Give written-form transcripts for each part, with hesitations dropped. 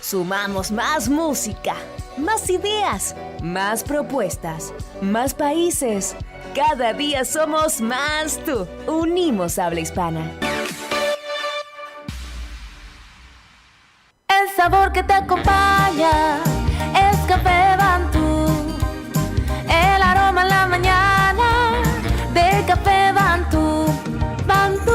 Sumamos más música, más ideas, más propuestas, más países. Cada día somos más tú. Unimos habla hispana. El sabor que te acompaña es Café Bantú. El aroma en la mañana de Café Bantú. Bantú.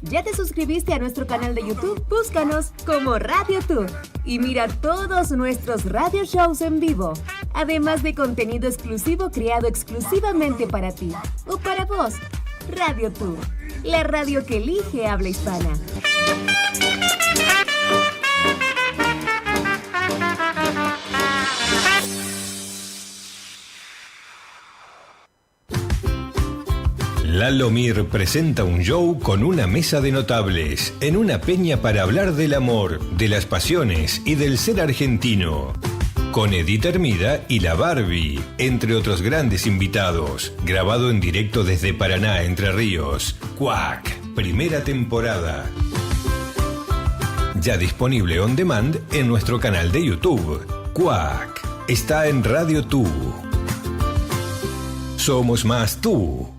¿Ya te suscribiste a nuestro canal de YouTube? Búscanos como Radio Tú y mira todos nuestros radio shows en vivo, además de contenido exclusivo creado exclusivamente para ti o para vos. Radio Tú, la radio que elige habla hispana. Lalo Mir presenta un show con una mesa de notables en una peña para hablar del amor, de las pasiones y del ser argentino. Con Edith Hermida y la Barbie, entre otros grandes invitados. Grabado en directo desde Paraná, Entre Ríos. Cuac, primera temporada. Ya disponible on demand en nuestro canal de YouTube. Cuac, está en Radio Tú. Somos más tú.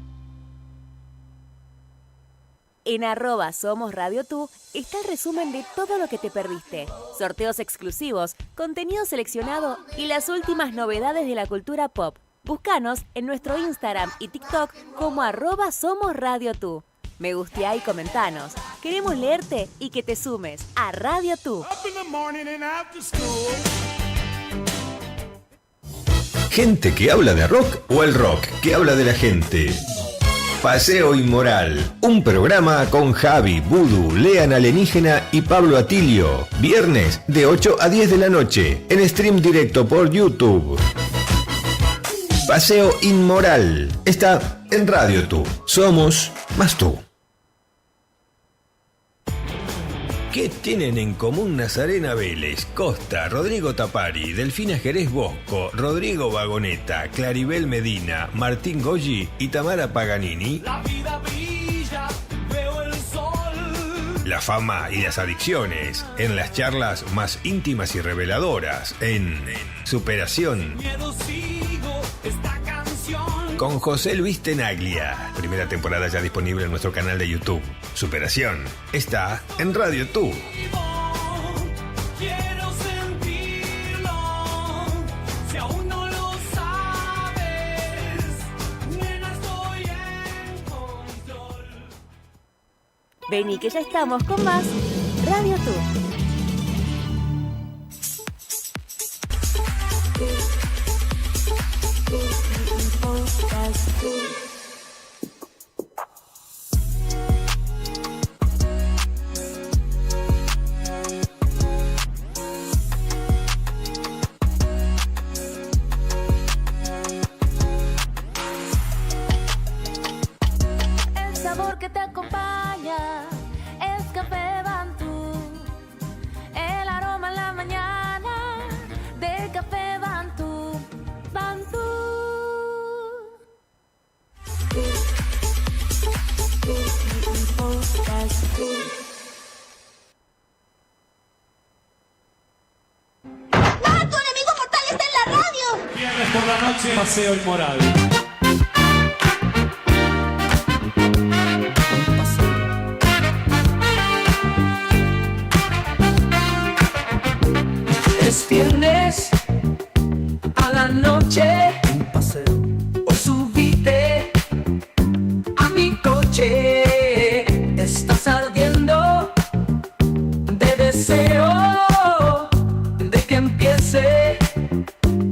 En @SomosRadioTú está el resumen de todo lo que te perdiste. Sorteos exclusivos, contenido seleccionado y las últimas novedades de la cultura pop. Búscanos en nuestro Instagram y TikTok como @SomosRadioTú. Me gusteá y comentanos. Queremos leerte y que te sumes a Radio Tú. Gente que habla de rock o el rock que habla de la gente. Paseo Inmoral, un programa con Javi, Voodoo, Lean Alienígena y Pablo Atilio. Viernes de 8 a 10 de la noche, en stream directo por YouTube. Paseo Inmoral, está en Radio Tú. Somos más tú. ¿Qué tienen en común Nazarena Vélez, Costa, Rodrigo Tapari, Delfina Jerez Bosco, Rodrigo Vagoneta, Claribel Medina, Martín Goggi y Tamara Paganini? La vida brilla, veo el sol. La fama y las adicciones, en las charlas más íntimas y reveladoras, en Superación. Miedo sigo esta canción. Con José Luis Tenaglia. Primera temporada ya disponible en nuestro canal de YouTube. Superación está en Radio Tú. Quiero sentirlo. Si aún no lo sabes, nena, estoy en control. Vení que ya estamos con más Radio Tú. El sabor que te acompaña es Café Bantú. El aroma en la mañana de Café Bantú. Bantú. ¡No! ¡Tu enemigo mortal está en la radio! Viernes por la noche, Paseo Inmoral. Es viernes a la noche, un paseo. O subite a mi coche. Estás ardiendo de deseo de que empiece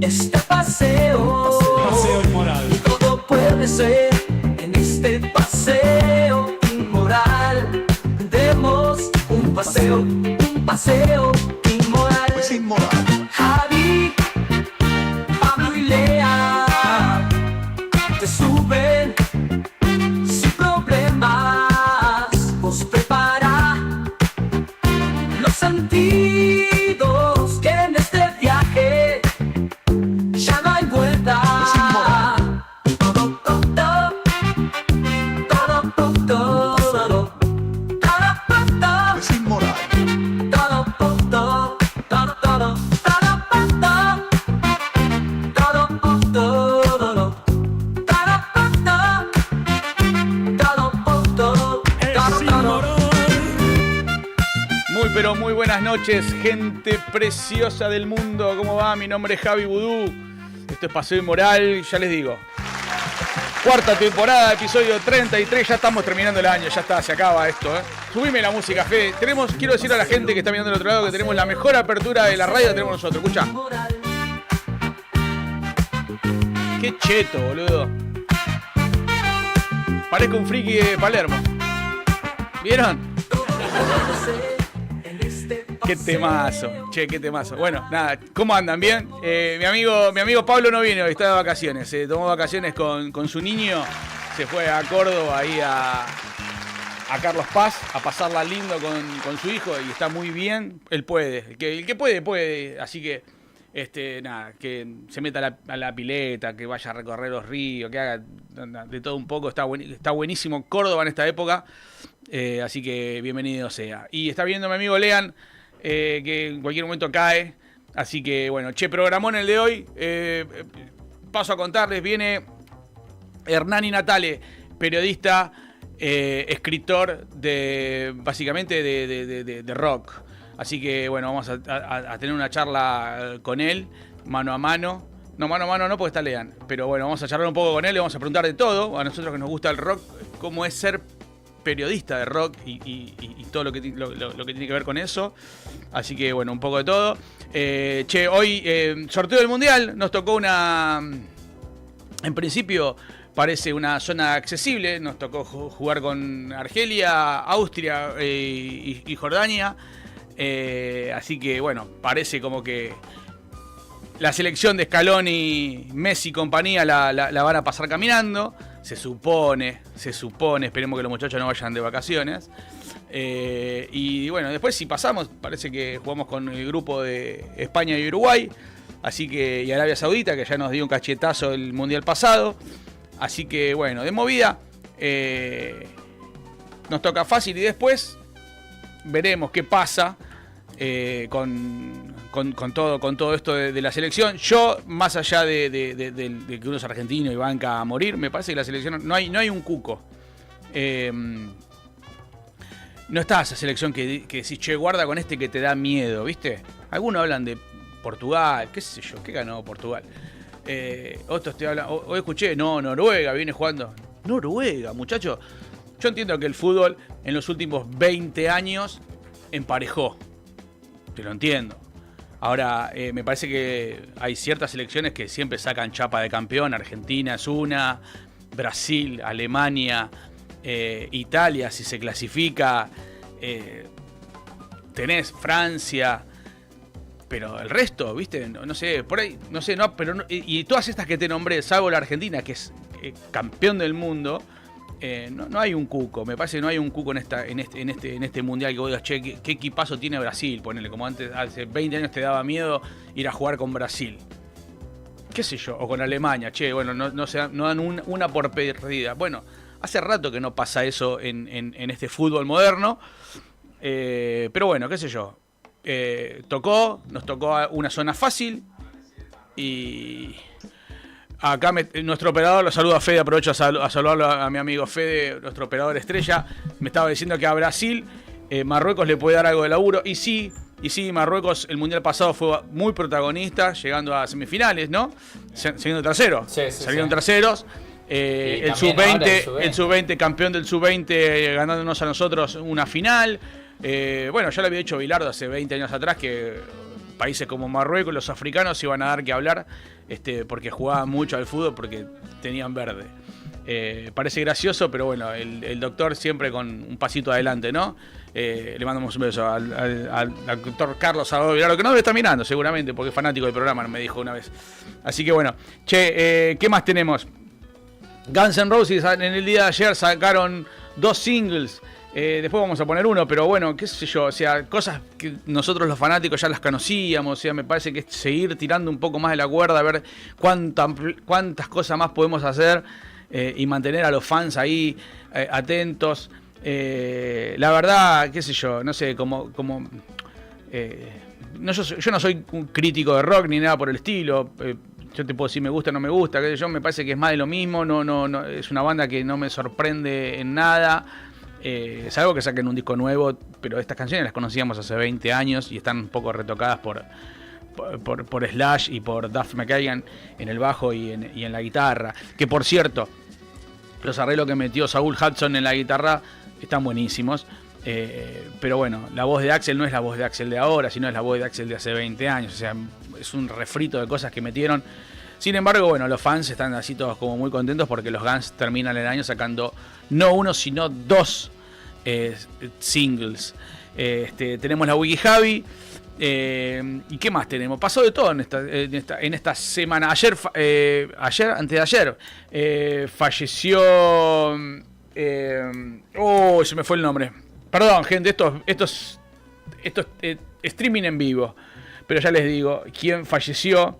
este paseo. Paseo Inmoral. Todo puede ser en este paseo inmoral. Demos un paseo inmoral. Pues inmoral. Javi, Pablo y Lea te suben sin problemas. Vos prepara los sentidos Muy pero muy buenas noches, gente preciosa del mundo. ¿Cómo va? Mi nombre es Javi Vudú. Esto es Paseo Inmoral, ya les digo. Cuarta temporada, episodio 33. Ya estamos terminando el año, ya está, se acaba esto, ¿eh? Subime la música, Fede. Quiero decir a la gente que está mirando del otro lado que tenemos la mejor apertura de la radio, tenemos nosotros. Escucha. Qué cheto, boludo. Parezco un friki de Palermo. ¿Vieron? Qué temazo, che, qué temazo. Bueno, nada, ¿cómo andan? ¿Bien? Mi amigo Pablo no viene hoy, está de vacaciones. Se tomó vacaciones con su niño. Se fue a Córdoba ahí a Carlos Paz a pasarla lindo con su hijo y está muy bien. Él puede, el que puede. Así que, nada, que se meta a la pileta, que vaya a recorrer los ríos, que haga de todo un poco. Está buenísimo Córdoba en esta época. Así que bienvenido sea. Y está viendo mi amigo Lean, que en cualquier momento cae. Así que bueno, programón el de hoy. Paso a contarles, viene Hernani Natale, periodista, escritor básicamente de rock. Así que bueno, vamos a tener una charla con él, mano a mano. No, mano a mano no, porque está Lean. Pero bueno, vamos a charlar un poco con él, le vamos a preguntar de todo. A nosotros que nos gusta el rock, cómo es ser periodista de rock y todo lo que tiene que ver con eso. Así que bueno, un poco de todo. Hoy sorteo del Mundial. Nos tocó en principio parece una zona accesible. Nos tocó jugar con Argelia, Austria y Jordania. Así que bueno, parece como que la selección de Scaloni, Messi y compañía la van a pasar caminando. Se supone, esperemos que los muchachos no vayan de vacaciones. Y bueno, después si pasamos, parece que jugamos con el grupo de España y Uruguay. Así que, y Arabia Saudita, que ya nos dio un cachetazo el Mundial pasado. Así que bueno, de movida, nos toca fácil y después veremos qué pasa con todo esto de la selección. Yo, más allá de que uno es argentino y banca a morir, me parece que la selección no hay un cuco. No está esa selección que decís, che, guarda con este que te da miedo, ¿viste? Algunos hablan de Portugal, qué sé yo, ¿qué ganó Portugal? Otros te hablan, hoy escuché, no, Noruega viene jugando. Noruega, muchacho. Yo entiendo que el fútbol en los últimos 20 años emparejó. Te lo entiendo. Ahora, me parece que hay ciertas selecciones que siempre sacan chapa de campeón. Argentina es una, Brasil, Alemania, Italia, si se clasifica. Tenés Francia, pero el resto, ¿viste? No sé, por ahí, no sé, no, pero no, y todas estas que te nombré, salvo la Argentina, que es campeón del mundo. No hay un cuco, me parece que no hay un cuco en este mundial que vos digas, che, ¿qué equipazo tiene Brasil? Ponele, como antes, hace 20 años te daba miedo ir a jugar con Brasil. Qué sé yo, o con Alemania, che, bueno, no dan una por perdida. Bueno, hace rato que no pasa eso en este fútbol moderno, pero bueno, qué sé yo. Nos tocó una zona fácil y... Acá nuestro operador, lo saludo a Fede, aprovecho a saludarlo a mi amigo Fede, nuestro operador estrella. Me estaba diciendo que a Brasil, Marruecos le puede dar algo de laburo. Y sí, Marruecos el mundial pasado fue muy protagonista, llegando a semifinales, ¿no? Saliendo terceros. Sí, salieron terceros. El sub-20, campeón del sub-20, ganándonos a nosotros una final. Bueno, ya lo había hecho Bilardo hace 20 años atrás, que países como Marruecos, los africanos iban a dar que hablar. Porque jugaban mucho al fútbol, porque tenían verde. Parece gracioso, pero bueno, el doctor siempre con un pasito adelante, ¿no? Le mandamos un beso al doctor Carlos Salvador Vilaro, que no debe estar mirando seguramente, porque es fanático del programa, me dijo una vez. Así que bueno, ¿qué más tenemos? Guns N' Roses en el día de ayer sacaron 2 singles. Después vamos a poner uno, pero bueno, qué sé yo, o sea, cosas que nosotros los fanáticos ya las conocíamos, o sea, me parece que es seguir tirando un poco más de la cuerda, a ver cuántas cosas más podemos hacer y mantener a los fans ahí atentos. La verdad, qué sé yo, no sé, yo no soy un crítico de rock ni nada por el estilo. Yo te puedo decir me gusta o no me gusta, qué sé yo, me parece que es más de lo mismo, no, es una banda que no me sorprende en nada. salvo que saquen un disco nuevo, pero estas canciones las conocíamos hace 20 años y están un poco retocadas por Slash y por Duff McKagan en el bajo y en la guitarra. Que por cierto, los arreglos que metió Saul Hudson en la guitarra están buenísimos. Pero bueno, la voz de Axl no es la voz de Axl de ahora, sino es la voz de Axl de hace 20 años. O sea, es un refrito de cosas que metieron. Sin embargo, bueno, los fans están así todos como muy contentos porque los Guns terminan el año sacando no uno, sino 2 singles. Tenemos la Wiki Javi. ¿Y qué más tenemos? Pasó de todo en esta semana. Antes de ayer, falleció. Se me fue el nombre. Perdón, gente, esto es streaming en vivo. Pero ya les digo quién falleció.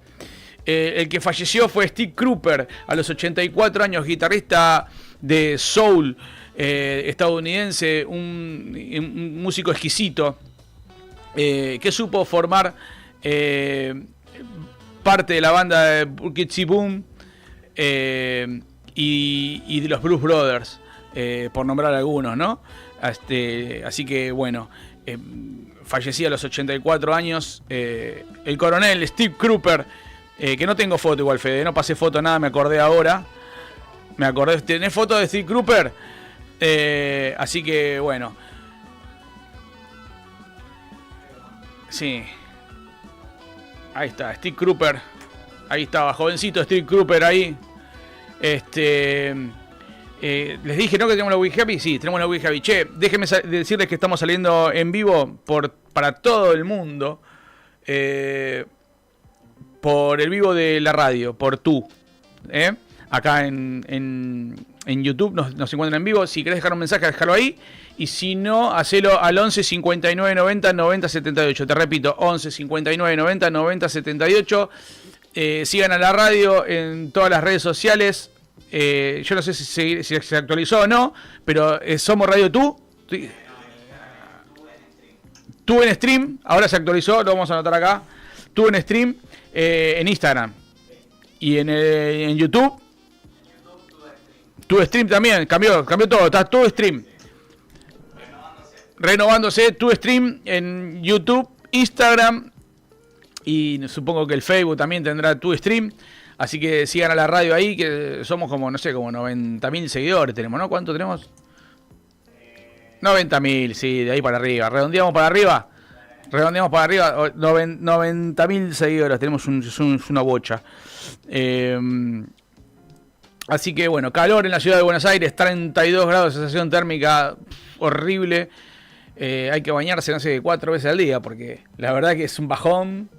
El que falleció fue Steve Cropper, a los 84 años, guitarrista de soul estadounidense, un músico exquisito. Que supo formar parte de la banda de Bukitsy Boom y de los Blues Brothers, por nombrar algunos, ¿no? Así que bueno, fallecía a los 84 años el coronel Steve Cropper, que no tengo foto igual, Fede, no pasé foto nada, me acordé ahora. ¿Tenés foto de Steve Cropper? Así que bueno. Sí. Ahí está, Steve Cropper. Ahí estaba, jovencito Steve Cropper ahí. Les dije, ¿no? Que tenemos la Wiki Happy. Sí, tenemos la Wiki Happy. Che, déjenme decirles que estamos saliendo en vivo para todo el mundo. Por el vivo de la radio, por tú. Acá en YouTube nos encuentran en vivo. Si querés dejar un mensaje, déjalo ahí. Y si no, hacelo al 11 59 90 90 78. Te repito, 11 59 90 90 78. Sigan a la radio en todas las redes sociales. Yo no sé si se actualizó o no, pero somos Radio Tú. Tú en stream, ahora se actualizó, lo vamos a anotar acá. Tú en stream, en Instagram. Y en YouTube. Tu stream también, cambió todo, está todo stream. Renovándose tu stream en YouTube, Instagram y supongo que el Facebook también tendrá tu stream. Así que sigan a la radio ahí, que somos como, no sé, como 90.000 seguidores tenemos, ¿no? ¿Cuánto tenemos? 90.000, sí, de ahí para arriba. Redondeamos para arriba. 90.000 seguidores, tenemos una bocha. Así que bueno, calor en la ciudad de Buenos Aires, 32 grados de sensación térmica horrible. Hay que bañarse, no sé, 4 veces al día, porque la verdad que es un bajón.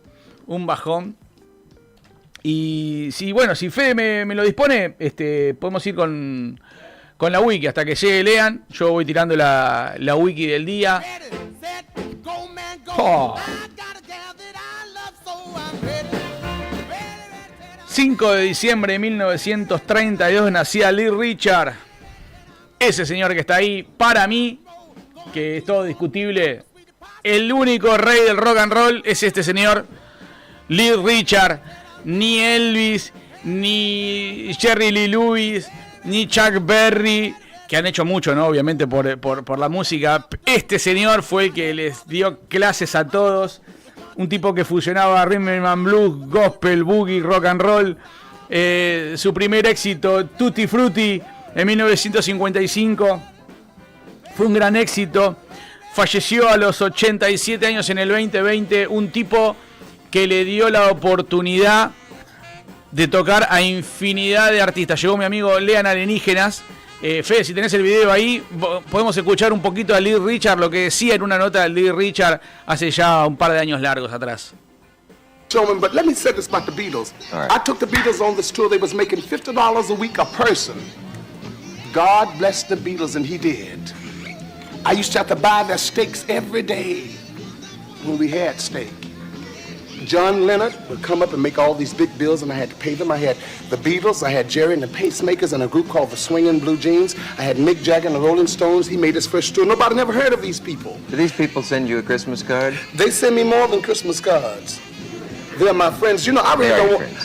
Y si Fede me lo dispone, podemos ir con la wiki hasta que llegue Lean. Yo voy tirando la wiki del día. Oh. 5 de diciembre de 1932 nacía Lee Richard. Ese señor que está ahí, para mí, que es todo discutible, el único rey del rock and roll es este señor, Lee Richard. Ni Elvis, ni Jerry Lee Lewis, ni Chuck Berry, que han hecho mucho, ¿no? Obviamente por la música. Este señor fue el que les dio clases a todos. Un tipo que fusionaba rhythm and blues, gospel, boogie, rock and roll. Su primer éxito, Tutti Frutti, en 1955. Fue un gran éxito. Falleció a los 87 años en el 2020. Un tipo que le dio la oportunidad de tocar a infinidad de artistas. Llegó mi amigo Lean Alienígenas. Fede, si tenés el video ahí, podemos escuchar un poquito a Lee Richard, lo que decía en una nota de Lee Richard hace ya un par de años largos atrás. Gentlemen, but let me say this about the Beatles. Right. I took the Beatles on this tour. They was making $50 a week a person. God bless the Beatles, and he did. I used to have to buy their steaks every day when we had steak. John Leonard would come up and make all these big bills, and I had to pay them. I had the Beatles, I had Jerry and the Pacemakers, and a group called the Swingin' Blue Jeans. I had Mick Jagger and the Rolling Stones. He made his first tour. Nobody never heard of these people. Do these people send you a Christmas card? They send me more than Christmas cards. They're my friends. You know, I really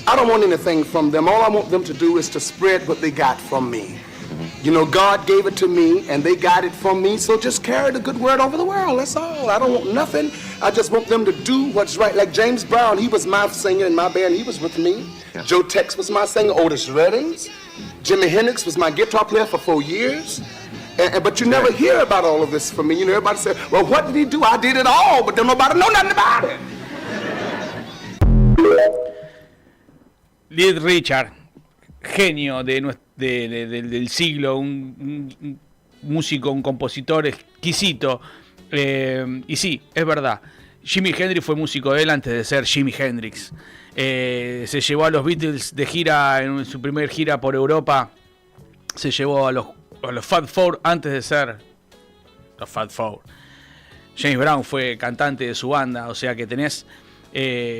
don't want anything from them. All I want them to do is to spread what they got from me. Mm-hmm. You know, God gave it to me, and they got it from me, so just carry the good word over the world, that's all. I don't want nothing. I just want them to do what's right. Like James Brown, he was my singer in my band, he was with me. Yeah. Joe Tex was my singer, Otis Reddings. Jimi Hendrix was my guitar player for 4 years. But you never hear about all of this from me. You know, everybody say, well, what did he do? I did it all, but then nobody know nothing about it. Little Richard, genio del siglo, un músico, un compositor exquisito. Y sí, es verdad, Jimi Hendrix fue músico de él antes de ser Jimi Hendrix. Se llevó a los Beatles de gira, en su primer gira por Europa. Se llevó a los Fat Four antes de ser los Fat Four. James Brown fue cantante de su banda, o sea que tenés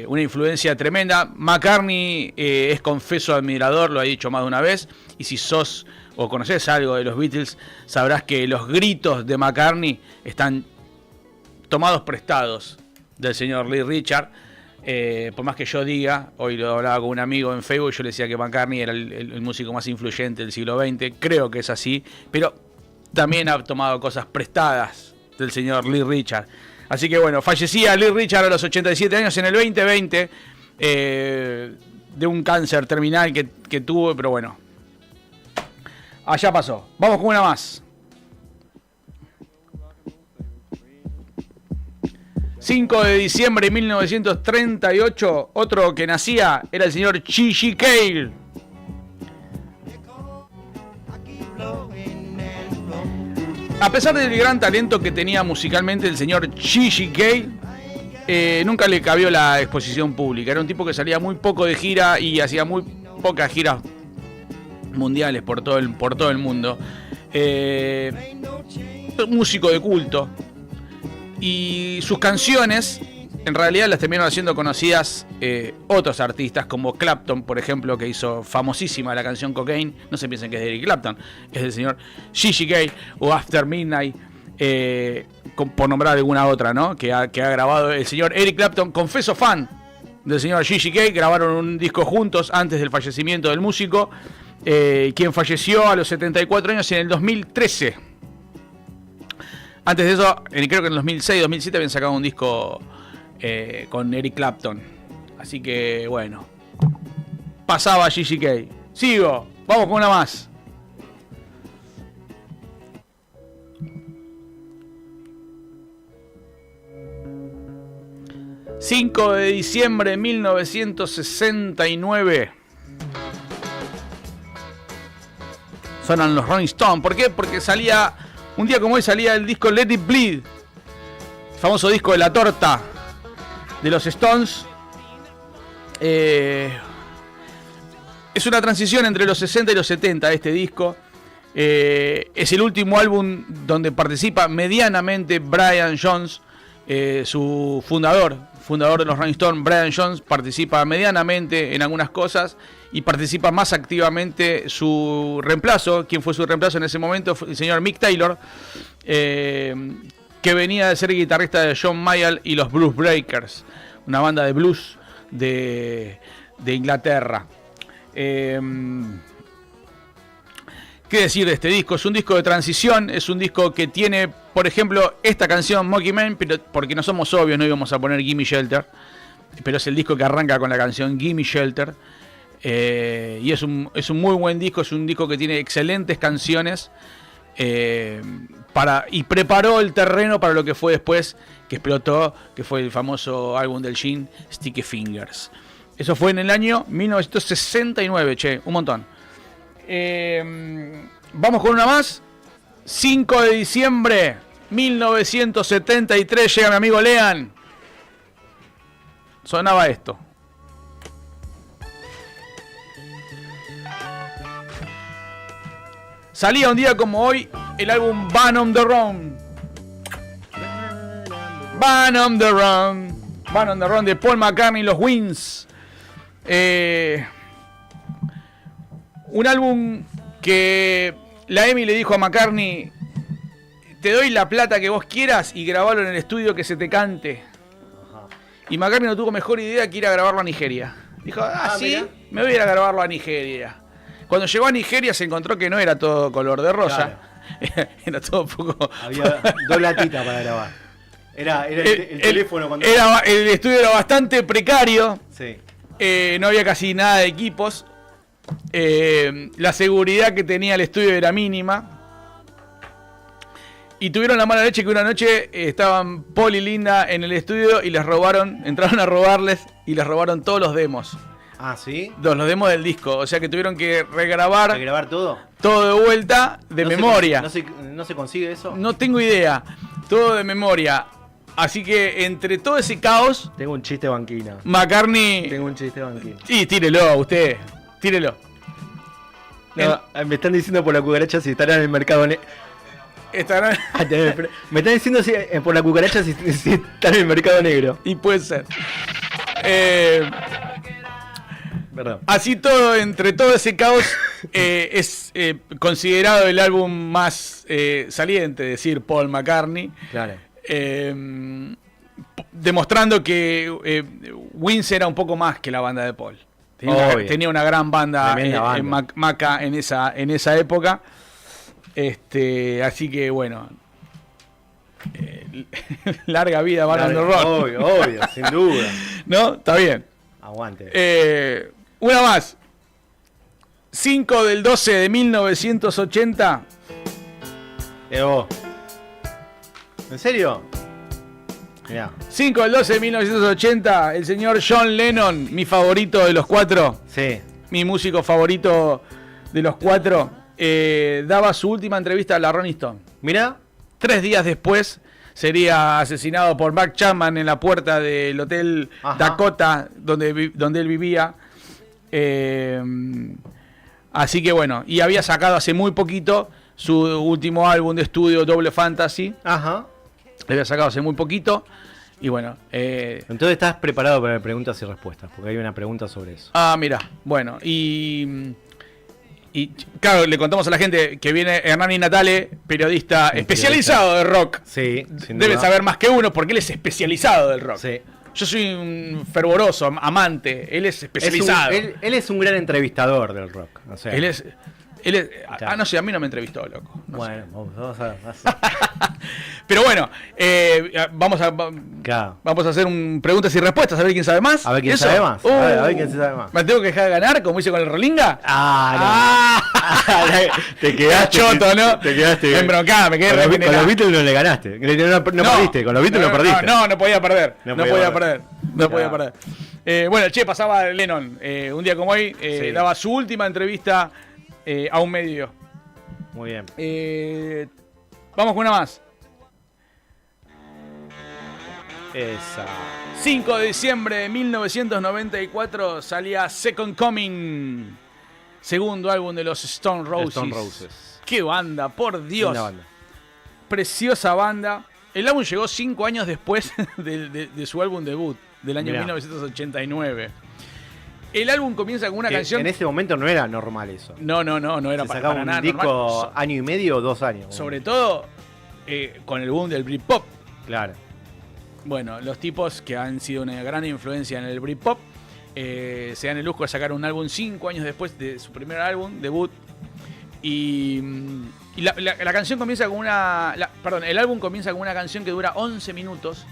una influencia tremenda. McCartney es confeso admirador, lo ha dicho más de una vez. Y si sos o conocés algo de los Beatles, sabrás que los gritos de McCartney están tomados prestados del señor Lee Richard. Por más que yo diga, hoy lo hablaba con un amigo en Facebook, yo le decía que McCartney era el músico más influyente del siglo XX. Creo que es así, pero también ha tomado cosas prestadas del señor Lee Richard. Así que bueno, fallecía Lee Richard a los 87 años en el 2020 de un cáncer terminal que tuvo, pero bueno, allá pasó. Vamos con una más. 5 de diciembre de 1938, otro que nacía era el señor Gigi Cale. A pesar del gran talento que tenía musicalmente el señor Gigi Cale, nunca le cabió la exposición pública. Era un tipo que salía muy poco de gira y hacía muy pocas giras mundiales por todo el mundo. Músico de culto. Y sus canciones, en realidad las terminaron haciendo conocidas otros artistas, como Clapton, por ejemplo, que hizo famosísima la canción Cocaine. No se piensen que es de Eric Clapton, es del señor Gigi Cale, o After Midnight, por nombrar alguna otra, ¿no? Que ha grabado el señor Eric Clapton. Confeso fan del señor Gigi Cale, grabaron un disco juntos antes del fallecimiento del músico, quien falleció a los 74 años en el 2013. Antes de eso, creo que en el 2006, 2007 habían sacado un disco con Eric Clapton. Así que, bueno. Pasaba Gigi Cale. Sigo. Vamos con una más. ...5 de diciembre de 1969... Sonan los Rolling Stones. ¿Por qué? Porque salía... Un día como hoy salía el disco Let It Bleed, el famoso disco de la torta de los Stones. Es una transición entre los 60 y los 70 este disco. Es el último álbum donde participa medianamente Brian Jones, su fundador de los Rolling Stones. Brian Jones participa medianamente en algunas cosas y participa más activamente su reemplazo. ¿Quién fue su reemplazo en ese momento? Fue el señor Mick Taylor, que venía de ser guitarrista de John Mayall y los Blues Breakers, una banda de blues de Inglaterra. ¿Qué decir de este disco? Es un disco de transición, es un disco que tiene, por ejemplo, esta canción Monkey Man, pero porque no somos obvios, no íbamos a poner Gimme Shelter, pero es el disco que arranca con la canción Gimme Shelter. Y es un muy buen disco, es un disco que tiene excelentes canciones, y preparó el terreno para lo que fue después, que explotó, que fue el famoso álbum del Gene, Sticky Fingers. Eso fue en el año 1969, un montón. Vamos con una más. 5 de diciembre 1973, llega mi amigo Lean. Sonaba esto. Salía un día como hoy el álbum Band on the Run. Band on the Run. Band on the Run de Paul McCartney y los Wings. Un álbum que la EMI le dijo a McCartney: te doy la plata que vos quieras y grabalo en el estudio que se te cante. Y McCartney no tuvo mejor idea que ir a grabarlo a Nigeria. Dijo, sí, me voy a ir a grabarlo a Nigeria. Cuando llegó a Nigeria se encontró que no era todo color de rosa. Era todo un poco... Había 2 latitas para grabar. Era el teléfono cuando... El estudio era bastante precario. Sí. No había casi nada de equipos. La seguridad que tenía el estudio era mínima. Y tuvieron la mala leche que una noche estaban Paul y Linda en el estudio y entraron a robarles y les robaron todos los demos. Ah, ¿sí? Los demos del disco. O sea que tuvieron que regrabar todo. Todo de vuelta, de memoria. ¿No se consigue eso? No tengo idea. Todo de memoria. Así que entre todo ese caos... Tengo un chiste banquina. McCartney... Tengo un chiste banquina. Y tírelo, usted. Tírelo. No, me están diciendo por la cucaracha si estará en el mercado negro. Me están diciendo por la cucaracha si está en el mercado negro. Y puede ser. Perdón. Así todo, entre todo ese caos, es considerado el álbum más saliente de Sir Paul McCartney. Claro. Demostrando que Wings era un poco más que la banda de Paul. Tenía una gran banda, en Maca en esa época. Así que bueno, larga vida Band on the Rock. Obvio, sin duda. ¿No? Está bien. Aguante. Una más. 5 del 12 de 1980. ¿En serio? Mirá. 5 del 12 de 1980. El señor John Lennon, mi favorito de los 4. Sí. Mi músico favorito de los 4. Daba su última entrevista a la Rolling Stone. Mirá. 3 días después sería asesinado por Mark Chapman en la puerta del Hotel Dakota, donde él vivía. Así que bueno, y había sacado hace muy poquito su último álbum de estudio, Double Fantasy. Ajá. Lo había sacado hace muy poquito. Y bueno. Entonces estás preparado para preguntas y respuestas, porque hay una pregunta sobre eso. Ah, mira. Bueno, y claro, le contamos a la gente que viene Hernani Natale, periodista especializado de rock. Sí, debe saber más que uno porque él es especializado del rock. Sí. Yo soy un fervoroso amante, él es especializado. Él es un gran entrevistador del rock. O sea, Él es no sé, a mí no me entrevistó, loco. No bueno, sé. vamos a Pero bueno, vamos a hacer preguntas y respuestas, a ver quién sabe más. A ver quién sabe más. A ver quién sabe más. ¿Me tengo que dejar de ganar, como hice con el Rolinga? Te quedaste choto, ¿no? Te quedaste embroncada, me quedé con los Beatles no le ganaste. No perdiste, con los Beatles no perdiste. No podía perder. No podía perder. Bueno, pasaba Lennon. Un día como hoy, daba su última entrevista a un medio. Muy bien. Vamos con una más. Esa. 5 de diciembre de 1994 salía Second Coming, segundo álbum de los Stone Roses. ¡Qué banda, por Dios! Banda. Preciosa banda. El álbum llegó 5 años después de su álbum debut, del año 1989. El álbum comienza con una canción... En ese momento no era normal eso. No era para nada normal. ¿Se sacaba un disco año y medio o 2 años? Sobre todo con el boom del Britpop. Claro. Bueno, los tipos que han sido una gran influencia en el Britpop se dan el lujo de sacar un álbum 5 años después de su primer álbum, debut. Y la canción comienza con el álbum comienza con una canción que dura 11 minutos,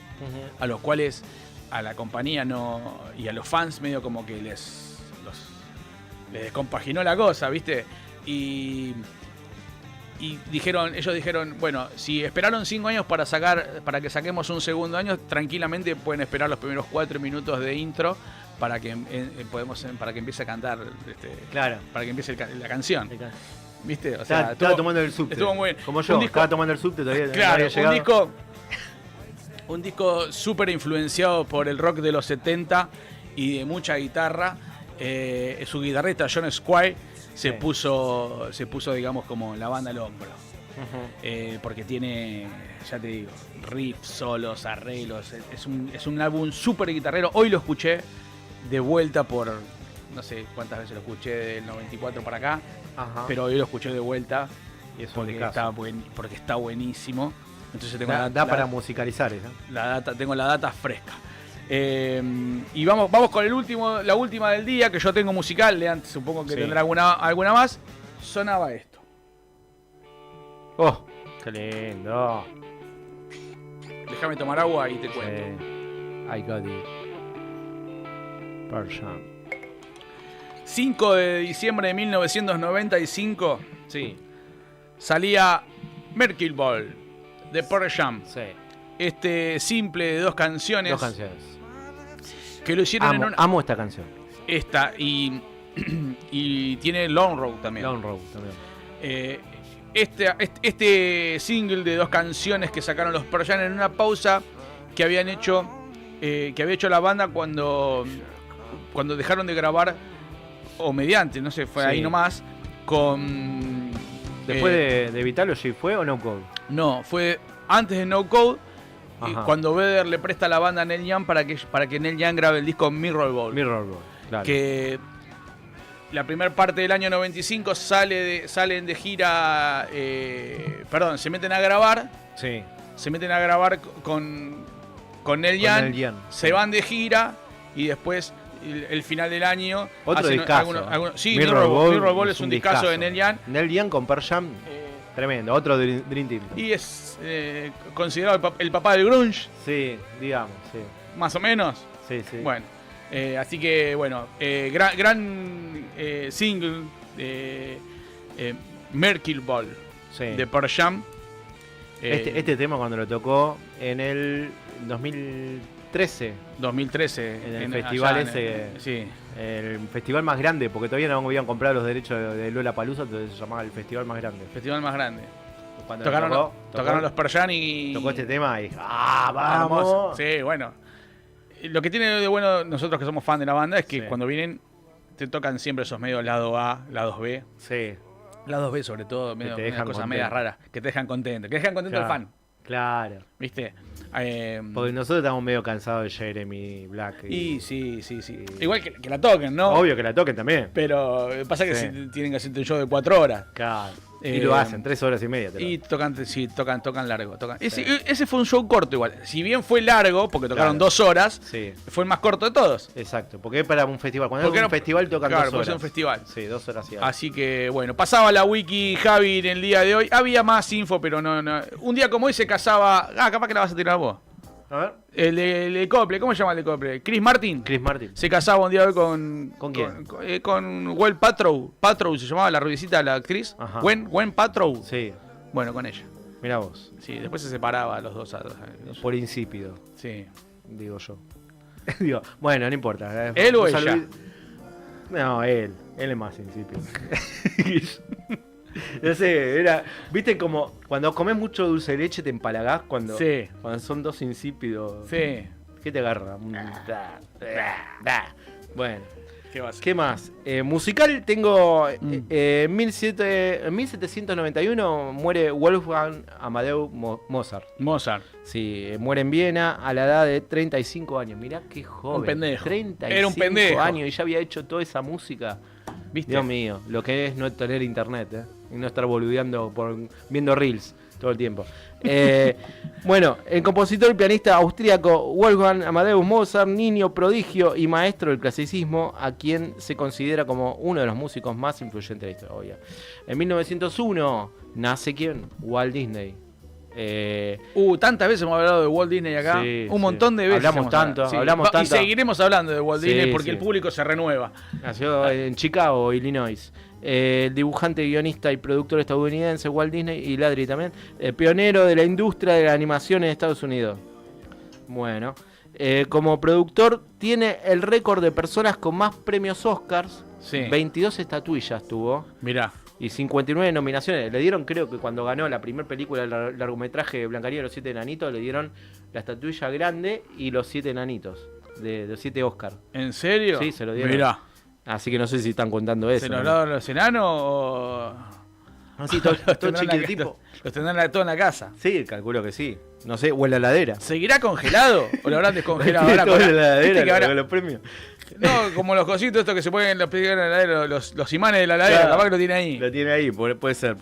a los cuales a la compañía y a los fans medio como que les descompaginó la cosa, ¿viste? Y ellos dijeron, bueno, si esperaron 5 años para que saquemos un segundo año, tranquilamente pueden esperar los primeros 4 minutos de intro para que empiece a cantar, claro, para que empiece la canción. ¿Viste? O sea, estaba tomando el subte. Estuvo muy bien. Como yo, estaba tomando el subte todavía. Claro, no había llegado. Un disco súper influenciado por el rock de los 70 y de mucha guitarra. Su guitarrista John Squire se puso, digamos, como la banda al hombro. Porque tiene, ya te digo, riffs, solos, arreglos. Es un álbum súper guitarrero. Hoy lo escuché de vuelta por, no sé cuántas veces lo escuché del 94 para acá. Pero hoy lo escuché de vuelta y es porque está buenísimo. Entonces tengo da para musicalizar eso. Tengo la data fresca. Y vamos con la última del día, que yo tengo musical, de antes supongo que tendrá alguna más. Sonaba esto. Oh, qué lindo. Déjame tomar agua y te cuento. I got it. Pearl Jam. 5 de diciembre de 1995, Sí, salía Mercury Ball de Pearl Jam. sí. Este simple de dos canciones. Dos canciones. Que lo hicieron en una... Amo esta canción. Esta y tiene Long Road también. Long Road también. Este single de dos canciones que sacaron los Pearl Jam en una pausa que había hecho la banda cuando dejaron de grabar, o mediante, no sé, fue ahí nomás, con... ¿Después de Vitalogy fue o No Code? No, fue antes de No Code, cuando Vedder le presta la banda a Neil Young para que Neil Young grabe el disco Mirror Ball. Mirror Ball, claro. Que la primera parte del año 95 salen de gira, se meten a grabar. Sí. Se meten a grabar con Neil Young, se van de gira y después el final del año otro discazo. Sí, Mirror Ball es un discazo de Neil Young. Neil Young con Pearl Jam, tremendo, otro Dream Team. Y es considerado el papá del grunge. Sí, digamos, sí. Más o menos. Sí, sí. Bueno, así que bueno, gran single de Mercury Ball de Pearl Jam. Este tema cuando lo tocó en el 2013 en el festival ese, el festival más grande, porque todavía no habían comprado los derechos de Lollapalooza, entonces se llamaba el festival más grande. Festival más grande. Cuando tocaron los Pearl Jam y tocó este tema y vamos. Hermoso. Sí, bueno. Lo que tiene de bueno nosotros que somos fan de la banda es que cuando vienen te tocan siempre esos medios lado A, lados B. Sí. Lados B sobre todo, medio cosas medias raras, que te dejan contento, al fan. Claro. ¿Viste? Porque nosotros estamos medio cansados de Jeremy Black. Sí. Igual que la toquen, ¿no? Obvio que la toquen también. Pero pasa que tienen que hacer un show de 4 horas. Claro. Y lo hacen, 3 horas y media. Y tocan largo. Ese fue un show corto igual. Si bien fue largo, porque tocaron 2 horas, fue el más corto de todos. Exacto, porque es para un festival. Cuando es un festival tocan 2 horas. Porque es un festival. Sí, 2 horas y algo. Así que bueno, pasaba la wiki Javi en el día de hoy. Había más info, pero no. Un día como hoy se casaba... capaz que la vas a tirar vos. A ver. El Cople, ¿cómo se llama el Cople? Chris Martin. Se casaba un día hoy con... ¿Con quién? Con Gwen Paltrow. Paltrow se llamaba la rubicita, la actriz. Ajá. Gwen Paltrow. Sí. Bueno, con ella. Mirá vos. Sí, después se separaba los dos. Por insípido. Sí. Digo yo. Digo, bueno, no importa. ¿Él o ella? No, él. Él es más insípido. No sé, viste como cuando comes mucho dulce de leche te empalagás cuando son dos insípidos. Sí. ¿Qué te agarra? Bueno. ¿Qué más? Musical tengo en 1791 muere Wolfgang Amadeus Mozart. Sí, muere en Viena a la edad de 35 años. Mirá qué joven. Un pendejo. 35 Era un pendejo. años y ya había hecho toda esa música. ¿Viste? Dios mío, lo que es no tener internet, y no estar boludeando viendo reels todo el tiempo. Bueno, el compositor y pianista austríaco Wolfgang Amadeus Mozart, niño prodigio y maestro del clasicismo, a quien se considera como uno de los músicos más influyentes de la historia. En 1901 nace ¿quién? Walt Disney. Tantas veces hemos hablado de Walt Disney acá, un montón de veces hablamos tanto. Y seguiremos hablando de Walt Disney porque el público se renueva. Nació en Chicago, Illinois. El dibujante, guionista y productor estadounidense Walt Disney, y Ladry también, pionero de la industria de la animación en Estados Unidos. Bueno, como productor tiene el récord de personas con más premios Oscars. 22 estatuillas tuvo. Mirá. Y 59 nominaciones. Le dieron, creo que cuando ganó la primera película del largometraje Blancanieves y los 7 enanitos, le dieron la estatuilla grande y los 7 enanitos de los 7 Oscars. ¿En serio? Sí, se lo dieron. Mirá. Así que no sé si están contando eso. ¿Se lo dieron los enanos o...? No, sí, todo chiquitito. ¿Los tendrán todo en la casa? Sí, calculo que sí. No sé, o en la heladera. ¿Seguirá congelado o lo habrán descongelado? Ahora todo en la heladera, con los premios. No, como los cositos estos que se ponen en la heladera, los imanes de la heladera, capaz que lo tiene ahí. Lo tiene ahí, puede ser.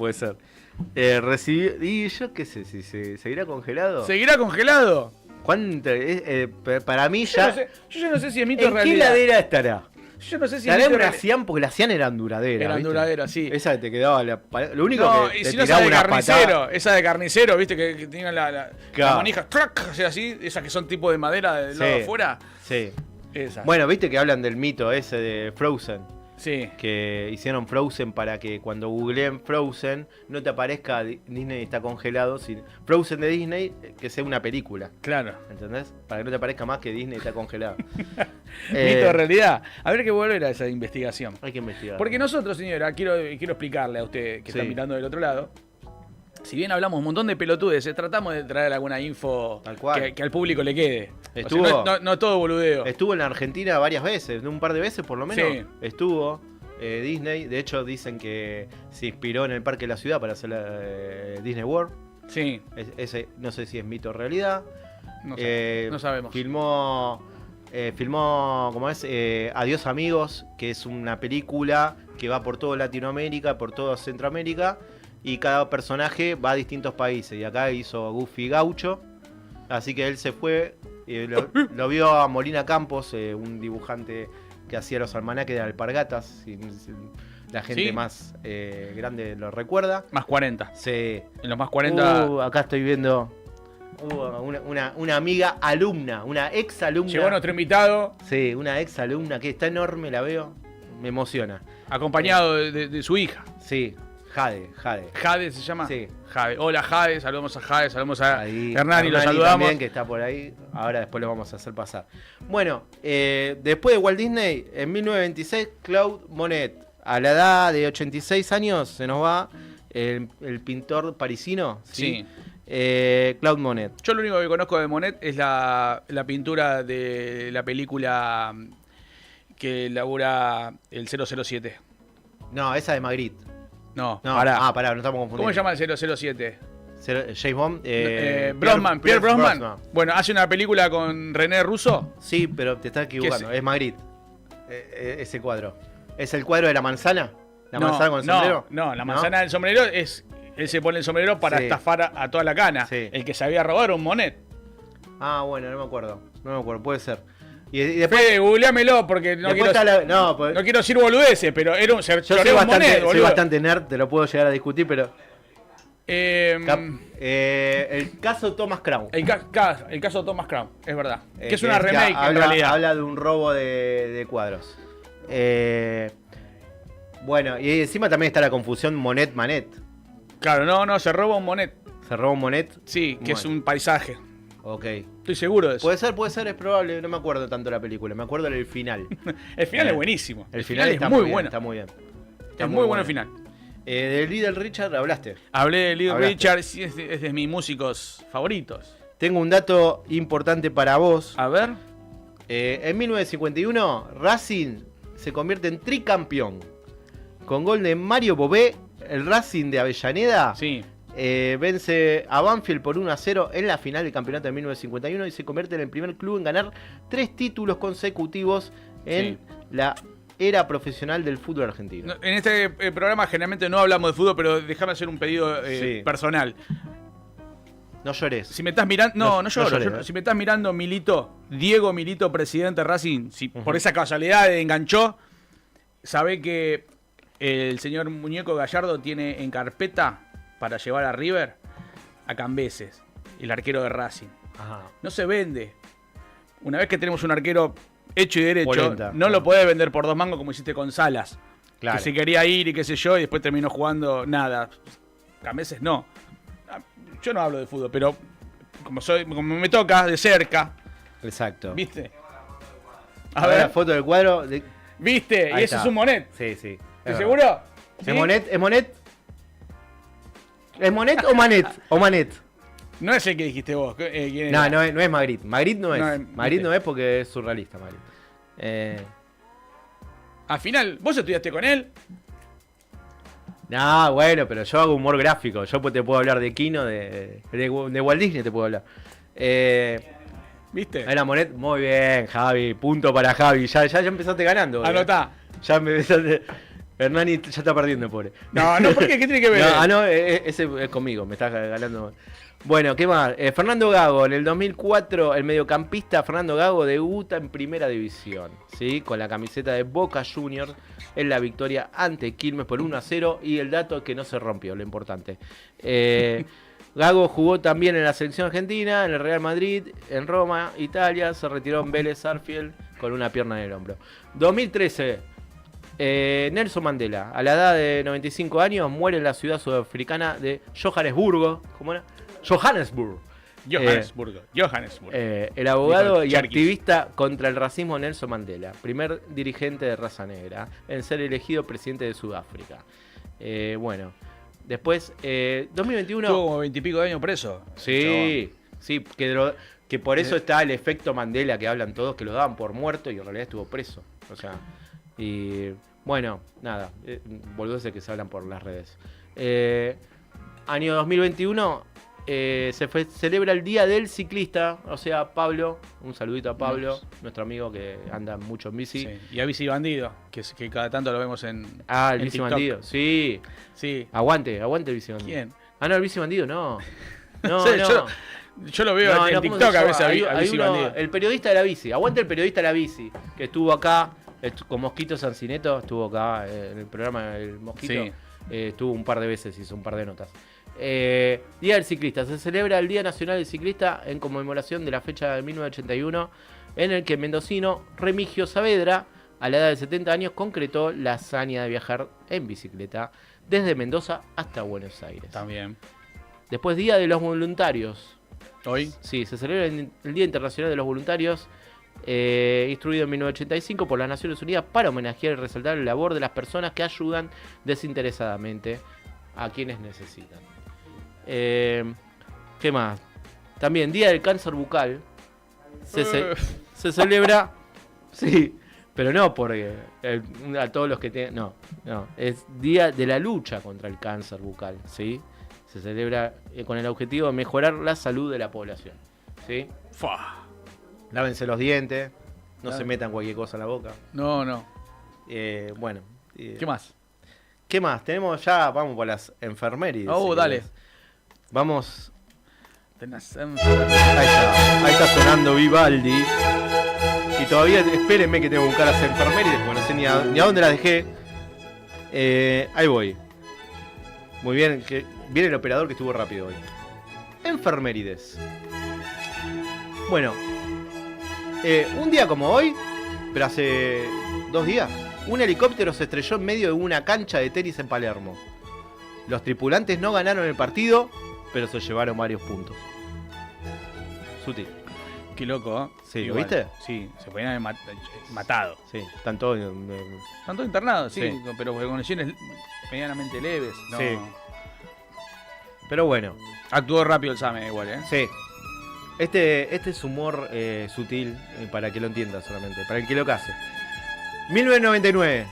Y yo qué sé, si seguirá congelado. ¿Seguirá congelado? ¿Cuánto? Para mí Yo ya... ya no sé si es mito o ¿En qué realidad. heladera estará? Yo no sé si ¿Estará es mito o una realidad. Cian? Porque las Cian eran duraderas. Eran ¿viste? duraderas, sí. Esa que te quedaba... Lo único No, que y te si no tiraba esa de una carnicero, patada. esa de carnicero, viste, que tenía la Claro. manija, clac, o sea, así, esas que son tipo de madera del Sí. lado de afuera. Sí. Esas. Bueno, viste que hablan del mito ese de Frozen. Sí. Que hicieron Frozen para que cuando googleen Frozen no te aparezca Disney está congelado. Frozen de Disney, que sea una película. Claro. ¿Entendés? Para que no te aparezca más que Disney está congelado. Mito de realidad. Habría que volver a esa investigación. Hay que investigar. Porque nosotros, señora, quiero explicarle a usted que está Sí. mirando del otro lado. Si bien hablamos un montón de pelotudes, tratamos de traer alguna info Tal cual. que al público le quede. Estuvo- O sea, no todo boludeo. Estuvo en la Argentina varias veces, un par de veces por lo menos. Sí. Estuvo Disney. De hecho, dicen que se inspiró en el Parque de la Ciudad para hacer la Disney World. Sí, Ese no sé si es mito o realidad. no, sé, no sabemos. Filmó, ¿cómo es? Adiós Amigos, que es una película que va por toda Latinoamérica, por toda Centroamérica, y cada personaje va a distintos países. Y acá hizo Goofy Gaucho, así que él se fue, lo vio a Molina Campos, un dibujante que hacía los almanaques de Alpargatas, si la gente ¿Sí? más grande lo recuerda. Más 40. Sí. En los más 40. Acá estoy viendo una amiga alumna, una ex alumna. Llegó nuestro invitado, Sí, una ex alumna que está enorme, la veo, me emociona. acompañado de su hija. Sí, Jade. Jade se llama. Sí. Jade. Hola Jade, saludamos a Jade, saludamos a Ahí, Hernán y lo Hernani saludamos. también, que está por ahí. Ahora después lo vamos a hacer pasar. Bueno, después de Walt Disney, en 1926, Claude Monet, a la edad de 86 años, se nos va el pintor parisino. Sí. Claude Monet. Yo lo único que conozco de Monet es la pintura de la película que labura el 007. No, esa de Magritte. No, No, pará. pará, no estamos confundiendo. ¿Cómo se llama el 007? James Bond. Brosnan, Pierre Brosnan. Bueno, hace una película con René Russo. Sí, pero te estás equivocando. ¿Qué Es Magritte. Ese cuadro. ¿Es el cuadro de la manzana? ¿La manzana con el sombrero? No, la manzana del sombrero es. Él se pone el sombrero para Sí. estafar a toda la cana. Sí. El que se había robado era un Monet. Ah, bueno, no me acuerdo. Puede ser. Y después. Fede, googleamelo porque no después quiero, está la- no, pues- no quiero decir boludeces, pero era un, se yo soy choreó un bastante, Monet, soy boludo. bastante nerd, te lo puedo llegar a discutir, pero. Eh, El caso Thomas Crown. el caso de Thomas Crown, es verdad. Que es una que remake en realidad. Habla de un robo de cuadros. Bueno, y encima también está la confusión Monet-Manet. Claro, no, se roba un Monet. ¿Se roba un Monet? Sí, que es Bueno. un paisaje. Ok. Estoy seguro de eso. Puede ser, es probable. No me acuerdo tanto de la película. Me acuerdo del final. El final es buenísimo. El final está muy bien, bueno. Está muy bien. Está Es muy bueno el final. De Little Richard hablaste. Hablé de Little Hablaste. Richard, sí, es de mis músicos favoritos. Tengo un dato importante para vos. A ver. En 1951, Racing se convierte en tricampeón. Con gol de Mario Bobé, el Racing de Avellaneda Sí. vence a Banfield por 1-0 en la final del campeonato de 1951 y se convierte en el primer club en ganar 3 títulos consecutivos en la era profesional del fútbol argentino. No, en este programa generalmente no hablamos de fútbol, pero déjame hacer un pedido Sí. personal. No llores. Si me estás mirando. No lloro. llores, yo- ¿eh? Si me estás mirando Milito, Diego Milito, presidente de Racing, si por esa casualidad enganchó, sabe que el señor Muñeco Gallardo tiene en carpeta para llevar a River a Cambeses, el arquero de Racing. Ajá. No se vende. Una vez que tenemos un arquero hecho y derecho, Polenta. no lo podés vender por 2 mangos como hiciste con Salas. Claro. Que se quería ir y qué sé yo, y después terminó jugando nada. Cambeses no. Yo no hablo de fútbol, pero como me toca de cerca, Exacto. ¿viste? A ver la foto del cuadro. ¿Viste? Ahí Y ese está. es un Monet. Sí, sí. ¿Estás seguro? ¿Sí? ¿Es Monet? ¿Es Monet? ¿Es Monet o Manet? ¿O Manet? No es el que dijiste vos. ¿Quién No, era? no es Magritte. Magritte no es. No es- Magritte ¿viste? no es porque es surrealista, Magritte. Al final, ¿vos estudiaste con él? No, bueno, pero yo hago humor gráfico. Yo te puedo hablar de Kino, de Walt Disney te puedo hablar. ¿Viste? Era Monet. Muy bien, Javi. Punto para Javi. Ya empezaste ganando. Anotá. Ya me empezaste. Hernani ya está perdiendo, pobre. No, ¿por qué? ¿Qué tiene que ver? No, ese es conmigo, me estás ganando. Bueno, ¿qué más? Fernando Gago, en el 2004, el mediocampista Fernando Gago debuta en Primera División, ¿sí? Con la camiseta de Boca Juniors en la victoria ante Quilmes por 1-0 y el dato es que no se rompió, lo importante. Gago jugó también en la selección argentina, en el Real Madrid, en Roma, Italia, se retiró en Vélez Sarsfield con una pierna en el hombro. 2013, Nelson Mandela, a la edad de 95 años, muere en la ciudad sudafricana de Johannesburgo. ¿Cómo era? Johannesburg. El abogado y activista contra el racismo Nelson Mandela, primer dirigente de raza negra en ser elegido presidente de Sudáfrica. Bueno, después, 2021... Tuvo como 20 y pico de años preso. Sí, que por eso está el efecto Mandela que hablan todos, que lo daban por muerto y en realidad estuvo preso. O sea, y bueno, nada, boludeces que se hablan por las redes. Año 2021... se celebra el Día del Ciclista, o sea, Pablo, un saludito a Pablo, nuestro amigo que anda mucho en bici. Sí. Y a Bici Bandido, que cada tanto lo vemos en el Bici TikTok. Bandido, sí. Aguante el Bici Bandido. ¿Quién? No, el Bici Bandido, no. No, sé, yo lo veo en TikTok a veces a Bici Bandido. El periodista de la bici, aguante el periodista de la bici, que estuvo acá, con Mosquito Sancineto, estuvo acá en el programa El Mosquito. Sí. Estuvo un par de veces, hizo un par de notas. Día del Ciclista. Se celebra el Día Nacional del Ciclista en conmemoración de la fecha de 1981 en el que el mendocino Remigio Saavedra, a la edad de 70 años, concretó la hazaña de viajar en bicicleta desde Mendoza hasta Buenos Aires. También. Después, Día de los Voluntarios. ¿Hoy? Sí, se celebra el Día Internacional de los Voluntarios, instruido en 1985 por las Naciones Unidas para homenajear y resaltar la labor de las personas que ayudan desinteresadamente a quienes necesitan. ¿Qué más? También Día del Cáncer Bucal. Se celebra. Sí, pero no porque a todos los que tienen. No. Es Día de la lucha contra el cáncer bucal. ¿Sí? Se celebra con el objetivo de mejorar la salud de la población. ¿Sí? Lávense los dientes. No se metan cualquier cosa en la boca. No. Bueno. ¿Qué más? ¿Qué más? Tenemos ya. Vamos por las enfermerides. Dale. Vamos. Ahí está sonando Vivaldi. Y todavía, espérenme que tengo que buscar las enfermerides, porque no sé ni a dónde las dejé. Ahí voy. Muy bien, que viene el operador que estuvo rápido hoy. Enfermerides. Bueno, un día como hoy, pero hace 2 días, un helicóptero se estrelló en medio de una cancha de tenis en Palermo. Los tripulantes no ganaron el partido, pero se llevaron varios puntos. Sutil. Qué loco, ¿eh? Sí, ¿lo viste? Sí, se podían haber matado. Sí, están todos internados, sí, pero con lesiones medianamente leves. No. Sí. Pero bueno. Actuó rápido el Same igual, ¿eh? Sí. Este es humor sutil, para que lo entienda solamente, para el que lo case. 1999.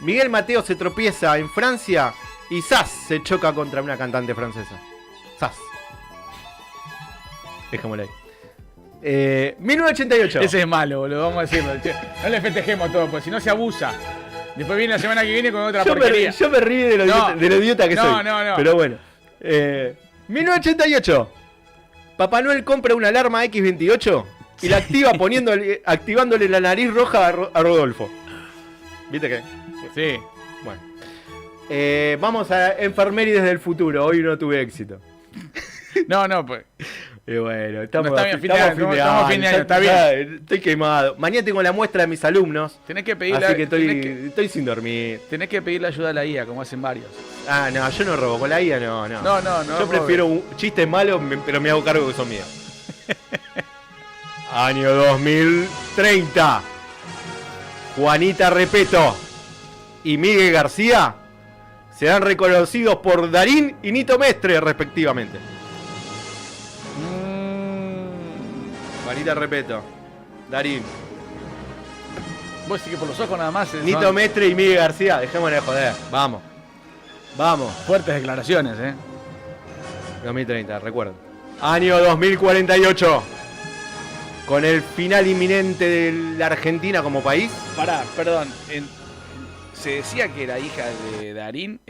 Miguel Mateo se tropieza en Francia y ¡zas! Se choca contra una cantante francesa. ¡Zas! Dejémoslo ahí. 1988. Ese es malo, boludo, vamos a decirlo. No le festejemos todo, porque si no se abusa. Después viene la semana que viene con otra porquería. Yo me río de lo idiota que soy. No. Pero bueno. 1988. Papá Noel compra una alarma X28 y la activa activándole la nariz roja a Rodolfo. ¿Viste qué? Sí. Bueno. Vamos a enfermerides del futuro. Hoy no tuve éxito. No, pues. Y bueno, estamos a fin de año, está bien. Estoy quemado. Mañana tengo la muestra de mis alumnos. Tenés que pedirle. Así que estoy sin dormir. Tenés que pedirle ayuda a la IA, como hacen varios. Ah, no, yo no robo. Con la IA no. No. Yo prefiero chistes malos, pero me hago cargo que son míos. Año 2030. Juanita Repeto y Miguel García serán reconocidos por Darín y Nito Mestre, respectivamente. Juanita Repeto, Darín. Vos decís que por los ojos nada más. Nito Mestre y Miguel García, dejémosle de joder. Vamos. Fuertes declaraciones, 2030, recuerden. Año 2048. Con el final inminente de la Argentina como país. Perdón. se decía que era hija de Darín.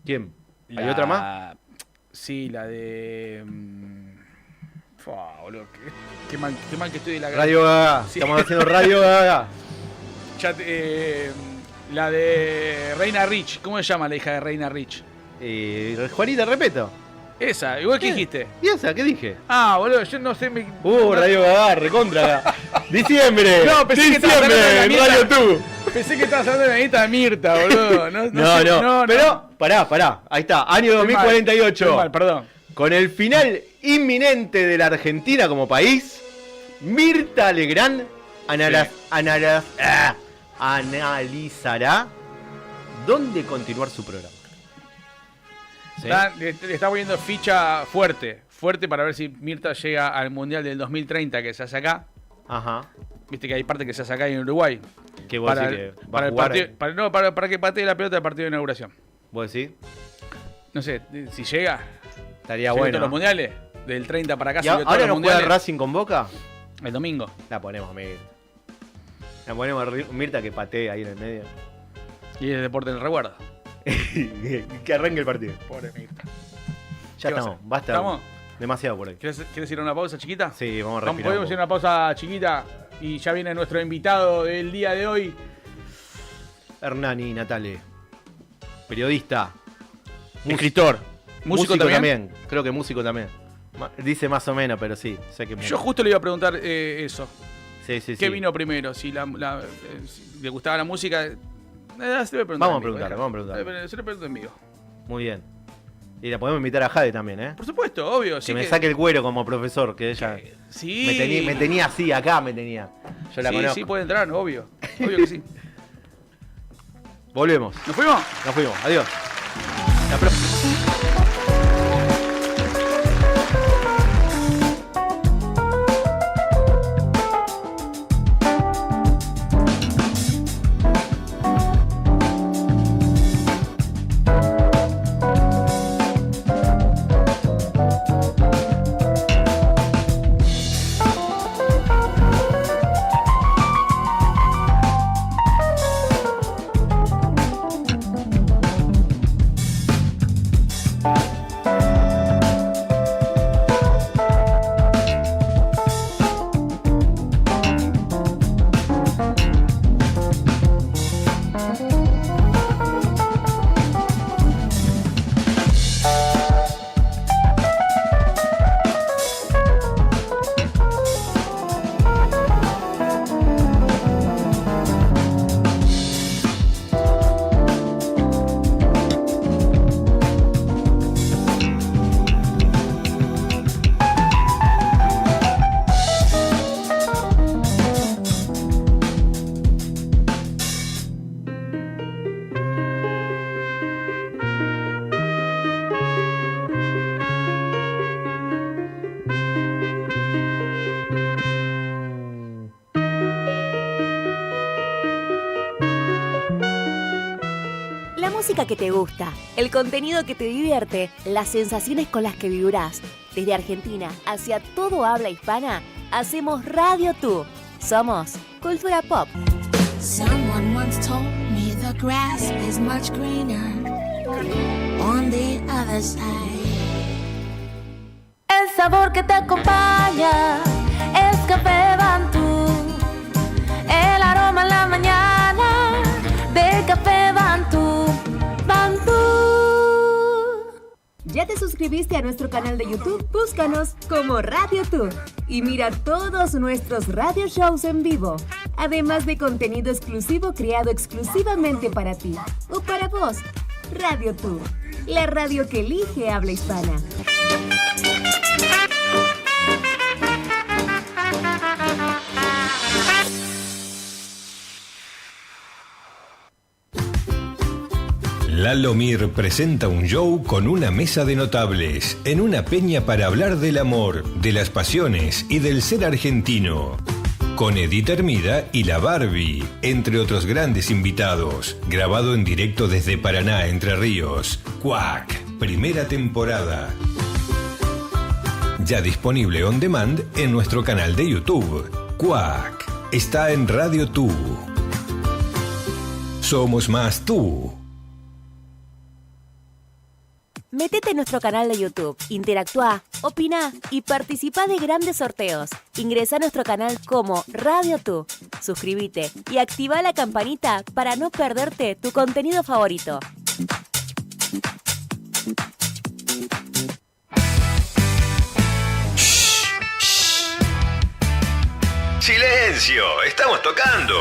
¿Quién? ¿Hay otra más? Sí, la de... boludo, qué mal que estoy de la Radio Gaga. Sí. Estamos haciendo Radio Gaga. La de Reina Rich. ¿Cómo se llama la hija de Reina Rich? Juanita, repeto. Esa, igual que dijiste. ¿Y esa? ¿Qué dije? Boludo, yo no sé. Radio Gaga, recontra. Diciembre. No, pensé que estabas hablando de la Mirta. Radio Tú. Pensé que estabas hablando de la nieta de Mirta, boludo. No. Pero, pará. Ahí está, año 2048. Estoy mal, perdón. Con el final inminente de la Argentina como país, Mirta Legrand analizará dónde continuar su programa. ¿Sí? Le está poniendo ficha fuerte para ver si Mirta llega al Mundial del 2030 que se hace acá. Ajá. Viste que hay parte que se hace acá en Uruguay. ¿Qué vos decís que va a jugar? Para que patee la pelota del partido de inauguración. ¿Vos decís? No sé, si llega. Estaría bueno. Los mundiales, del 30 para acá. ¿Ahora no juega Racing con Boca? El domingo. La ponemos Mirta. La ponemos Mirta que patee ahí en el medio. Y el deporte del recuerdo. Que arranque el partido. Pobre Mirta. Ya estamos, basta. ¿Estamos? Demasiado por ahí. ¿Quieres ir a una pausa chiquita? Sí, vamos a respirar. Podemos ir a una pausa chiquita y ya viene nuestro invitado del día de hoy. Hernani Natale. Periodista. Escritor. Músico también. Creo que músico también. Dice más o menos, pero sí. Sé que yo justo le iba a preguntar eso. Sí. ¿Qué vino primero? Si si le gustaba la música. Vamos a preguntarle. Se lo pregunto en vivo. Muy bien. Y la podemos invitar a Jade también, ¿eh? Por supuesto, obvio. Que me saque el cuero como profesor, que ella sí. me tenía así, acá me tenía. Yo la conozco. Sí, puede entrar, obvio. Obvio que sí. Volvemos. ¿Nos fuimos? Nos fuimos. Adiós. La próxima. música que te gusta, el contenido que te divierte, las sensaciones con las que vibrás. Desde Argentina hacia todo habla hispana, hacemos Radio Tú. Somos Cultura Pop. Someone once told me the grass is much greener on the other side. El sabor que te acompaña es Café Bantú. El aroma en la mañana de Café Bantú. Bantú. ¿Ya te suscribiste a nuestro canal de YouTube? Búscanos como Radio Tú y mira todos nuestros radio shows en vivo, además de contenido exclusivo creado exclusivamente para ti o para vos. Radio Tú, la radio que elige habla hispana. Lalo Mir presenta un show con una mesa de notables, en una peña para hablar del amor, de las pasiones y del ser argentino. Con Edith Hermida y la Barbie, entre otros grandes invitados. Grabado en directo desde Paraná, Entre Ríos. Cuac, primera temporada. Ya disponible on demand en nuestro canal de YouTube. Cuac, está en Radio Tú. Somos más tú. Métete en nuestro canal de YouTube, interactúa, opina y participa de grandes sorteos. Ingresa a nuestro canal como Radio Tú, suscríbete y activa la campanita para no perderte tu contenido favorito. ¡Silencio! ¡Estamos tocando!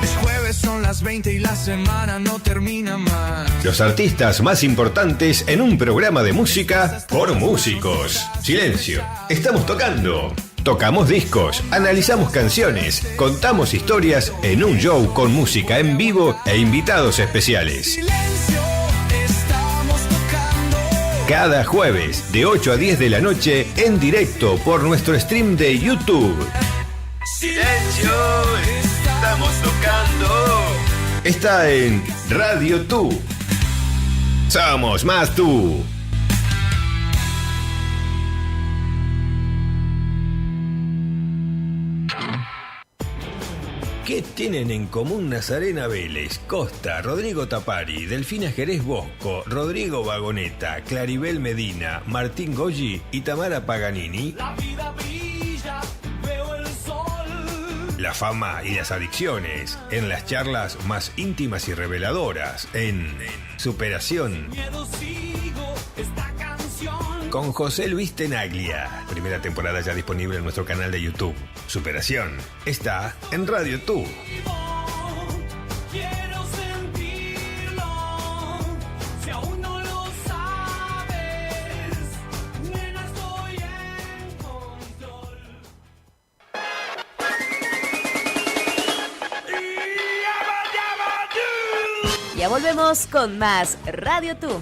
Es jueves, son las 20 y la semana no termina más. Los artistas más importantes en un programa de música por músicos. Silencio, estamos tocando. Tocamos discos, analizamos canciones, contamos historias en un show con música en vivo e invitados especiales. Silencio, estamos tocando. Cada jueves de 8 a 10 de la noche en directo por nuestro stream de YouTube. Silencio, estamos tocando. Está en Radio Tú. Somos más tú. ¿Qué tienen en común Nazarena Vélez, Costa, Rodrigo Tapari, Delfina Jerez Bosco, Rodrigo Vagoneta, Claribel Medina, Martín Goggi y Tamara Paganini? la vida brilla, veo el sol. La fama y las adicciones en las charlas más íntimas y reveladoras en Superación Miedo sigo esta canción. con José Luis Tenaglia. Primera temporada ya disponible en nuestro canal de YouTube. Superación está en Radio Tú. Quiero sentirlo. Si aún no lo sabes, nena, estoy en control. Ya volvemos con más Radio Tú.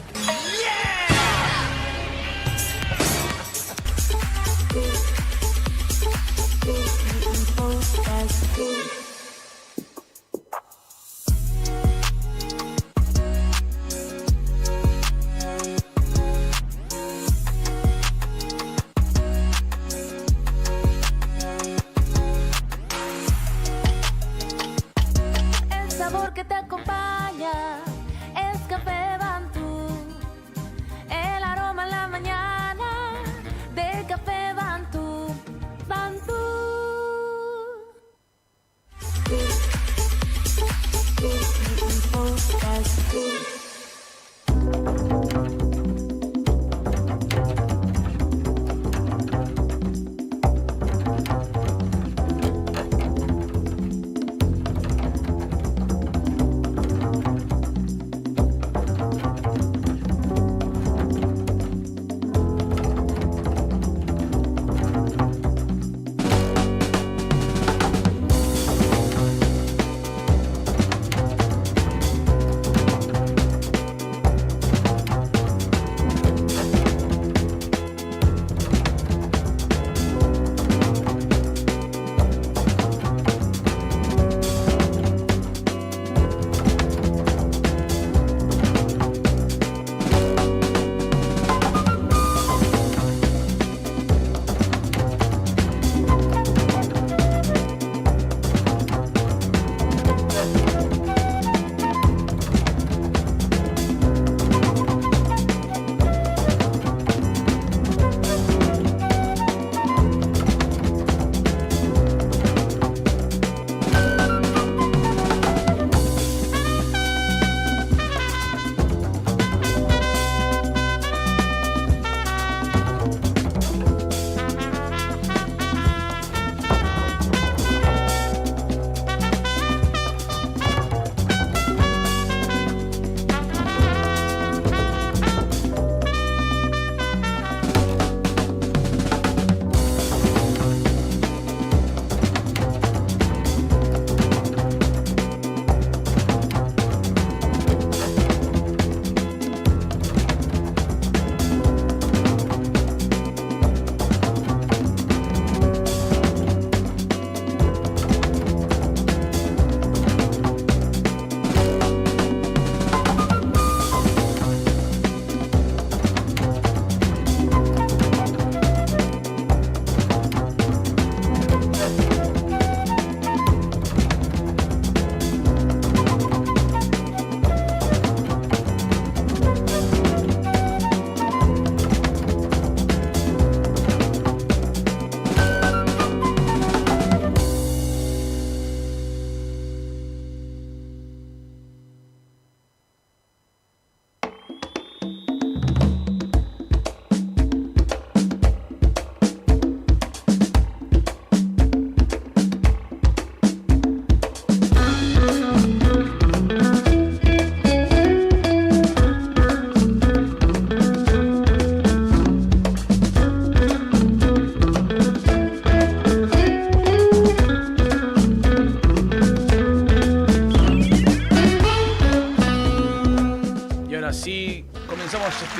El sabor que te acompaña es Café Bantú. El aroma en la mañana de Café Bantú. Bantú.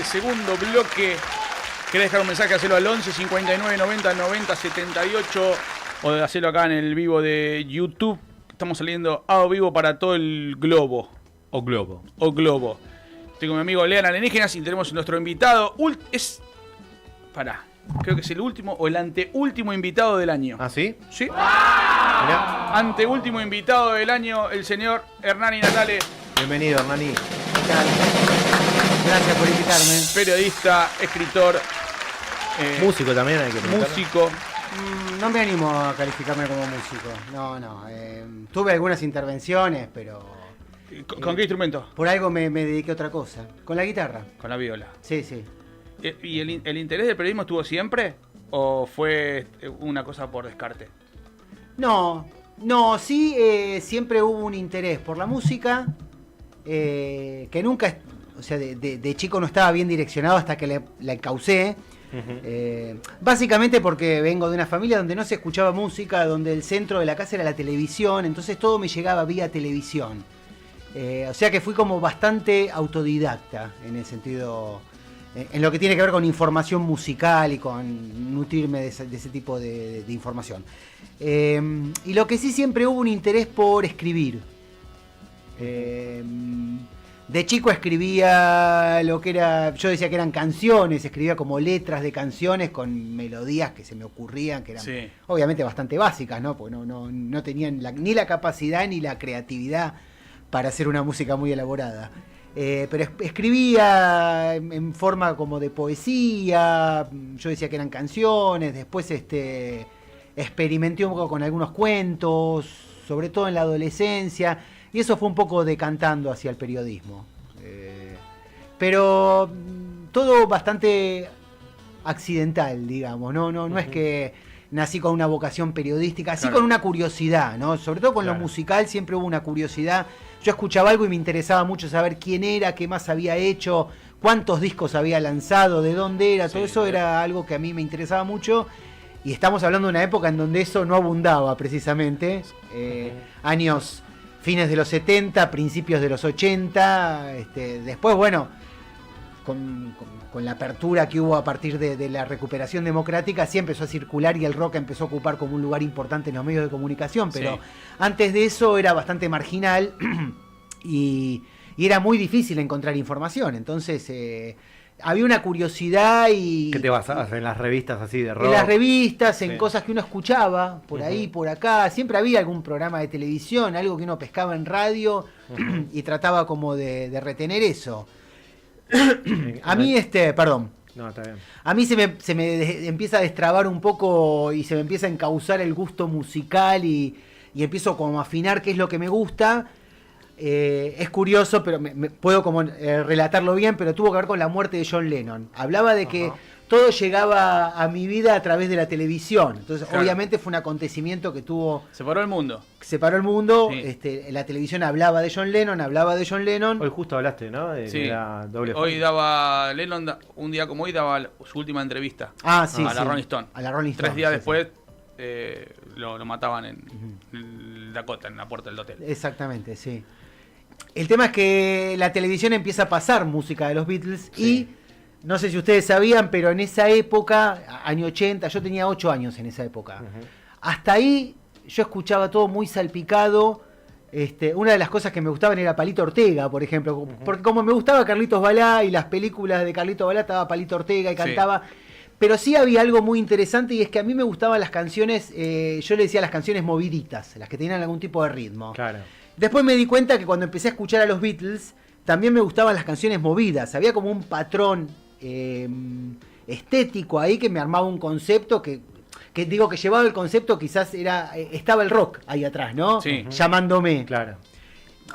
este segundo bloque. ¿Querés dejar un mensaje? Hacelo al 11 59 90 90 78 o hacerlo acá en el vivo de YouTube. Estamos saliendo a vivo para todo el globo. O globo. Tengo a mi amigo Lean Alienígenas y tenemos nuestro invitado. Creo que es el último o el anteúltimo invitado del año. ¿Ah, sí? Sí. Mirá. Anteúltimo invitado del año, el señor Hernani Natale. Bienvenido, Hernani. Gracias por invitarme. Periodista, escritor. Músico también hay que preguntar. Músico. No me animo a calificarme como músico. No. Tuve algunas intervenciones, pero... ¿Con qué instrumento? Por algo me dediqué a otra cosa. Con la guitarra. Con la viola. Sí. ¿Y el interés del periodismo estuvo siempre? ¿O fue una cosa por descarte? No, sí, siempre hubo un interés por la música, que nunca, o sea, de chico no estaba bien direccionado hasta que la encaucé. Básicamente porque vengo de una familia donde no se escuchaba música, donde el centro de la casa era la televisión, entonces todo me llegaba vía televisión. O sea que fui como bastante autodidacta en el sentido... En lo que tiene que ver con información musical y con nutrirme de ese tipo de información. Y lo que sí siempre hubo un interés por escribir. De chico escribía lo que era, yo decía que eran canciones, escribía como letras de canciones con melodías que se me ocurrían, que eran obviamente bastante básicas, ¿no? Porque no tenían ni la capacidad ni la creatividad para hacer una música muy elaborada. Pero escribía en forma como de poesía, yo decía que eran canciones, después experimenté un poco con algunos cuentos, sobre todo en la adolescencia, y eso fue un poco decantando hacia el periodismo. Pero todo bastante accidental, digamos, no es que nací con una vocación periodística, sí con una curiosidad, ¿no? Sobre todo con lo musical siempre hubo una curiosidad. Yo escuchaba algo y me interesaba mucho saber quién era, qué más había hecho, cuántos discos había lanzado, de dónde era, todo eso era algo que a mí me interesaba mucho. Y estamos hablando de una época en donde eso no abundaba precisamente. Años fines de los 70, principios de los 80. Después, bueno, con la apertura que hubo a partir de la recuperación democrática, sí empezó a circular y el rock empezó a ocupar como un lugar importante en los medios de comunicación, pero antes de eso era bastante marginal y era muy difícil encontrar información. Entonces había una curiosidad y... ¿Qué te basabas? ¿En las revistas así de rock? En las revistas, en cosas que uno escuchaba, por ahí, por acá. Siempre había algún programa de televisión, algo que uno pescaba en radio y trataba como de retener eso. A mí, perdón. No, está bien. A mí se me empieza a destrabar un poco y se me empieza a encauzar el gusto musical y empiezo como a afinar qué es lo que me gusta. Es curioso, pero puedo como relatarlo bien, pero tuvo que ver con la muerte de John Lennon. Hablaba de que todo llegaba a mi vida a través de la televisión. Entonces, obviamente fue un acontecimiento que tuvo... Separó el mundo. La televisión hablaba de John Lennon. Hoy justo hablaste, ¿no? De la doble hoy daba Lennon, un día como hoy, daba su última entrevista. A la Rolling Stone. A la Rolling Stone. 3 días después lo mataban en Dakota, en la puerta del hotel. Exactamente, sí. El tema es que la televisión empieza a pasar música de los Beatles y... No sé si ustedes sabían, pero en esa época, año 80, yo tenía 8 años en esa época. Hasta ahí yo escuchaba todo muy salpicado. Una de las cosas que me gustaban era Palito Ortega, por ejemplo. Porque como me gustaba Carlitos Balá y las películas de Carlitos Balá, estaba Palito Ortega y cantaba. Pero sí había algo muy interesante y es que a mí me gustaban las canciones, yo le decía las canciones moviditas, las que tenían algún tipo de ritmo. Claro. Después me di cuenta que cuando empecé a escuchar a los Beatles, también me gustaban las canciones movidas. Había como un patrón estético ahí que me armaba un concepto que llevado el concepto quizás estaba el rock ahí atrás, ¿no? Sí. Llamándome. Claro.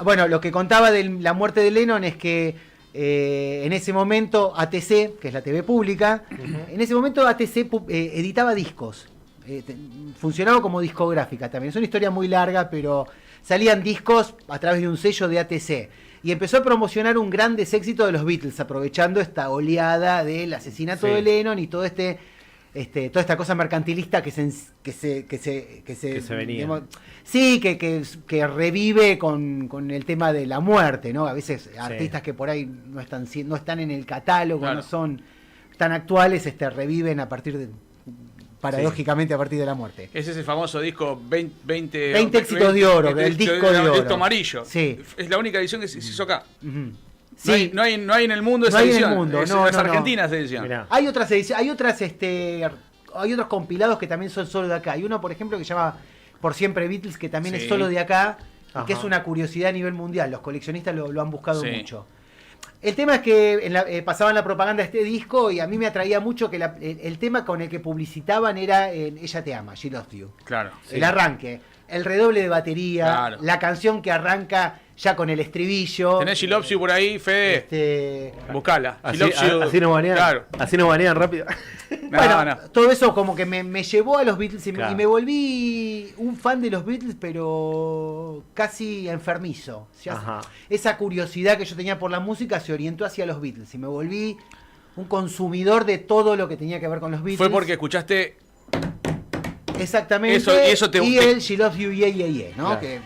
Bueno, lo que contaba de la muerte de Lennon es que en ese momento ATC, que es la TV pública, en ese momento ATC editaba discos. Funcionaba como discográfica también. Es una historia muy larga, pero salían discos a través de un sello de ATC. Y empezó a promocionar un gran éxito de los Beatles, aprovechando esta oleada del asesinato de Lennon y todo toda esta cosa mercantilista que se venía. digamos, sí, que revive con el tema de la muerte, ¿no? A veces artistas que por ahí no están en el catálogo, Claro. no son tan actuales, reviven a partir de, paradójicamente, a partir de la muerte. Ese es el famoso disco 20 éxitos de oro, el disco de oro. El disco amarillo. Sí. Es la única edición que se hizo acá. Ujú. Sí. No hay en el mundo esa No hay en el edición. mundo, es no, argentina esa edición. Mirá. Hay otras ediciones, hay otros compilados que también son solo de acá. Hay uno, por ejemplo, que se llama Por Siempre Beatles, que también Sí. es solo de acá, y Ajá. que es una curiosidad a nivel mundial. Los coleccionistas lo han buscado Sí. mucho. El tema es que pasaban la propaganda de este disco y a mí me atraía mucho que el tema con el que publicitaban era Ella te ama, She Loves You. Claro. El arranque, el redoble de batería, Claro. la canción que arranca ya con el estribillo. ¿Tenés She Loves You por ahí, Fede? Buscala. She Así, Loves You. así nos banean. Claro. Así nos banean rápido. Bueno, todo eso como que me llevó a los Beatles y Claro. me volví un fan de los Beatles, pero casi enfermizo. O sea, Ajá. esa curiosidad que yo tenía por la música se orientó hacia los Beatles y me volví un consumidor de todo lo que tenía que ver con los Beatles. Fue porque escuchaste. Exactamente. Eso te y el She Loves You, yeah, yeah, yeah, ¿no? Claro. Que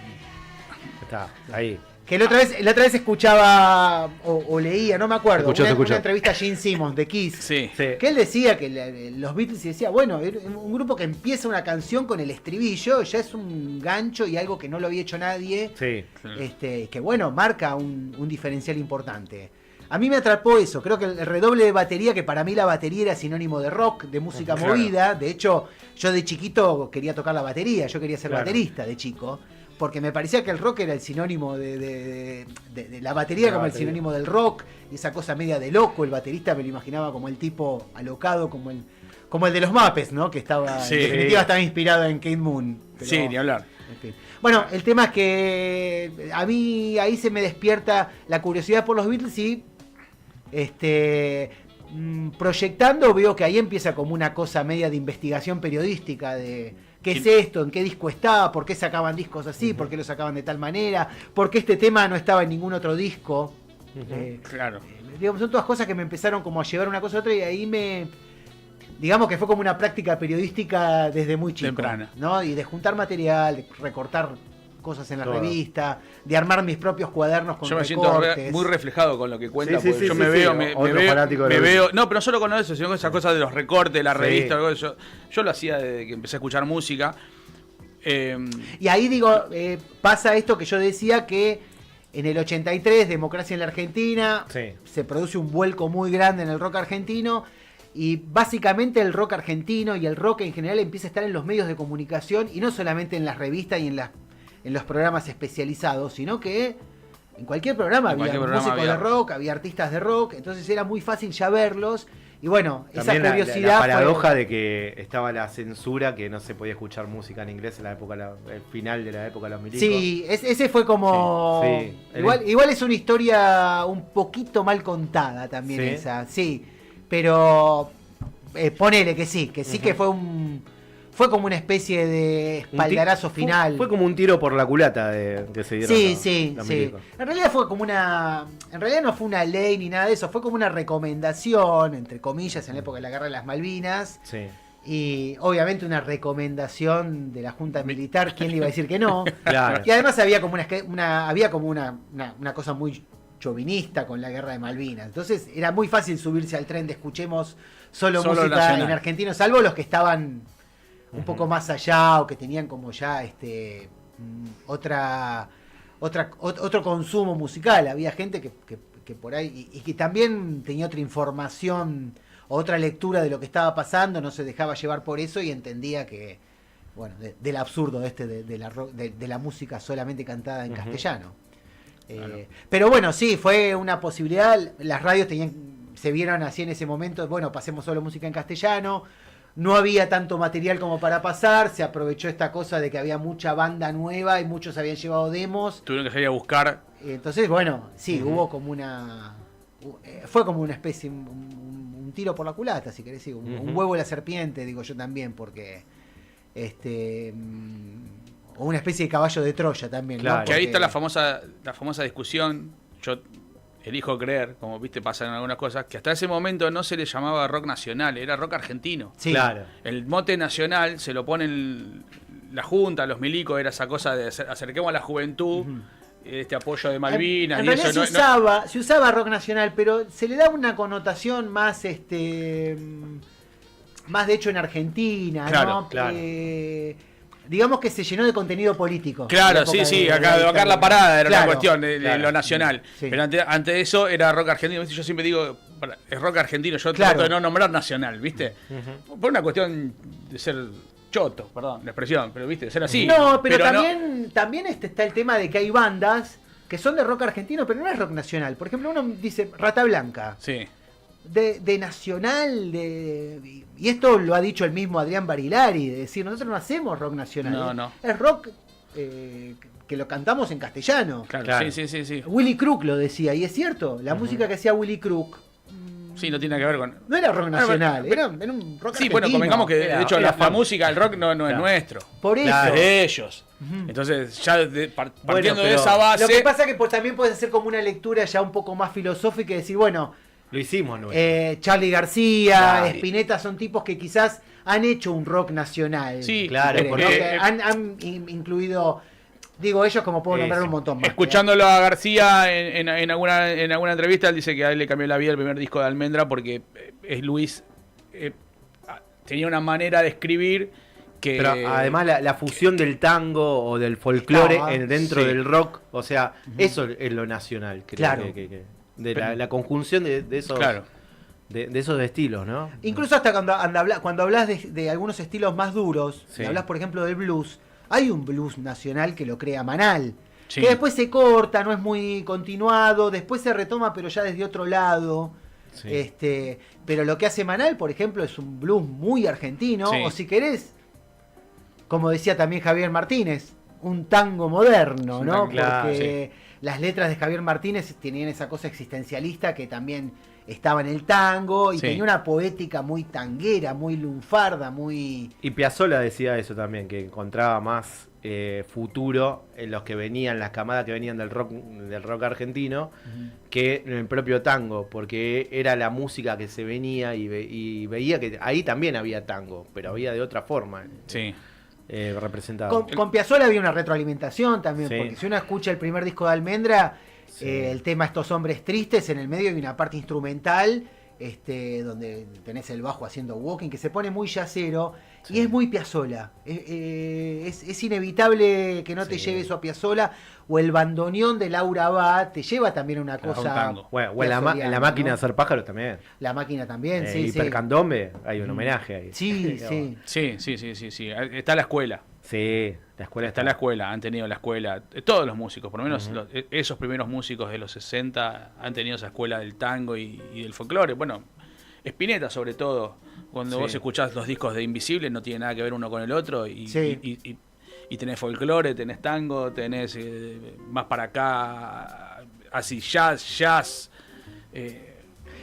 Está ahí. la otra vez escuchaba o leía, no me acuerdo, Escuchó, te escuchó. una entrevista a Gene Simmons de Kiss. Sí. Que él decía que los Beatles, y decía, bueno, un grupo que empieza una canción con el estribillo ya es un gancho y algo que no lo había hecho nadie, Sí. que bueno, marca un diferencial importante. A mí me atrapó eso, creo que el redoble de batería, que para mí la batería era sinónimo de rock, de música Claro. movida, de hecho yo de chiquito quería tocar la batería, yo quería ser Claro. baterista de chico, porque me parecía que el rock era el sinónimo de la batería, La como el batería. sinónimo del rock, y esa cosa media de loco, el baterista me lo imaginaba como el tipo alocado, como el de los Muppets, ¿no? Que estaba, Sí. en definitiva estaba inspirado en Kate Moon. pero- Sí, ni hablar. en fin. Bueno, el tema es que a mí ahí se me despierta la curiosidad por los Beatles y proyectando veo que ahí empieza como una cosa media de investigación periodística de qué es esto, en qué disco está, por qué sacaban discos así, por qué lo sacaban de tal manera, por qué este tema no estaba en ningún otro disco. Claro. Digamos, son todas cosas que me empezaron como a llevar una cosa a otra y ahí digamos que fue como una práctica periodística desde muy chico. Temprana. ¿No? Y de juntar material, de recortar cosas en la Todo. revista, de armar mis propios cuadernos con Yo me siento recortes. muy reflejado con lo que cuenta, Sí, sí, porque sí, yo sí, me sí. veo, me Otro veo, fanático de me los veo, Beatles. no, pero no solo con eso, sino con esas cosas de los recortes, de la Sí. revista, yo lo hacía desde que empecé a escuchar música. Y ahí digo, pasa esto que yo decía que en el 83, Democracia en la Argentina, Sí. se produce un vuelco muy grande en el rock argentino y básicamente el rock argentino y el rock en general empieza a estar en los medios de comunicación y no solamente en las revistas y en los programas especializados, sino que en cualquier programa En había cualquier programa músicos había. de rock, había artistas de rock, entonces era muy fácil ya verlos y bueno, También esa curiosidad la paradoja fue- de que estaba la censura, que no se podía escuchar música en inglés en la época, el final de la época de los milicos. Sí, ese fue como... Sí, sí. Igual es una historia un poquito mal contada también Sí. esa, sí. Pero ponele que sí que fue como una especie de espaldarazo final. Fue como un tiro por la culata que se dieron. Sí. los milicos. En realidad fue como en realidad no fue una ley ni nada de eso, fue como una recomendación, entre comillas, en la época de la Guerra de las Malvinas. Sí. Y obviamente una recomendación de la Junta Militar, ¿quién le iba a decir que no? Claro. Y además había como una cosa muy chauvinista con la Guerra de Malvinas. Entonces era muy fácil subirse al tren de escuchemos solo música nacional. en argentino, salvo los que estaban un poco más allá o que tenían como ya otro consumo musical. Había gente que por ahí y que también tenía otra información o otra lectura de lo que estaba pasando, no se dejaba llevar por eso y entendía que bueno, del absurdo de la música solamente cantada en castellano. Pero bueno, sí, fue una posibilidad. Las radios se vieron así en ese momento, bueno, pasemos solo música en castellano. No había tanto material como para pasar, se aprovechó esta cosa de que había mucha banda nueva y muchos habían llevado demos. Tuvieron que salir a buscar. Entonces, bueno, sí, hubo como fue como una especie, un tiro por la culata, si querés, sí, un huevo de la serpiente, digo yo también, porque o una especie de caballo de Troya también, Claro. ¿no? Que ahí Porque- está la famosa discusión. Yo elijo creer, como viste pasa en algunas cosas, que hasta ese momento no se le llamaba rock nacional, era rock argentino. Sí. Claro. El mote nacional se lo ponen la Junta, los milicos, era esa cosa de acerquemos a la juventud, este apoyo de Malvinas. En y realidad eso, se usaba rock nacional, pero se le da una connotación más, más de hecho en Argentina, Claro, ¿no? claro. Digamos que se llenó de contenido político. Claro, sí, acá de bancar la parada era Claro, una cuestión de claro. lo nacional. Sí. Pero antes de eso era rock argentino. ¿Viste? Yo siempre digo, es rock argentino, yo Claro. trato de no nombrar nacional, ¿viste? Por una cuestión de ser choto, perdón, la expresión, pero ¿viste? De ser así. No, pero no- también está el tema de que hay bandas que son de rock argentino, pero no es rock nacional. Por ejemplo, uno dice Rata Blanca. Sí. De nacional, y esto lo ha dicho el mismo Adrián Barilari, de decir, nosotros no hacemos rock nacional. No, no. Es rock que lo cantamos en castellano. Claro. Sí. Willy Crook lo decía, y es cierto, la música que hacía Willy Crook Sí, no tiene nada que ver con... no era rock nacional, pero- era un rock Sí, argentino. bueno, convengamos que de hecho era la fan. música, el rock no es nuestro. Por eso. Es de ellos. Entonces, ya partiendo de pero esa base... Lo que pasa es que también puede ser como una lectura ya un poco más filosófica y decir, bueno, Lo hicimos nuestro. Charly García, Claro. Spinetta son tipos que quizás han hecho un rock nacional. Sí, claro, ¿no? porque- Que han incluido, digo ellos como puedo nombrar Sí. un montón más. Escuchándolo a García en alguna entrevista, él dice que a él le cambió la vida el primer disco de Almendra porque Luis tenía una manera de escribir que... Pero además la fusión del tango o del folclore Claro, dentro sí. del rock, o sea, eso es lo nacional, creo Claro. de la conjunción de esos Claro. de esos estilos, ¿no? Incluso hasta cuando hablas de algunos estilos más duros, Sí. y hablas por ejemplo del blues, hay un blues nacional que lo crea Manal. Sí. Que después se corta, no es muy continuado, después se retoma pero ya desde otro lado. Sí. Pero lo que hace Manal, por ejemplo, es un blues muy argentino, Sí. o si querés, como decía también Javier Martínez, un tango moderno, Un ¿no? tango, claro, Porque las letras de Javier Martínez tenían esa cosa existencialista que también estaba en el tango y Sí. tenía una poética muy tanguera, muy lunfarda, muy... Y Piazzolla decía eso también, que encontraba más futuro en los que venían, las camadas que venían del rock argentino, que en el propio tango, porque era la música que se venía y veía que ahí también había tango, pero había de otra forma Sí. representado. Con Piazzolla había una retroalimentación también, Sí. porque si uno escucha el primer disco de Almendra, Sí. el tema Estos hombres tristes, en el medio hay una parte instrumental, donde tenés el bajo haciendo walking, que se pone muy yacero, y es muy Piazzolla. Es inevitable que no te Sí. lleve eso a Piazzolla, o el bandoneón de Laura Abad te lleva también a una Claro, cosa... un tango. Bueno, o en la piazzoliana, máquina ¿no? de hacer pájaros también. La máquina también, sí, sí. Hipercandombe, hay un homenaje ahí. Sí, sí. Sí. Está la escuela. Sí, la escuela Está la escuela, han tenido la escuela. Todos los músicos, por lo menos esos primeros músicos de los 60 han tenido esa escuela del tango y del folclore. Bueno, Spinetta sobre todo. Cuando Sí. vos escuchás los discos de Invisible no tiene nada que ver uno con el otro y, Sí. y tenés folclore, tenés tango, tenés más para acá, así jazz.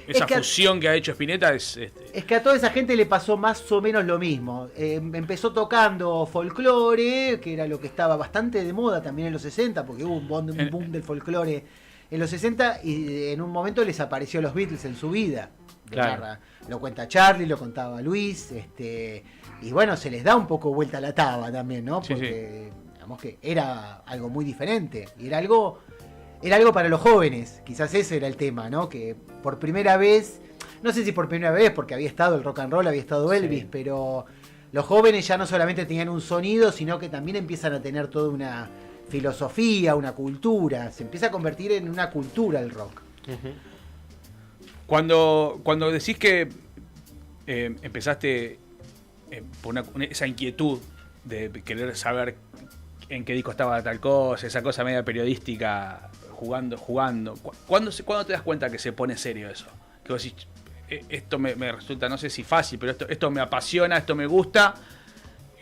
Esa que- fusión que ha hecho Spinetta es... Es que a toda esa gente le pasó más o menos lo mismo. Empezó tocando folclore, que era lo que estaba bastante de moda también en los 60, porque hubo un boom del folclore en los 60, y en un momento les apareció los Beatles en su vida. Claro. Lo cuenta Charlie, lo contaba Luis, y bueno, se les da un poco vuelta la taba también, ¿no? Sí, Porque digamos que era algo muy diferente, y era algo para los jóvenes, quizás ese era el tema, ¿no? Que por primera vez, no sé si por primera vez, porque había estado el rock and roll, había estado Elvis, Sí. pero los jóvenes ya no solamente tenían un sonido, sino que también empiezan a tener toda una filosofía, una cultura, se empieza a convertir en una cultura el rock. Cuando decís que empezaste por esa inquietud de querer saber en qué disco estaba tal cosa, esa cosa media periodística, jugando, ¿cuándo te das cuenta que se pone serio eso? Que vos decís, esto me resulta, no sé si fácil, pero esto me apasiona, esto me gusta.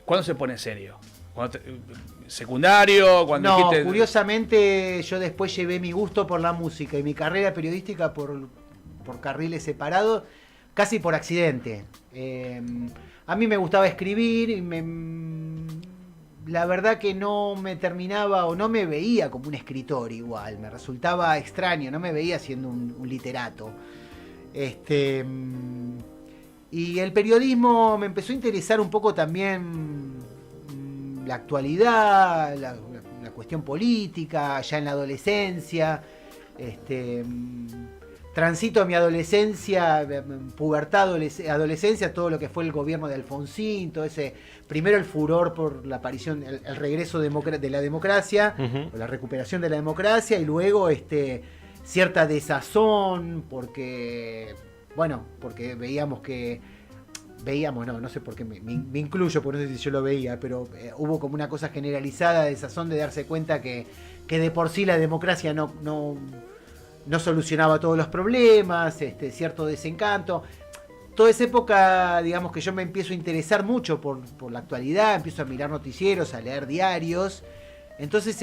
¿Cuándo se pone serio? ¿Secundario? Cuando No, dijiste... curiosamente yo después llevé mi gusto por la música y mi carrera periodística por carriles separados, casi por accidente. A mí me gustaba escribir y la verdad que no me terminaba o no me veía como un escritor igual, me resultaba extraño, no me veía siendo un literato. Y el periodismo me empezó a interesar un poco también la actualidad, la cuestión política, ya en la adolescencia. Transito mi adolescencia, pubertad, adolescencia, todo lo que fue el gobierno de Alfonsín, todo ese, primero el furor por la aparición, el regreso de la democracia, o la recuperación de la democracia, y luego cierta desazón, porque no sé por qué me incluyo, porque no sé si yo lo veía, pero hubo como una cosa generalizada, desazón de darse cuenta que de por sí la democracia no solucionaba todos los problemas, cierto desencanto. Toda esa época, digamos que yo me empiezo a interesar mucho por la actualidad, empiezo a mirar noticieros, a leer diarios. Entonces,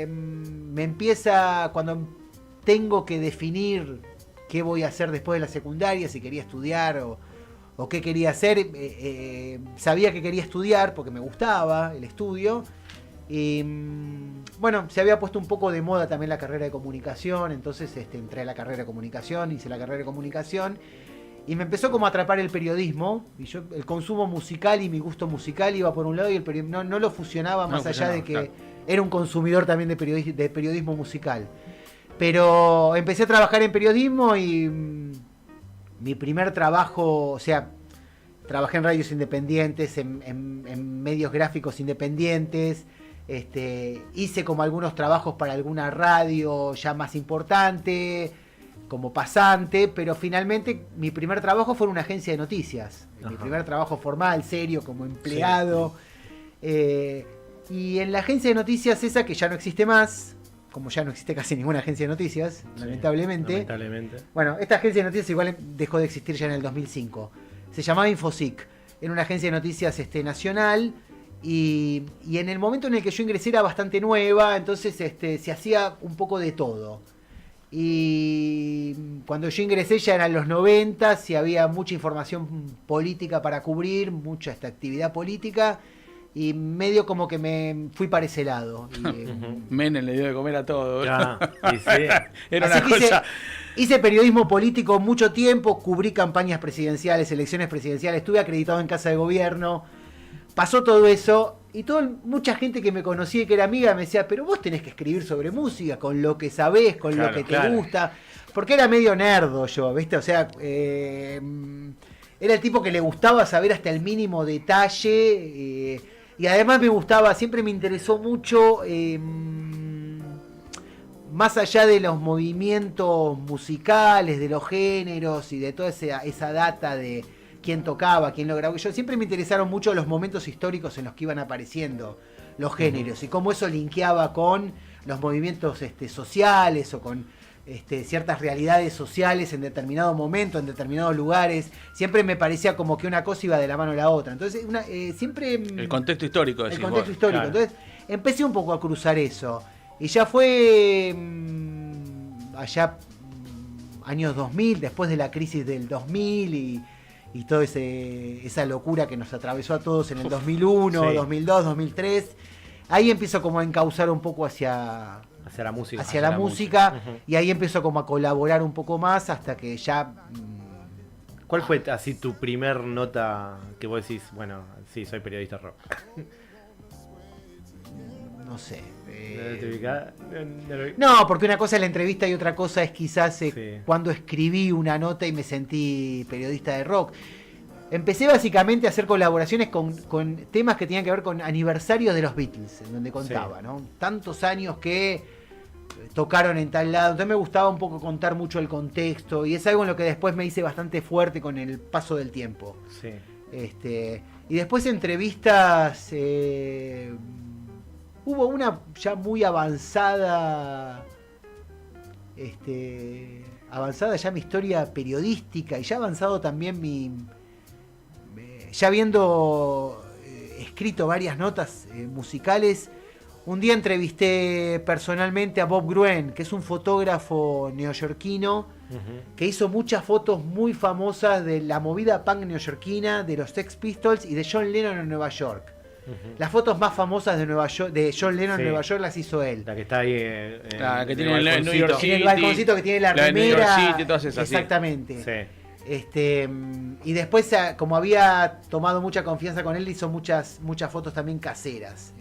me empieza, cuando tengo que definir qué voy a hacer después de la secundaria, si quería estudiar o qué quería hacer, sabía que quería estudiar porque me gustaba el estudio. Y bueno, se había puesto un poco de moda también la carrera de comunicación, entonces entré a la carrera de comunicación, hice la carrera de comunicación y me empezó como a atrapar el periodismo, y yo el consumo musical y mi gusto musical iba por un lado y el periodismo no lo fusionaba más allá de que claro, era un consumidor también de periodismo musical. Pero empecé a trabajar en periodismo y mi primer trabajo, o sea, trabajé en radios independientes, en medios gráficos independientes. Hice como algunos trabajos para alguna radio ya más importante, como pasante, pero finalmente mi primer trabajo fue en una agencia de noticias. Mi primer trabajo formal, serio, como empleado. Sí. Y en la agencia de noticias esa, que ya no existe más, como ya no existe casi ninguna agencia de noticias, sí, lamentablemente. Bueno, esta agencia de noticias igual dejó de existir ya en el 2005. Se llamaba Infosic. Era una agencia de noticias nacional. Y en el momento en el que yo ingresé era bastante nueva, entonces se hacía un poco de todo. Y cuando yo ingresé ya eran los 90, y había mucha información política para cubrir, mucha actividad política, y medio como que me fui para ese lado. Menem le dio de comer a todo. Ya, sí. Era una cosa... Hice periodismo político mucho tiempo, cubrí campañas presidenciales, elecciones presidenciales, estuve acreditado en Casa de Gobierno. Pasó todo eso y mucha gente que me conocía y que era amiga me decía, pero vos tenés que escribir sobre música, con lo que sabés, con lo que te gusta. Porque era medio nerdo yo, ¿viste? O sea, era el tipo que le gustaba saber hasta el mínimo detalle. Y además me gustaba, siempre me interesó mucho, más allá de los movimientos musicales, de los géneros y de toda esa data de quién tocaba, quién lo grabó. Yo siempre me interesaron mucho los momentos históricos en los que iban apareciendo los géneros y cómo eso linkeaba con los movimientos sociales o con ciertas realidades sociales en determinado momento, en determinados lugares. Siempre me parecía como que una cosa iba de la mano a la otra. Entonces, siempre... El contexto histórico. El contexto histórico. Claro. Entonces, empecé un poco a cruzar eso. Y ya fue allá años 2000, después de la crisis del 2000 y toda esa locura que nos atravesó a todos en el 2001, sí, 2002, 2003. Ahí empiezo como a encauzar un poco hacia la música. Uh-huh. Y ahí empiezo como a colaborar un poco más hasta que ya... ¿Cuál fue así tu primer nota que vos decís, bueno, sí, soy periodista rock? No sé. No, porque una cosa es la entrevista y otra cosa es quizás cuando escribí una nota y me sentí periodista de rock. Empecé básicamente a hacer colaboraciones con temas que tenían que ver con aniversarios de los Beatles, en donde contaba, ¿no? Tantos años que tocaron en tal lado. Entonces me gustaba un poco contar mucho el contexto y es algo en lo que después me hice bastante fuerte con el paso del tiempo. Sí. Y después entrevistas... Hubo una ya muy avanzada ya mi historia periodística y ya avanzado también ya habiendo escrito varias notas musicales. Un día entrevisté personalmente a Bob Gruen, que es un fotógrafo neoyorquino, que hizo muchas fotos muy famosas de la movida punk neoyorquina, de los Sex Pistols y de John Lennon en Nueva York. Las fotos más famosas de Nueva York, de John Lennon en Nueva York, las hizo él. La que está ahí La que tiene el New York City. En el balconcito que tiene la de New York remera. City, todas esas, exactamente. Sí. Y después, como había tomado mucha confianza con él, hizo muchas fotos también caseras.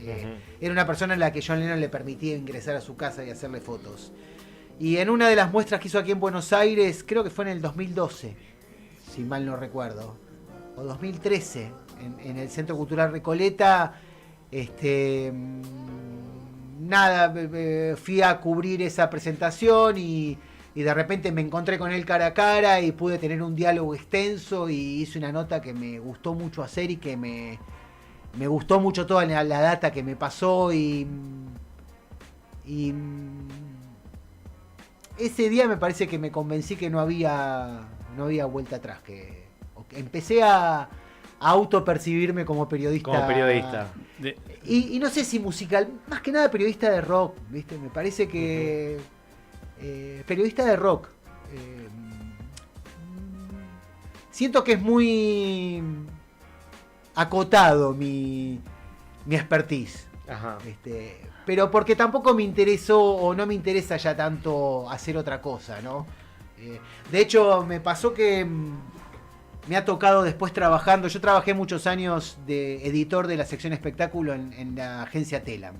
Era una persona en la que John Lennon le permitía ingresar a su casa y hacerle fotos. Y en una de las muestras que hizo aquí en Buenos Aires, creo que fue en el 2012, si mal no recuerdo, o 2013, en el Centro Cultural Recoleta, fui a cubrir esa presentación y de repente me encontré con él cara a cara y pude tener un diálogo extenso y hice una nota que me gustó mucho hacer y que me gustó mucho toda la data que me pasó y ese día me parece que me convencí que no había vuelta atrás, que empecé a autopercibirme como periodista. Y no sé si musical, más que nada periodista de rock, ¿viste? Me parece que periodista de rock. Siento que es muy acotado mi expertise. Ajá. Pero porque tampoco me interesó o no me interesa ya tanto hacer otra cosa, ¿no? De hecho, me pasó que me ha tocado después trabajando. Yo trabajé muchos años de editor de la sección espectáculo en la agencia Telam.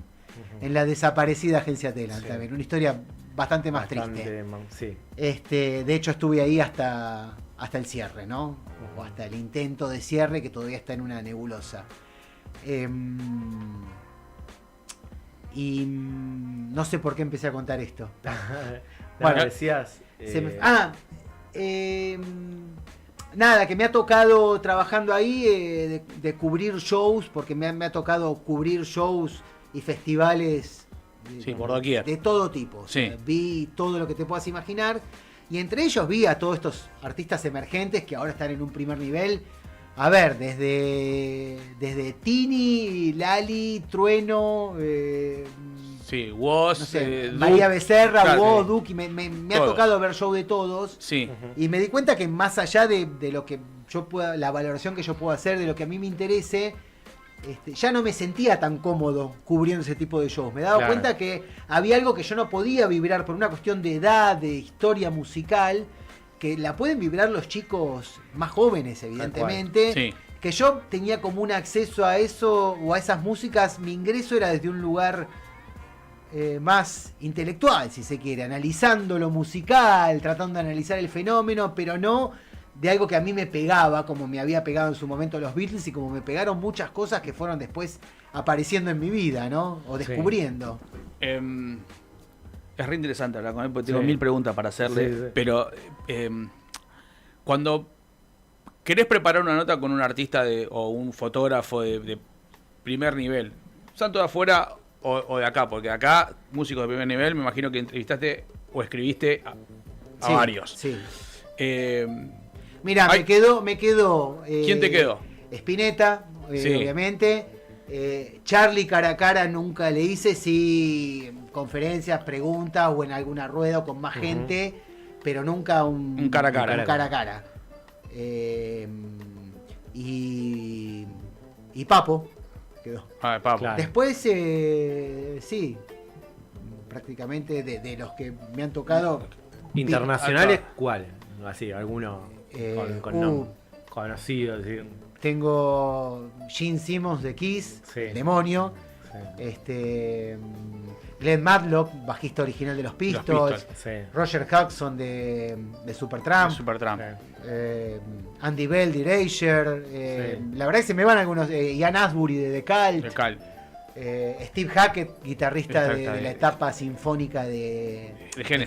En la desaparecida agencia Telam también. Una historia bastante más triste. Sí. De hecho, estuve ahí hasta el cierre, ¿no? O hasta el intento de cierre, que todavía está en una nebulosa. Y no sé por qué empecé a contar esto. Bueno, decías... Nada, que me ha tocado trabajando ahí de cubrir shows, porque me ha tocado cubrir shows y festivales por doquier. De todo tipo. O sea, vi todo lo que te puedas imaginar y entre ellos vi a todos estos artistas emergentes que ahora están en un primer nivel. A ver, desde Tini, Lali, Trueno, Woz, no sé, Duke, María Becerra, claro, Woz, Duki, me ha tocado ver show de todos. Sí. Y me di cuenta que más allá de lo que yo pueda, la valoración que yo puedo hacer, de lo que a mí me interese, ya no me sentía tan cómodo cubriendo ese tipo de shows. Me daba cuenta que había algo que yo no podía vibrar por una cuestión de edad, de historia musical, que la pueden vibrar los chicos más jóvenes, evidentemente. Sí. Que yo tenía como un acceso a eso o a esas músicas. Mi ingreso era desde un lugar más intelectual, si se quiere, analizando lo musical, tratando de analizar el fenómeno, pero no de algo que a mí me pegaba, como me había pegado en su momento los Beatles y como me pegaron muchas cosas que fueron después apareciendo en mi vida, ¿no? O descubriendo. Es re interesante hablar con él porque tengo 1000 preguntas para hacerle, pero cuando querés preparar una nota con un artista o un fotógrafo de primer nivel, tanto de afuera o de acá, porque acá, músicos de primer nivel, me imagino que entrevistaste o escribiste a varios. Sí. Mira, me quedó. ¿Quién te quedó? Spinetta, obviamente. Charlie cara a cara nunca le hice, sí, conferencias, preguntas o en alguna rueda o con más gente, pero nunca un cara a cara. Un cara a cara. Y Papo quedó. Papo. Claro. Después, sí, prácticamente de los que me han tocado. ¿Internacionales cuál? Así, alguno con conocido. Así. Tengo Gene Simmons de Kiss, Demonio. Glenn Matlock, bajista original de los Pistols. Roger Hodgson de Supertramp. Andy Bell de Erasure. La verdad que se me van algunos. Ian Astbury de The Cult. Steve Hackett, guitarrista de la etapa sinfónica de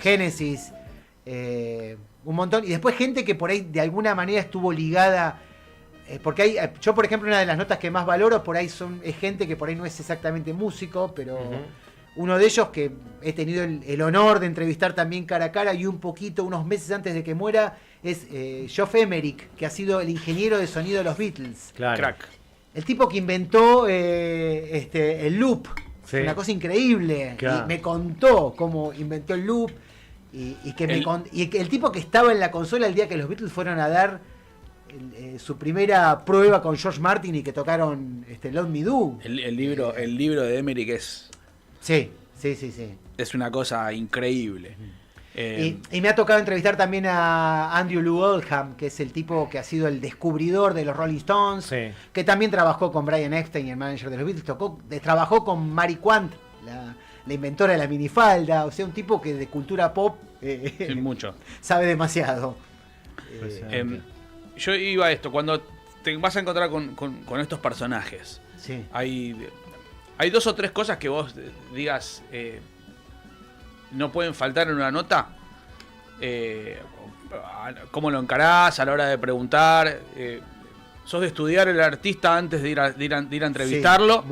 Genesis. Un montón. Y después gente que por ahí de alguna manera estuvo ligada. Porque yo, por ejemplo, una de las notas que más valoro por ahí es gente que por ahí no es exactamente músico, pero uno de ellos que he tenido el honor de entrevistar también cara a cara y un poquito, unos meses antes de que muera, es Geoff Emerick, que ha sido el ingeniero de sonido de los Beatles. Claro. Crack. El tipo que inventó el loop. Una cosa increíble. Claro. Y me contó cómo inventó el loop. Y que el tipo que estaba en la consola el día que los Beatles fueron a dar su primera prueba con George Martin y que tocaron Let Me Do. El libro de Emery que es... Sí. Es una cosa increíble. Y me ha tocado entrevistar también a Andrew Lou Oldham, que es el tipo que ha sido el descubridor de los Rolling Stones, que también trabajó con Brian Epstein, el manager de los Beatles, trabajó con Mary Quant, la inventora de la minifalda, o sea, un tipo que de cultura pop mucho. sabe demasiado. Yo iba a esto, cuando te vas a encontrar con estos personajes, hay 2 o 3 cosas que vos digas no pueden faltar en una nota. ¿Cómo lo encarás a la hora de preguntar? ¿Sos de estudiar el artista antes de ir a entrevistarlo?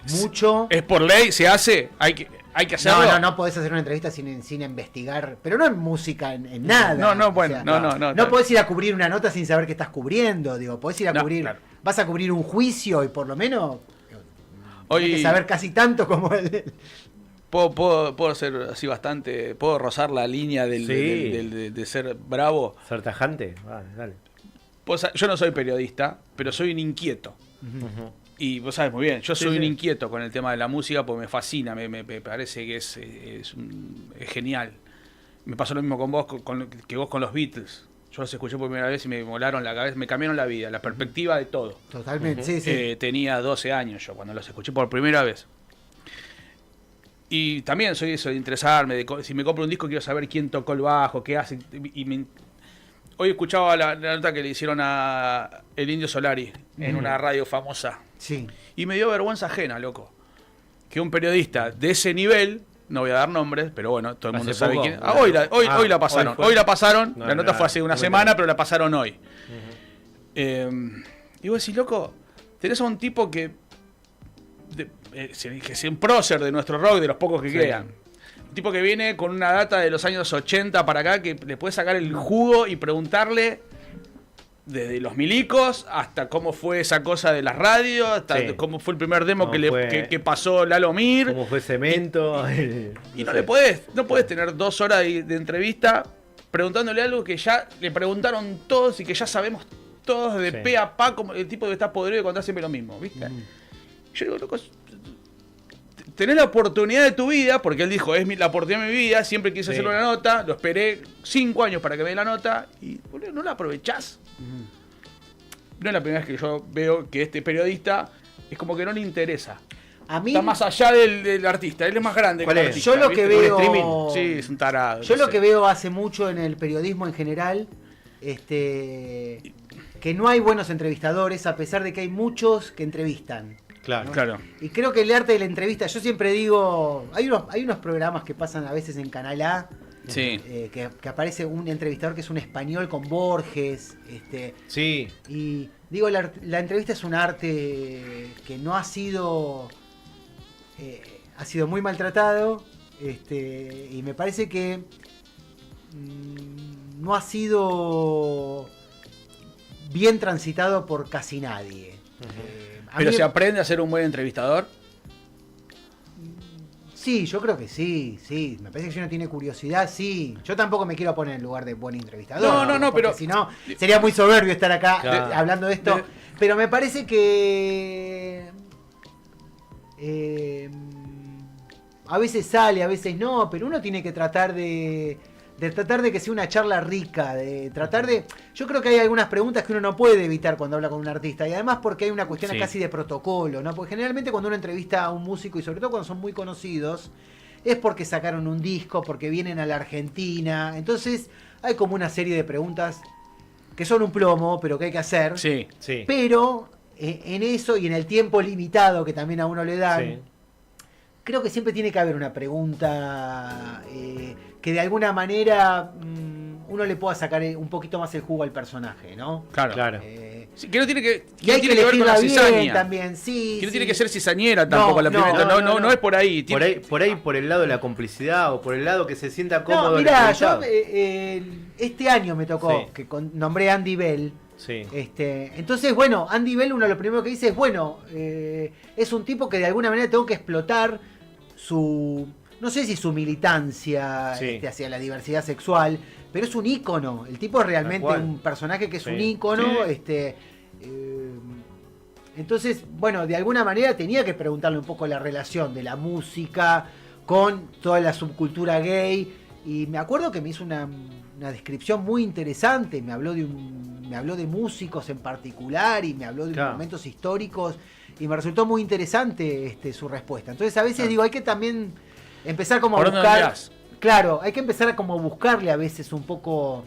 Sí, mucho. ¿Es por ley? ¿Se hace? ¿Hay que hacerlo? No podés hacer una entrevista sin investigar, pero no en música, en nada. No podés ir a cubrir una nota sin saber qué estás cubriendo, digo, podés ir a cubrir, claro. Vas a cubrir un juicio y por lo menos hay que saber casi tanto como el... Puedo ser así bastante, puedo rozar la línea de ser bravo. Ser tajante, dale. Yo no soy periodista, pero soy un inquieto. Y vos sabés muy bien, yo soy un inquieto con el tema de la música porque me fascina, me parece que es genial. Me pasó lo mismo con vos, que vos con los Beatles. Yo los escuché por primera vez y me volaron la cabeza, me cambiaron la vida, la perspectiva de todo. Totalmente, sí. Tenía 12 años yo cuando los escuché por primera vez. Y también soy eso de interesarme, si me compro un disco quiero saber quién tocó el bajo, qué hace. Hoy escuchaba la nota que le hicieron a el Indio Solari en una radio famosa. Sí. Y me dio vergüenza ajena, loco. Que un periodista de ese nivel, no voy a dar nombres, pero bueno, todo el mundo sabe quién. Hoy la pasaron. Hoy la pasaron. La nota fue hace una semana, pero la pasaron hoy. Y vos decís, loco, tenés a un tipo que es un prócer de nuestro rock, de los pocos que quedan. Un tipo que viene con una data de los años 80 para acá, que le puede sacar el jugo y preguntarle desde los milicos hasta cómo fue esa cosa de las radios, hasta cómo fue el primer demo que pasó Lalo Mir. Cómo fue Cemento. Y no puedes tener 2 horas de entrevista preguntándole algo que ya le preguntaron todos y que ya sabemos todos de pe a pa, como el tipo que está podrido y contar siempre lo mismo, ¿viste? Yo digo, loco, tenés la oportunidad de tu vida, porque él dijo, es la oportunidad de mi vida, siempre quise hacer una nota, lo esperé 5 años para que me dé la nota, y boludo, no la aprovechás. No es la primera vez que yo veo que este periodista es como que no le interesa. A mí, está más allá del artista, él es más grande que el artista. Yo lo que veo... Sí, es un tarado. Yo lo que veo hace mucho en el periodismo en general, que no hay buenos entrevistadores, a pesar de que hay muchos que entrevistan. Claro. Y creo que el arte de la entrevista, yo siempre digo, hay unos programas que pasan a veces en Canal A, que aparece un entrevistador que es un español con Borges, y digo, la entrevista es un arte que no ha sido muy maltratado, y me parece que no ha sido bien transitado por casi nadie. ¿Pero se aprende a ser un buen entrevistador? Sí, yo creo que sí. Me parece que si uno tiene curiosidad, sí. Yo tampoco me quiero poner en lugar de buen entrevistador. No, pero... Si no, sería muy soberbio estar acá hablando de esto. Pero me parece que... a veces sale, a veces no, pero uno tiene que tratar de que sea una charla rica, yo creo que hay algunas preguntas que uno no puede evitar cuando habla con un artista, y además porque hay una cuestión casi de protocolo, ¿no? Porque generalmente cuando uno entrevista a un músico, y sobre todo cuando son muy conocidos, es porque sacaron un disco, porque vienen a la Argentina, entonces hay como una serie de preguntas que son un plomo, pero que hay que hacer. Sí. Pero en eso y en el tiempo limitado que también a uno le dan, creo que siempre tiene que haber una pregunta que de alguna manera uno le pueda sacar un poquito más el jugo al personaje, ¿no? Claro. Que no tiene que hay que ver con la cizaña también, que no tiene que ser cizañera tampoco no es por ahí. Por ahí por el lado de la complicidad o por el lado que se sienta cómodo. Mirá, yo este año me tocó que nombré a Andy Bell. Entonces, bueno, Andy Bell, uno de lo primero que dice es, es un tipo que de alguna manera tengo que explotar no sé si su militancia hacia la diversidad sexual, pero es un ícono. El tipo es realmente un personaje que es un ícono. Entonces, bueno, de alguna manera tenía que preguntarle un poco la relación de la música con toda la subcultura gay. Y me acuerdo que me hizo una descripción muy interesante. Me habló de músicos en particular y me habló de momentos históricos. Y me resultó muy interesante su respuesta. Entonces, a veces digo, hay que también empezar como a buscar. Claro, hay que empezar a como buscarle a veces un poco.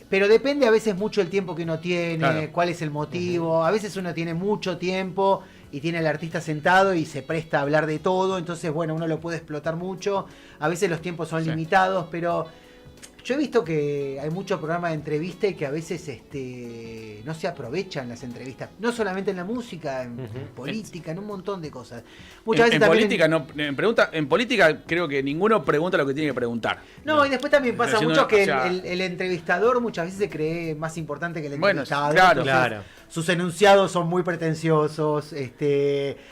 Pero depende a veces mucho el tiempo que uno tiene, cuál es el motivo. A veces uno tiene mucho tiempo y tiene al artista sentado y se presta a hablar de todo. Entonces, bueno, uno lo puede explotar mucho. A veces los tiempos son limitados, pero yo he visto que hay muchos programas de entrevista y que a veces no se aprovechan las entrevistas. No solamente en la música, en política, en un montón de cosas. Muchas veces en política creo que ninguno pregunta lo que tiene que preguntar. No, y después también pasa mucho que el entrevistador muchas veces se cree más importante que el entrevistado. Claro. Sus enunciados son muy pretenciosos,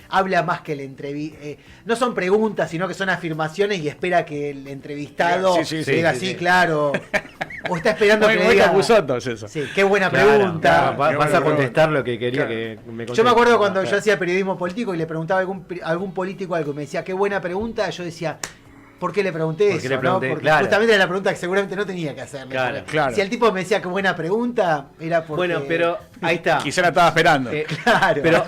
habla más que el entrevistado. No son preguntas, sino que son afirmaciones y espera que el entrevistado diga así, claro. O está esperando que le diga. Sí, qué buena pregunta. Vas a contestar lo que quería que me conteste. Yo me acuerdo cuando yo hacía periodismo político y le preguntaba a algún político algo y me decía, qué buena pregunta, yo decía, ¿por qué le pregunté eso? Porque justamente era la pregunta que seguramente no tenía que hacerme. Claro. Si el tipo me decía qué buena pregunta, era porque... Bueno, pero ahí está. Quizá la estaba esperando. Claro. Pero,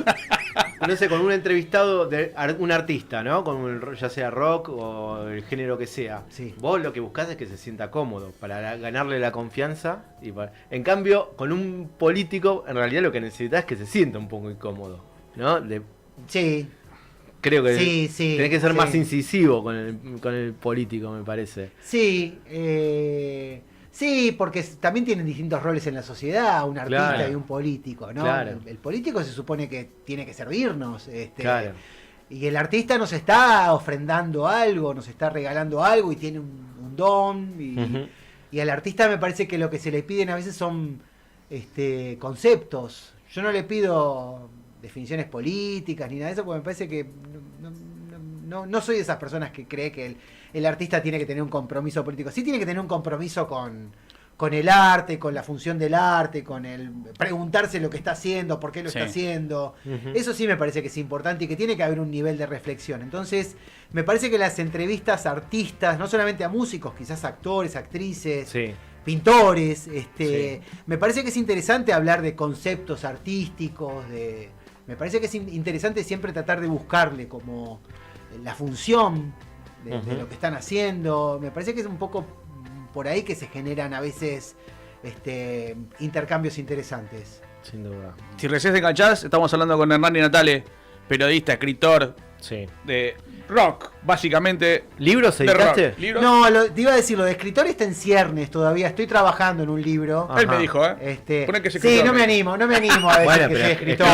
no sé, con un entrevistado de un artista, ¿no? Ya sea rock o el género que sea. Sí. Vos lo que buscás es que se sienta cómodo para ganarle la confianza. En cambio, con un político, en realidad lo que necesitas es que se sienta un poco incómodo, ¿no? Sí. Creo que tenés que ser más incisivo con el político, me parece. Sí, porque también tienen distintos roles en la sociedad, un artista y un político, ¿no? Claro. El político se supone que tiene que servirnos, y el artista nos está ofrendando algo, nos está regalando algo y tiene un don, y al artista me parece que lo que se le piden a veces son conceptos. Yo no le pido definiciones políticas ni nada de eso, porque me parece que no soy de esas personas que cree que el artista tiene que tener un compromiso político. Sí tiene que tener un compromiso con el arte, con la función del arte, con el preguntarse lo que está haciendo, por qué lo está haciendo. Eso sí me parece que es importante y que tiene que haber un nivel de reflexión. Entonces, me parece que las entrevistas a artistas, no solamente a músicos, quizás actores, actrices, pintores, me parece que es interesante hablar de conceptos artísticos, me parece que es interesante siempre tratar de buscarle como la función de lo que están haciendo. Me parece que es un poco por ahí que se generan a veces intercambios interesantes. Sin duda. Si recién te enganchás, estamos hablando con Hernán y Natale, periodista, escritor de rock, básicamente. ¿Libros editaste? No, te iba a decir, lo de escritor está en ciernes todavía. Estoy trabajando en un libro. Él me dijo, Pone que es escritor. Sí, no me animo a decir que soy escritor.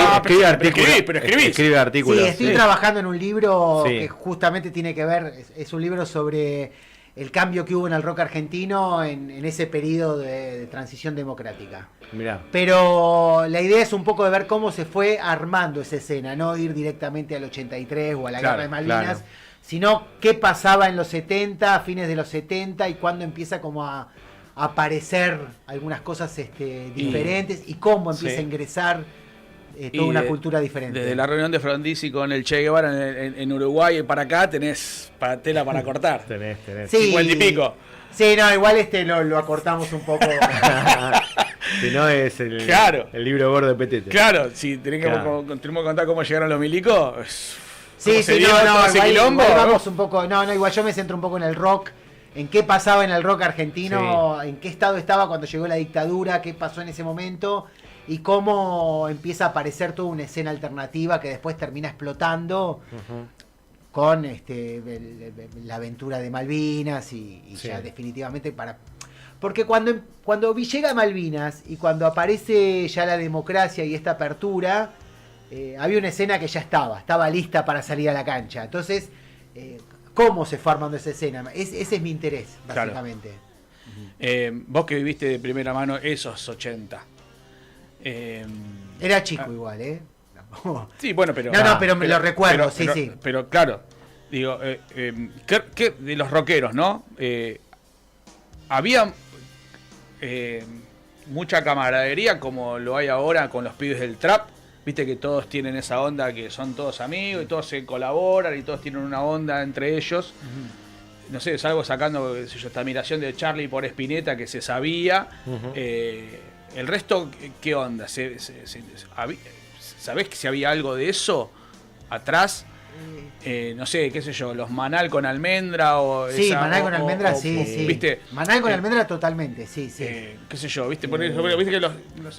Escribe artículos. Sí, estoy trabajando en un libro que justamente tiene que ver, es un libro sobre el cambio que hubo en el rock argentino en ese periodo de transición democrática. Mirá. Pero la idea es un poco de ver cómo se fue armando esa escena, no ir directamente al 83 o a la Guerra de Malvinas, sino qué pasaba en los 70, a fines de los 70 y cuándo empieza como a aparecer algunas cosas diferentes y cómo empieza a ingresar toda una cultura diferente. Desde la reunión de Frondizi con el Che Guevara en Uruguay y para acá tenés tela para cortar. tenés. 50 y pico. Sí, no, igual lo acortamos un poco. Si no es el libro gordo de Petete. Claro, si tenemos que contar cómo llegaron los milicos. Igual vamos un poco. Igual yo me centro un poco en el rock. En qué pasaba en el rock argentino, en qué estado estaba cuando llegó la dictadura, qué pasó en ese momento y cómo empieza a aparecer toda una escena alternativa que después termina explotando con la aventura de Malvinas y ya definitivamente porque cuando llega Malvinas y cuando aparece ya la democracia y esta apertura, había una escena que ya estaba lista para salir a la cancha. Entonces, ¿cómo se fue armando esa escena? Ese es mi interés, básicamente. Claro. Vos que viviste de primera mano esos 80. Era chico igual, Sí, bueno, pero... pero me lo recuerdo, sí. Pero claro, digo, ¿qué de los rockeros, no? Había... mucha camaradería como lo hay ahora con los pibes del trap. Viste que todos tienen esa onda, que son todos amigos y todos se colaboran y todos tienen una onda entre ellos. No sé, salgo sacando esta admiración de Charlie por Spinetta, que se sabía. El resto, ¿qué onda? ¿Sabés que si había algo de eso atrás? No sé, qué sé yo, los Manal con almendra o... Sí, Manal con almendra, sí. ¿Viste? Manal con almendra totalmente, sí. Qué sé yo, ¿viste? Viste que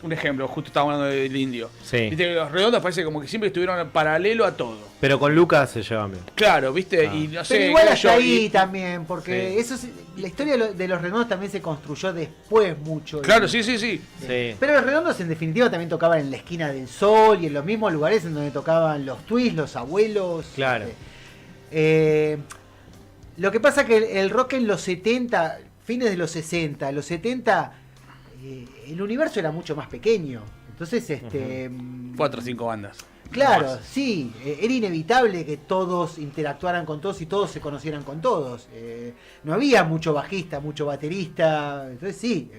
un ejemplo, justo estábamos hablando del Indio. Sí. Viste que los Redondos parece como que siempre estuvieron en paralelo a todo. Pero con Lucas se llevan bien. Claro, ¿viste? Y no sé... Pero igual hasta ahí también, porque eso la historia de los Redondos también se construyó después mucho. Claro, sí. Pero los Redondos en definitiva también tocaban en la esquina del Sol y en los mismos lugares en donde tocaban los Twists, los Abuelos. Claro. Lo que pasa que el rock en los 70, fines de los 60, los 70, el universo era mucho más pequeño. Entonces, 4 o 5 bandas. Claro, sí, era inevitable que todos interactuaran con todos y todos se conocieran con todos. No había mucho bajista, mucho baterista, entonces sí,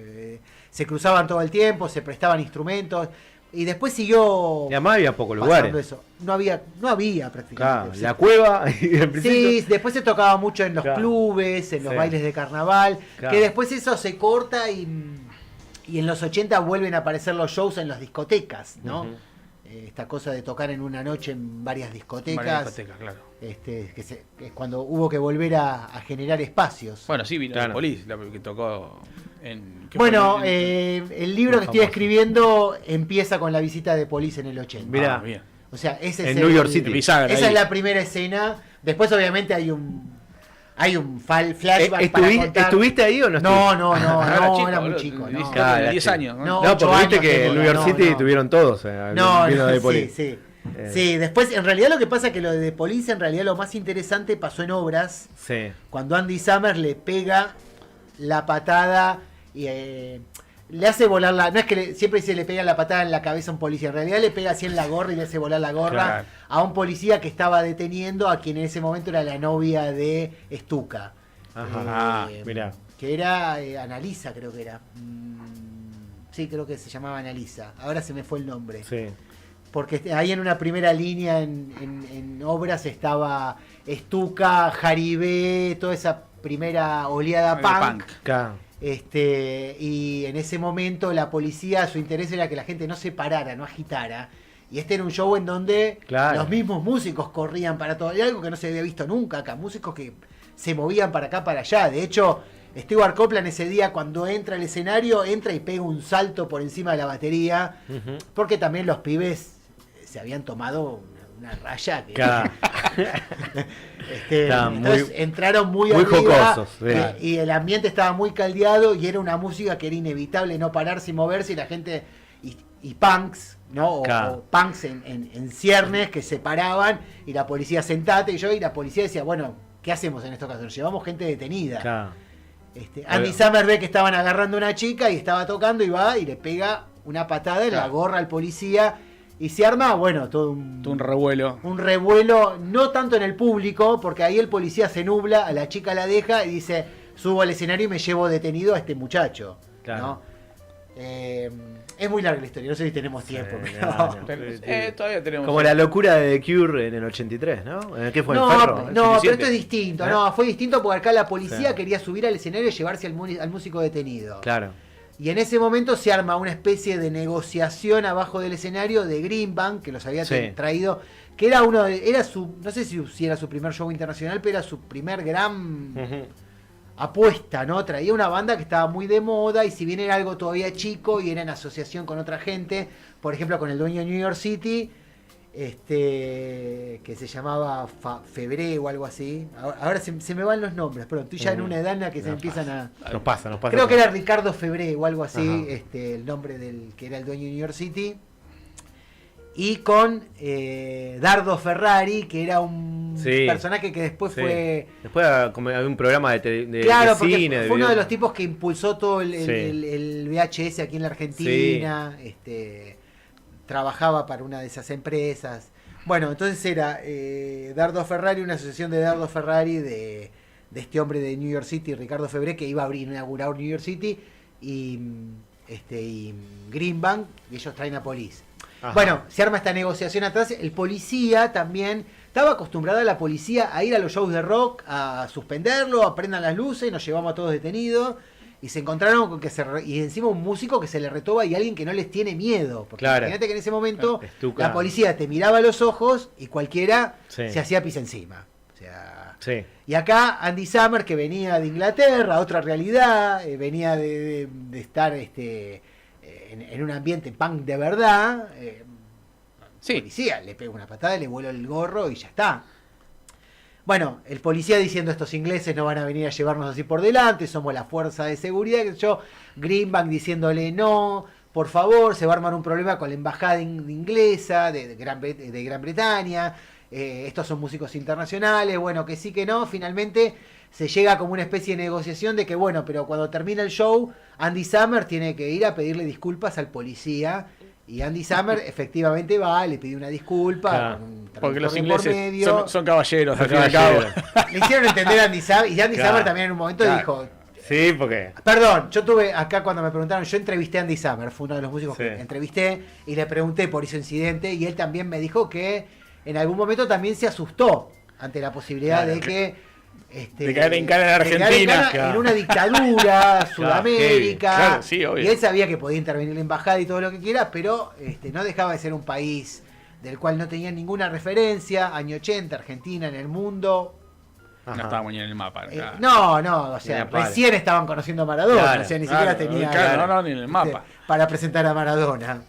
se cruzaban todo el tiempo, se prestaban instrumentos. Y después siguió. Y además había pocos lugares. Eso. No había prácticamente. Claro, la cueva. Sí, después se tocaba mucho en los clubes, en los bailes de carnaval. Claro. Que después eso se corta y en los 80 vuelven a aparecer los shows en las discotecas, ¿no? Esta cosa de tocar en una noche en varias discotecas. Claro. Que es cuando hubo que volver a generar espacios. Bueno, sí, vino la Police, que tocó en... Bueno, el libro que estoy escribiendo empieza con la visita de Police en el 80. Mirá, o sea, ese en es New York City. Esa es la primera escena. Después, obviamente, hay un flashback para contar. ¿Estuviste ahí o no estuviste? No, era muy chico. 10 años. No, porque viste que en New York City tuvieron todos. Sí, después, en realidad lo que pasa es que lo de The Police, en realidad lo más interesante pasó en Obras. Sí. Cuando Andy Summers le pega la patada y le hace volar no es que siempre se le pega la patada en la cabeza a un policía, en realidad le pega así en la gorra y le hace volar la gorra a un policía que estaba deteniendo a quien en ese momento era la novia de Stuka. Mirá. Que era Annalisa, creo que era. Sí, creo que se llamaba Annalisa. Ahora se me fue el nombre. Sí. Porque ahí en una primera línea en Obras estaba Stuka, Jaribé, toda esa primera oleada punk. Y en ese momento la policía, su interés era que la gente no se parara, no agitara. Y este era un show en donde los mismos músicos corrían para todo. Y algo que no se había visto nunca acá. Músicos que se movían para acá, para allá. De hecho, Stewart Copeland ese día cuando entra al escenario, entra y pega un salto por encima de la batería. Porque también los pibes se habían tomado una raya que entonces entraron muy arriba, jocosos, y el ambiente estaba muy caldeado y era una música que era inevitable no pararse y moverse y la gente y punks, ¿no? O punks en ciernes que se paraban y la policía sentate y la policía decía, bueno, ¿qué hacemos en estos casos? Nos llevamos gente detenida. Andy Summers ve que estaban agarrando a una chica y estaba tocando y va y le pega una patada en la gorra al policía. Y se arma, bueno, todo un revuelo. Un revuelo, no tanto en el público, porque ahí el policía se nubla, a la chica la deja y dice, subo al escenario y me llevo detenido a este muchacho. ¿No? Es muy larga la historia, no sé si tenemos tiempo. Todavía tenemos. Como la locura de The Cure en el 83, ¿no? ¿Qué fue el Ferro? No, pero esto es distinto. No, fue distinto porque acá la policía quería subir al escenario y llevarse al músico detenido. Claro. Y en ese momento se arma una especie de negociación abajo del escenario de Greenbank, que los había traído, que era no sé si era su primer show internacional, pero era su primer gran apuesta, ¿no? Traía una banda que estaba muy de moda y si bien era algo todavía chico y era en asociación con otra gente, por ejemplo con el dueño de New York City, que se llamaba Febré o algo así. Ahora se me van los nombres, pero estoy ya en una edad en la que se empiezan a... Nos pasa. Creo que era Ricardo Febré o algo así, el nombre del que era el dueño de New York City. Y con Dardo Ferrari, que era un personaje que después fue... Después había un programa de cine. Fue uno de los tipos que impulsó todo el VHS aquí en la Argentina. Trabajaba para una de esas empresas. Bueno, entonces era Dardo Ferrari, una asociación de Dardo Ferrari de este hombre de New York City, Ricardo Febré, que iba a inaugurar New York City. y Greenbank, y ellos traen a Police. Ajá. Bueno, se arma esta negociación atrás. El policía también estaba acostumbrada la policía a ir a los shows de rock, a suspenderlo, a prendan las luces, nos llevamos a todos detenidos. Y se encontraron con que y encima un músico que se le retoba y alguien que no les tiene miedo. Porque imagínate que en ese momento la policía te miraba a los ojos y cualquiera se hacía pis encima. O sea, y acá Andy Summer, que venía de Inglaterra, otra realidad, venía de estar en un ambiente punk de verdad. Policía le pega una patada, le vuela el gorro y ya está. Bueno, el policía diciendo estos ingleses no van a venir a llevarnos así por delante, somos la fuerza de seguridad, Greenbank diciéndole no, por favor, se va a armar un problema con la embajada inglesa de Gran Bretaña, estos son músicos internacionales, bueno, que sí que no, finalmente se llega como una especie de negociación de que bueno, pero cuando termina el show, Andy Summer tiene que ir a pedirle disculpas al policía. Y Andy Summer efectivamente va, le pide una disculpa. Porque los ingleses son caballeros, al fin y al cabo. Le hicieron entender a Andy Summer. Y Andy Summer también en un momento dijo... Sí, porque... Perdón, yo tuve acá cuando me preguntaron, yo entrevisté a Andy Summer, fue uno de los músicos que entrevisté, y le pregunté por ese incidente, y él también me dijo que en algún momento también se asustó ante la posibilidad de que... de caer en cana en Argentina. En una dictadura, Sudamérica. Sí, obvio. Y él sabía que podía intervenir la embajada y todo lo que quiera, pero no dejaba de ser un país del cual no tenía ninguna referencia. Año 80, Argentina en el mundo. No estábamos ni en el mapa. No, o sea, recién estaban conociendo a Maradona. O sea, ni siquiera tenía ni en el mapa. Para presentar a Maradona.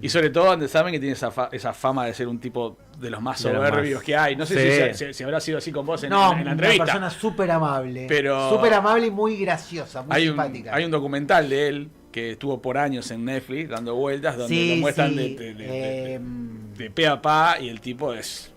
Y sobre todo Andy Summer, que tiene esa fama de ser un tipo de los más soberbios que hay. No sé si habrá sido así con vos en la entrevista. Una persona súper amable. Pero súper amable y muy graciosa, muy simpática. Hay un documental de él que estuvo por años en Netflix dando vueltas, donde lo muestran de pe a pa, y el tipo es...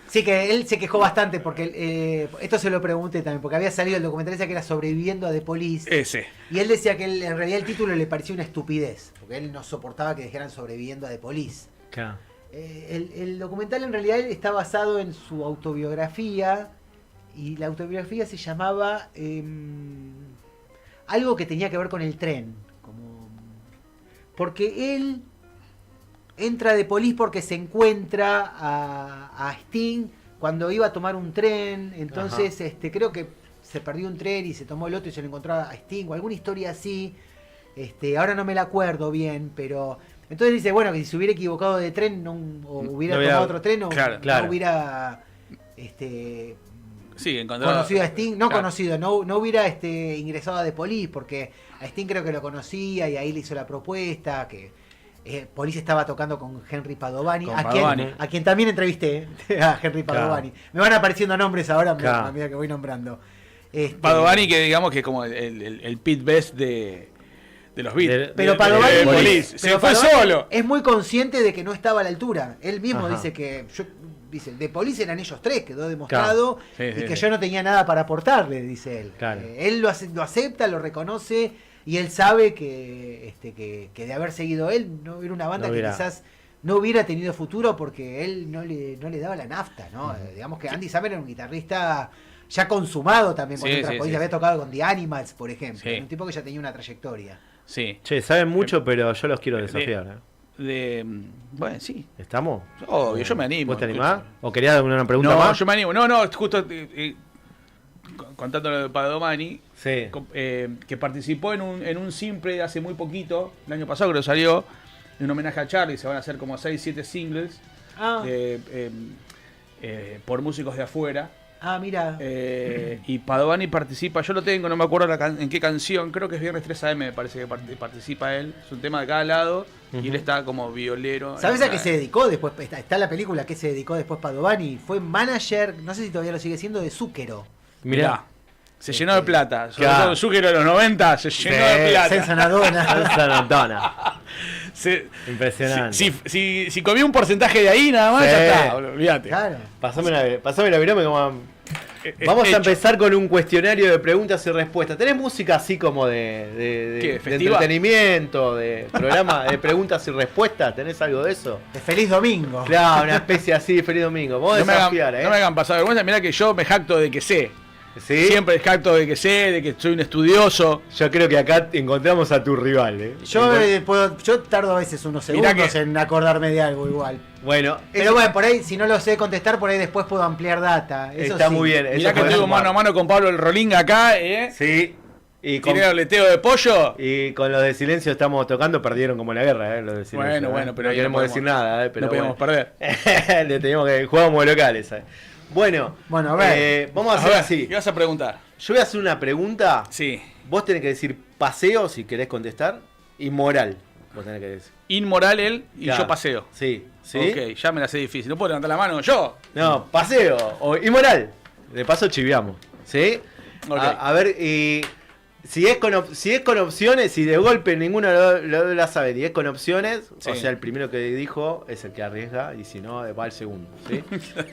Sí, que él se quejó bastante porque esto se lo pregunté también, porque había salido el documental ese que era Sobreviviendo a The Police. Ese. Y él decía que en realidad el título le parecía una estupidez, porque él no soportaba que dijeran Sobreviviendo a The Police. Claro. El documental en realidad está basado en su autobiografía, y la autobiografía se llamaba algo que tenía que ver con el tren. Porque él entra de Police porque se encuentra a Sting cuando iba a tomar un tren, entonces creo que se perdió un tren y se tomó el otro y se lo encontró a Sting, o alguna historia así, ahora no me la acuerdo bien, pero entonces dice, bueno, que si se hubiera equivocado de tren o hubiera tomado otro tren, no hubiera conocido a Sting, no hubiera ingresado a The Police, porque a Sting creo que lo conocía y ahí le hizo la propuesta, que Police estaba tocando con Henry Padovani, a quien también entrevisté, a Henry Padovani. Me van apareciendo nombres ahora a medida que voy nombrando. Padovani, que digamos que es como el Pete Best de los Beatles. Pero Padovani se fue solo. Es muy consciente de que no estaba a la altura. Él mismo dice que... de Police eran ellos tres, quedó demostrado, que yo no tenía nada para aportarle, dice él. Él lo acepta, lo reconoce, y él sabe que de haber seguido él, no hubiera una banda que quizás no hubiera tenido futuro porque él no le daba la nafta, ¿no? Digamos que Andy Summer era un guitarrista ya consumado también con otras cosas, había tocado con The Animals, por ejemplo, un tipo que ya tenía una trayectoria. Sí. Che, saben mucho, pero yo los quiero desafiar. Bueno, sí. ¿Estamos? Obvio, yo me animo. ¿Vos te animás? ¿O querías una pregunta más? No, yo me animo. No, justo contando lo de Padovani, que participó en un simple hace muy poquito, el año pasado creo que salió, en un homenaje a Charlie, se van a hacer como 6-7 singles por músicos de afuera. Mira. Y Padovani participa, yo lo tengo, no me acuerdo en qué canción, creo que es Viernes 3 AM, me parece que participa él, es un tema de cada lado, y él está como violero. ¿Sabes a qué se dedicó después? Está la película, ¿a qué se dedicó después Padovani? Fue manager, no sé si todavía lo sigue siendo, de Zúquero. Mirá. Se llenó de plata. Sobre todo el Zúquero de los 90 se llenó de plata. Sensanadona. Impresionante. Si comí un porcentaje de ahí, nada más, ya está. Olvídate. Claro. Pasame la virome como... Vamos a empezar con un cuestionario de preguntas y respuestas. ¿Tenés música así como de entretenimiento, de programa de preguntas y respuestas? ¿Tenés algo de eso? De Feliz Domingo. Claro, una especie así de Feliz Domingo. Vamos a desafiar, No me hagan pasar vergüenza. Mirá que yo me jacto de que sé. ¿Sí? Siempre jacto de que sé, de que soy un estudioso. Yo creo que acá encontramos a tu rival, ¿eh? Yo tardo a veces unos segundos en acordarme de algo igual. Bueno, pero bueno, por ahí, si no lo sé contestar, por ahí después puedo ampliar data. Eso está sí. muy bien. Mirá que estuve mano a mano con Pablo el Rolinga acá, ¿eh? Sí. Y con ¿Tiene leteo de pollo? Y con los de silencio estamos tocando, perdieron como la guerra, los de silencio. Bueno, pero no queremos decir nada, pero no podemos perder. Le teníamos que jugábamos locales. Bueno, a ver. Vamos a hacer así. ¿Qué vas a preguntar? Yo voy a hacer una pregunta. Sí. Vos tenés que decir paseo si querés contestar y moral. Vos tenés que decir. Inmoral él y Claro. Yo paseo. Sí. Ok, ya me la sé difícil. ¿No puedo levantar la mano yo? No, paseo o inmoral. De paso chiviamos. ¿Sí? Ok. A ver, y si es con opciones, si de golpe ninguno la sabe y es con opciones, Sí. o sea, el primero que dijo es el que arriesga y si no, va el segundo. ¿Sí?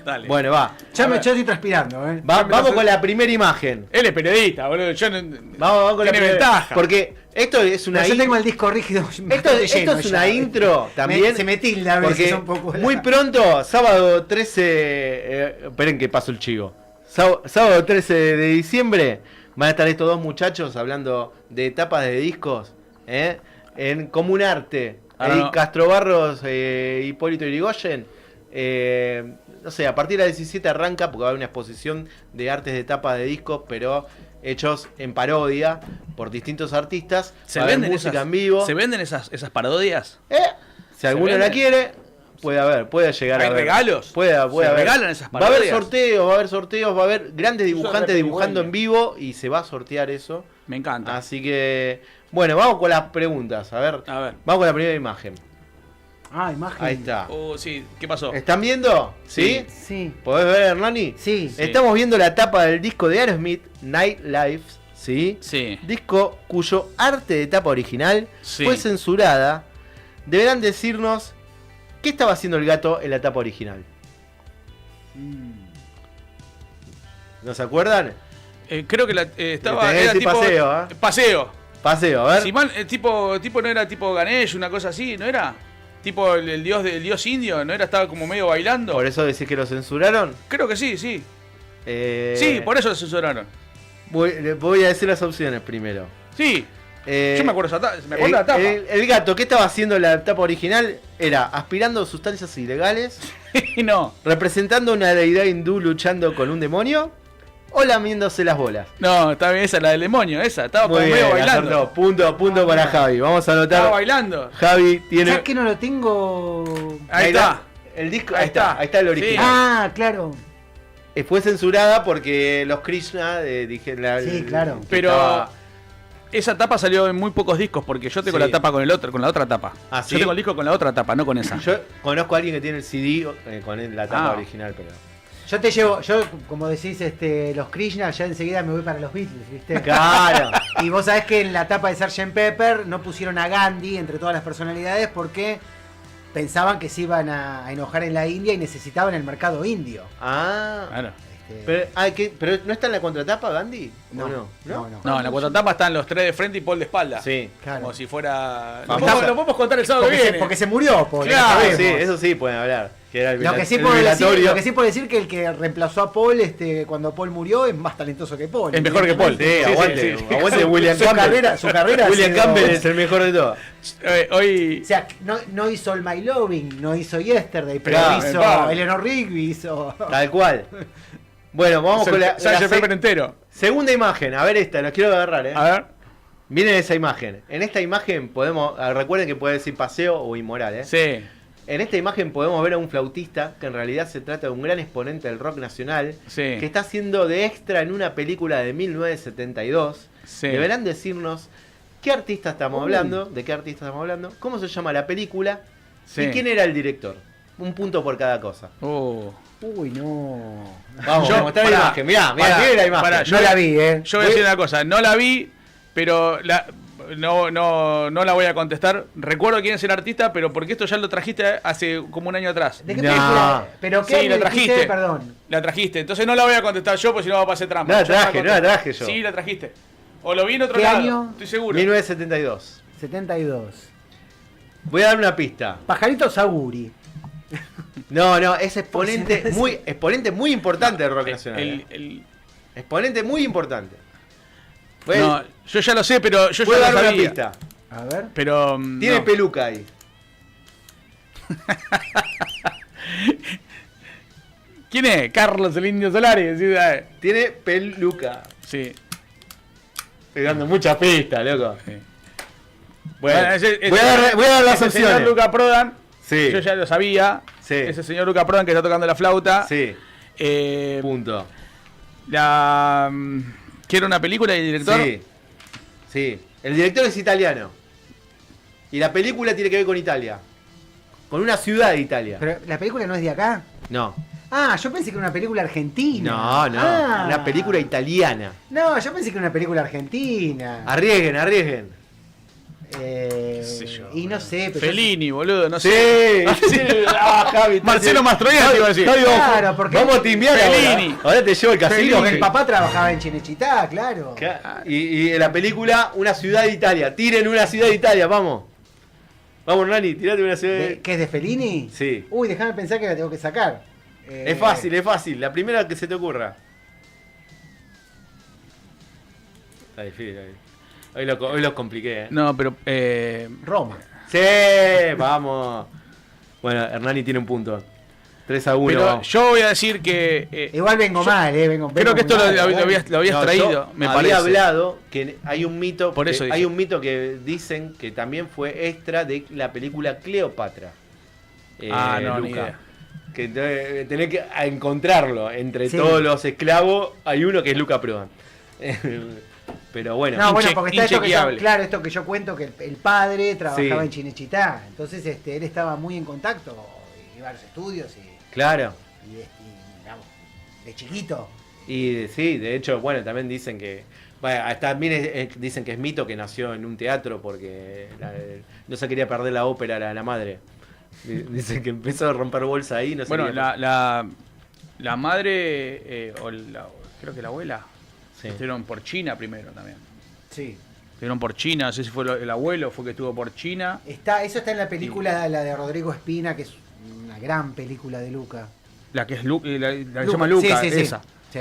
Dale. Bueno, va. Yo estoy transpirando, Vamos con la primera imagen. Él es periodista, boludo. Yo no, Vamos con la tiene primera. ventaja. Porque esto es una Yo tengo el disco rígido. Esto es una intro también. Se me tilda a veces porque un poco. muy pronto, sábado 13. Esperen que paso el chivo. Sábado 13 de diciembre van a estar estos dos muchachos hablando de tapas de discos en Comunarte. Castro Barros, Hipólito Yrigoyen. No sé, a partir de las 17 arranca porque va a haber una exposición de artes de tapas de discos, pero hechos en parodia por distintos artistas. ¿Se va a haber venden música en vivo. ¿Se venden esas parodias? Si alguno la quiere, puede llegar ¿Hay a ver. regalos? Puede ¿Se haber. regalan esas Va a haber parodias? sorteos, va a haber grandes dibujantes dibujando en vivo y se va a sortear eso. Me encanta. Así que, bueno, vamos con las preguntas. A ver. Vamos con la primera imagen. Imagen. Ahí está. Sí, ¿qué pasó? ¿Están viendo? ¿Sí? Sí. ¿Podés ver, Hernani? Sí. Estamos viendo la tapa del disco de Aerosmith, Night Lives, ¿sí? Sí. Disco cuyo arte de tapa original Sí. fue censurada. Deberán decirnos qué estaba haciendo el gato en la tapa original. ¿No se acuerdan? Creo que estaba. Tenés que Era decir tipo. paseo, Paseo. Paseo, a ver. Si mal, el tipo no era tipo Ganesh, una cosa así, ¿no era? Tipo el dios indio, ¿no era? Estaba como medio bailando. ¿Por eso decís que lo censuraron? Creo que sí. Sí, por eso lo censuraron. Voy a decir las opciones primero. Sí. Yo me acuerdo de la tapa. El gato, ¿qué estaba haciendo en la tapa original? Era aspirando sustancias ilegales. No. Representando una deidad hindú luchando con un demonio. O lamiéndose las bolas. No, está bien, esa es la del demonio, esa. Estaba como medio bailando. Acertó. Punto para Javi. Vamos a anotar. Estaba bailando. Javi tiene. ¿Sabes que no lo tengo? Ahí está. El disco, ahí está el original. Ah, claro. Fue censurada porque los Krishna dijeron. Sí, claro. Pero esa tapa salió en muy pocos discos porque yo tengo la tapa con la otra tapa. ¿Ah, sí? Yo tengo el disco con la otra tapa, no con esa. Yo conozco a alguien que tiene el CD con la tapa original, pero. Yo como decís, los Krishna, ya enseguida me voy para los Beatles, ¿viste? Claro. Y vos sabés que en la tapa de Sgt. Pepper no pusieron a Gandhi entre todas las personalidades porque pensaban que se iban a enojar en la India y necesitaban el mercado indio. Ah, claro. Pero ¿no está en la contratapa Gandhi? No, no, en la contratapa están los tres de frente y Paul de espalda. Sí, claro. Como si fuera. Lo podemos contar el sábado que viene. Porque se murió, Paul. Claro, sí, eso sí pueden hablar. Que era Lo que sí puedo decir que el que reemplazó a Paul cuando Paul murió es más talentoso que Paul. Es mejor que Paul. Sí, aguante. Sí. Aguante William Campbell. Su carrera William Campbell es el mejor de todos. Hoy. O sea, no hizo el My Loving, no hizo Yesterday, pero Claro, hizo Eleanor Rigby, hizo. Tal cual. Bueno, vamos con la Pepper entero. segunda imagen. A ver esta, los quiero agarrar, A ver. Miren esa imagen. En esta imagen podemos. Recuerden que puede decir paseo o inmoral, Sí. En esta imagen podemos ver a un flautista que en realidad se trata de un gran exponente del rock nacional Sí. que está haciendo de extra en una película de 1972. Sí. Deberán decirnos qué artista estamos hablando, de qué artista estamos hablando, cómo se llama la película Sí. y quién era el director. Un punto por cada cosa. Uy, no. Vamos a mostrar la imagen. Mirá la imagen. Yo la vi, Yo voy a decir una cosa, no la vi, pero no la voy a contestar. Recuerdo quién es el artista, pero porque esto ya lo trajiste hace como un año atrás. ¿De qué película? ¿Pero qué? Sí, la trajiste. Perdón. La trajiste, entonces no la voy a contestar yo, porque si no va a pasar trampa. No la traje yo. Sí, la trajiste. O lo vi en otro ¿Qué lado, año? estoy seguro. 1972. 72. Voy a dar una pista. Pajarito Saguri. No, es exponente muy importante del rock nacional. Exponente muy importante. No, yo ya lo sé, pero yo ¿puedo ya dar lo una sabía. pista? A ver. Pero Tiene no. peluca ahí. ¿Quién es? Carlos el Indio Solari. ¿Sí? Tiene peluca. Sí. Estoy dando muchas pistas, loco. Sí. Bueno, Ese- voy a dar las ese señor opciones. Luca Prodan, Sí. yo ya lo sabía. Sí. Ese señor Luca Prodan que está tocando la flauta. Sí. Eh, Punto. ¿Quiere una película y el director? Sí. Sí. El director es italiano. Y la película tiene que ver con Italia. Con una ciudad de Italia. Pero la película no es de acá. No. Ah, yo pensé que era una película argentina. No, no. Ah. Una película italiana. No, yo pensé que era una película argentina. Arriesguen. sé yo, y no sé, pero Fellini, boludo, no Sí. sé. Javi, Marcelo Mastroianni iba a decir. Claro, porque vamos a timbiar Fellini. ahora te llevo al casino. porque el papá trabajaba en Chinechitá, claro. Y en la película, una ciudad de Italia. Tiren una ciudad de Italia, vamos. Vamos, Nani, tirate una ciudad de... ¿Qué es de Fellini? Sí. Uy, déjame pensar que la tengo que sacar. Es fácil. La primera que se te ocurra. Está difícil. Hoy lo compliqué, No, pero. Roma. Sí, vamos. Bueno, Hernani tiene un punto. 3-1. Pero vamos. yo voy a decir que. Igual vengo mal, vengo Creo que esto muy mal, lo ¿verdad? habías No, traído, yo me había parece. hablado que hay un mito. Por eso que dije. hay un mito que dicen que también fue extra de la película Cleopatra. No, ni Luca. idea. Que tenés que encontrarlo. Entre Sí. todos los esclavos hay uno que es Luca Prodan. Pero bueno. No, bueno, porque está esto que yo, inchequeable. claro, esto que yo cuento, que el padre trabajaba Sí. en Chinechitá. Entonces él estaba muy en contacto, iba a los estudios Claro. y, digamos, de chiquito. Y sí, de hecho, bueno, también dicen que... Bueno, también dicen que es mito que nació en un teatro porque no se quería perder la ópera la madre. Dicen que empezó a romper bolsa ahí. No se Bueno, quería la madre, creo que la abuela, Sí. estuvieron por China primero también. Sí. Estuvieron por China, no sé si fue el abuelo, fue que estuvo por China. Eso está en la película, la de Rodrigo Espina, que es una gran película de Luca. La que es la que se Luca, llama Luca, sí, sí, sí. esa. Sí.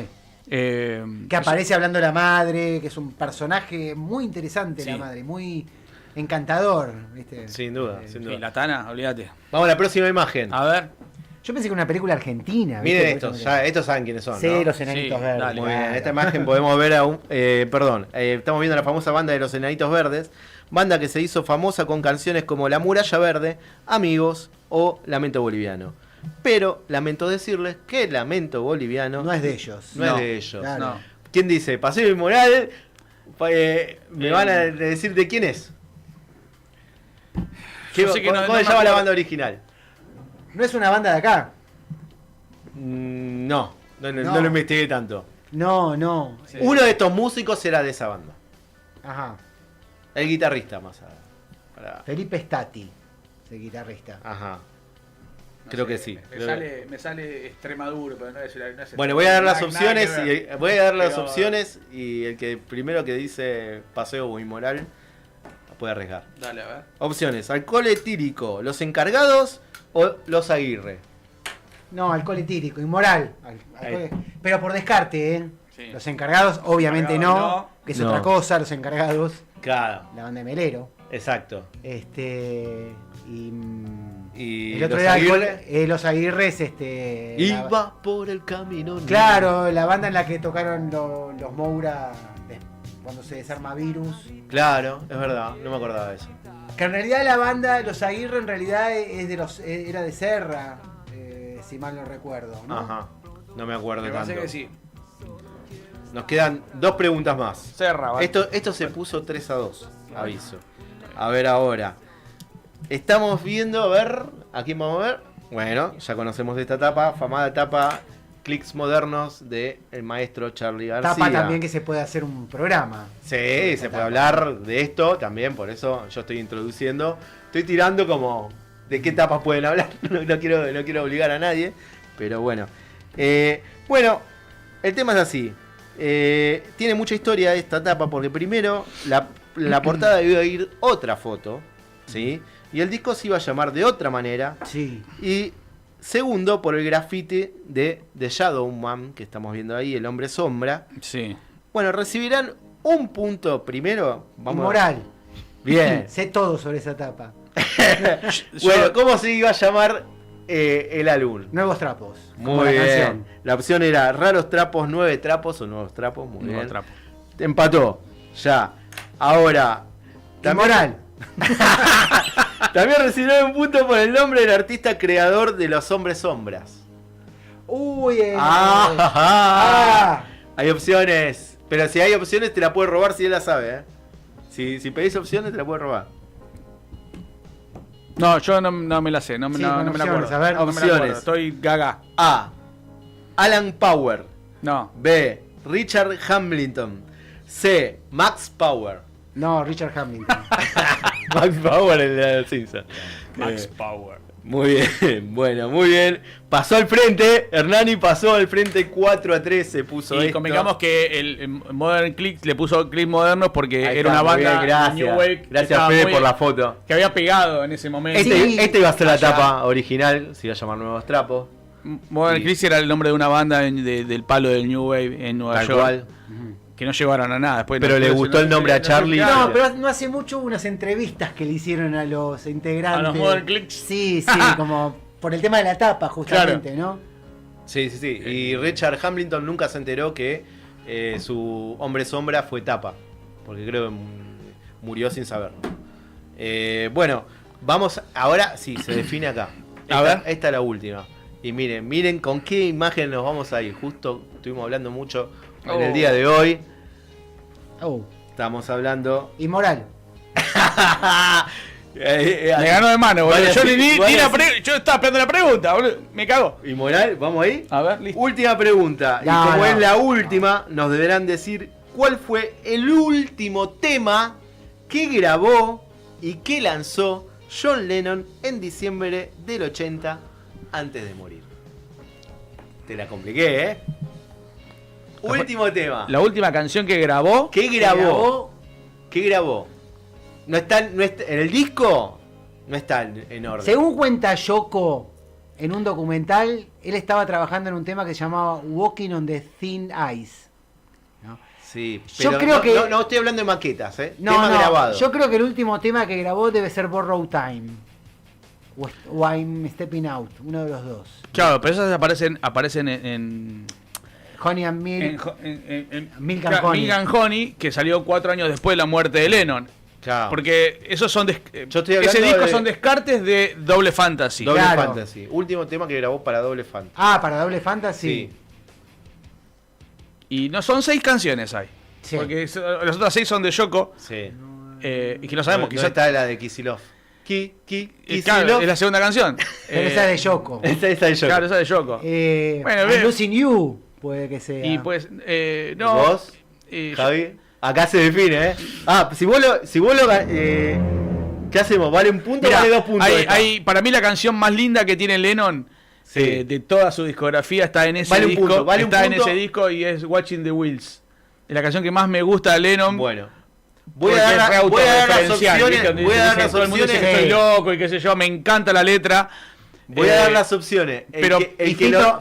Que Que aparece hablando la madre, que es un personaje muy interesante, Sí. la madre, muy encantador, ¿viste? Sin duda, sin duda. la Tana, olvídate. Vamos a la próxima imagen. A ver. Yo pensé que era una película argentina. Miren ¿viste? estos, ya, estos saben quiénes son, Sí, ¿no? los enanitos Sí, verdes. dale. Muy bien, en claro. esta imagen podemos ver estamos viendo la famosa banda de los Enanitos Verdes, banda que se hizo famosa con canciones como La Muralla Verde, Amigos o Lamento Boliviano. Pero lamento decirles que Lamento Boliviano No es de ellos. no es de ellos. Claro. No. ¿Quién dice? Paseo Inmoral, me van a decir de quién es. Yo sé que ¿Cómo no se me llama la acuerdo. banda original? No es una banda de acá. No No. lo investigué tanto. No. Uno de estos músicos era de esa banda. Ajá. El guitarrista más para... Felipe Stati, el guitarrista. Ajá. No Creo sé, que sí. Me sale Extremadura, pero no es Bueno, voy a dar las nada opciones que ver. voy a dar las Pero- opciones y el que primero que dice paseo o inmoral puede arriesgar. Dale, a ver. Opciones: alcohol etílico, los encargados o los Aguirre. No, alcohol etílico, inmoral. Ahí. Pero por descarte, ¿eh? Sí. Los encargados, obviamente Encargados no, no. que es No. otra cosa, los encargados, Claro, la banda de Melero. exacto. Y el otro los era Aguirre los Aguirres, iba por el camino. claro, la banda en la que tocaron los Moura cuando se desarma Virus. Claro, es verdad, no me acordaba de eso. Que en realidad la banda, los Aguirre en realidad era de Serra, si mal no recuerdo, ¿no? Ajá, no me acuerdo Me parece tanto. que sí. Nos quedan 2 preguntas más. Serra, vale. Esto se puso 3-2, aviso. A ver ahora. Estamos viendo, a ver, ¿a quién vamos a ver? Bueno, ya conocemos de esta etapa, afamada etapa clics modernos de el maestro Charly García. Tapa también que se puede hacer un programa. Sí, se puede hablar de esto también, por eso yo estoy introduciendo. Estoy tirando como de qué etapas pueden hablar, no quiero obligar a nadie, pero bueno. Bueno, el tema es así. Tiene mucha historia esta etapa porque primero la portada iba a ir otra foto, ¿sí? Y el disco se iba a llamar de otra manera Sí. y segundo por el grafiti de The Shadow Man, que estamos viendo ahí, el hombre sombra. Sí. Bueno, recibirán un punto primero. Moral. Bien. Sé todo sobre esa tapa. Bueno, ¿cómo se iba a llamar el álbum? Nuevos trapos. Muy bien. Canción. La opción era Raros Trapos, 9 Trapos o Nuevos Trapos. Muy bien. Trapos. Empató. Ya. Ahora. Moral. También recibirán un punto por el nombre del artista creador de Los Hombres Sombras. Uy, Hay opciones. Pero si hay opciones te la puede robar si él la sabe, Si pedís opciones te la puede robar. No, yo no me la sé, no me la acuerdo. A ver, opciones. Estoy gaga. A. Alan Power. No. B. Richard Hamilton. C. Max Power. No, Richard Hamilton. Max Power, el de los Simpsons. Max Power. Muy bien, bueno, muy bien. Pasó al frente, Hernani pasó al frente 4-3, se puso Y esto. convengamos que el Modern Click le puso clics modernos porque Ahí era está, una muy banda bien, gracias. New Wave. Gracias, Fede, por la foto. Que había pegado en ese momento. Este iba a ser la Allá. tapa original, se iba a llamar Nuevos Trapos. Modern Click era el nombre de una banda del palo del New Wave en Nueva Tal York. cual. Que no llegaron a nada. Después Pero le gustó el nombre a Charlie. No, pero no hace mucho hubo unas entrevistas que le hicieron a los integrantes. ¿A los Modern Clicks? Sí, como por el tema de la tapa, justamente, ¿no? Sí. Y Richard Hamilton nunca se enteró que su hombre sombra fue tapa. Porque creo que murió sin saberlo. Bueno, vamos. Ahora sí, se define acá. Esta es la última. Y miren con qué imagen nos vamos a ir. Justo estuvimos hablando mucho en el día de hoy. Estamos hablando. Inmoral. Me ganó de mano, boludo. Yo estaba esperando la pregunta, boludo. Me cago. Inmoral, ¿vamos ahí? A ver, listo. Última pregunta. No, y como no. es la última, nos deberán decir cuál fue el último tema que grabó y que lanzó John Lennon en diciembre del 80 antes de morir. Te la compliqué, Último tema. La última canción que grabó. ¿Qué grabó? ¿Qué grabó? No está en el disco, no está en orden. Según cuenta Yoko en un documental, él estaba trabajando en un tema que se llamaba Walking on the Thin Ice. ¿No? Sí, Yo pero creo que. no estoy hablando de maquetas, No, tema grabado. yo creo que el último tema que grabó debe ser Borrow Time. O I'm Stepping Out, uno de los dos. Claro, pero esas aparecen en Honey and Milk. Milk and Milk Honey. and Honey, que salió 4 años después de la muerte de Lennon. Claro. Porque esos son ese disco son descartes de Double Fantasy. Double Claro. Fantasy. Último tema que grabó para Double Fantasy. Para Double Fantasy. Sí. Y no son 6 canciones hay. Sí. Porque las otras 6 son de Yoko. Sí. Y que no sabemos, No quizás. está la de Kisilov. Kisilov. Claro, es la segunda canción. Pero esa es de Yoko. Esa es de Yoko. Claro, esa es de Yoko. Bueno, I'm bien. Losing You, puede que sea. Y pues, no. ¿Vos, Javi? Acá se define, si vos lo ¿qué hacemos? ¿Vale un punto o vale 2 puntos? Para mí la canción más linda que tiene Lennon de toda su discografía está en ese Vale un disco. punto, vale un está en punto. ese disco y es Watching the Wheels. Es la canción que más me gusta de Lennon. Bueno. Voy a dar las opciones. Voy a dar las Todo el mundo dice que opciones. estoy loco y qué sé yo. Me encanta la letra. Voy a dar las opciones. Pero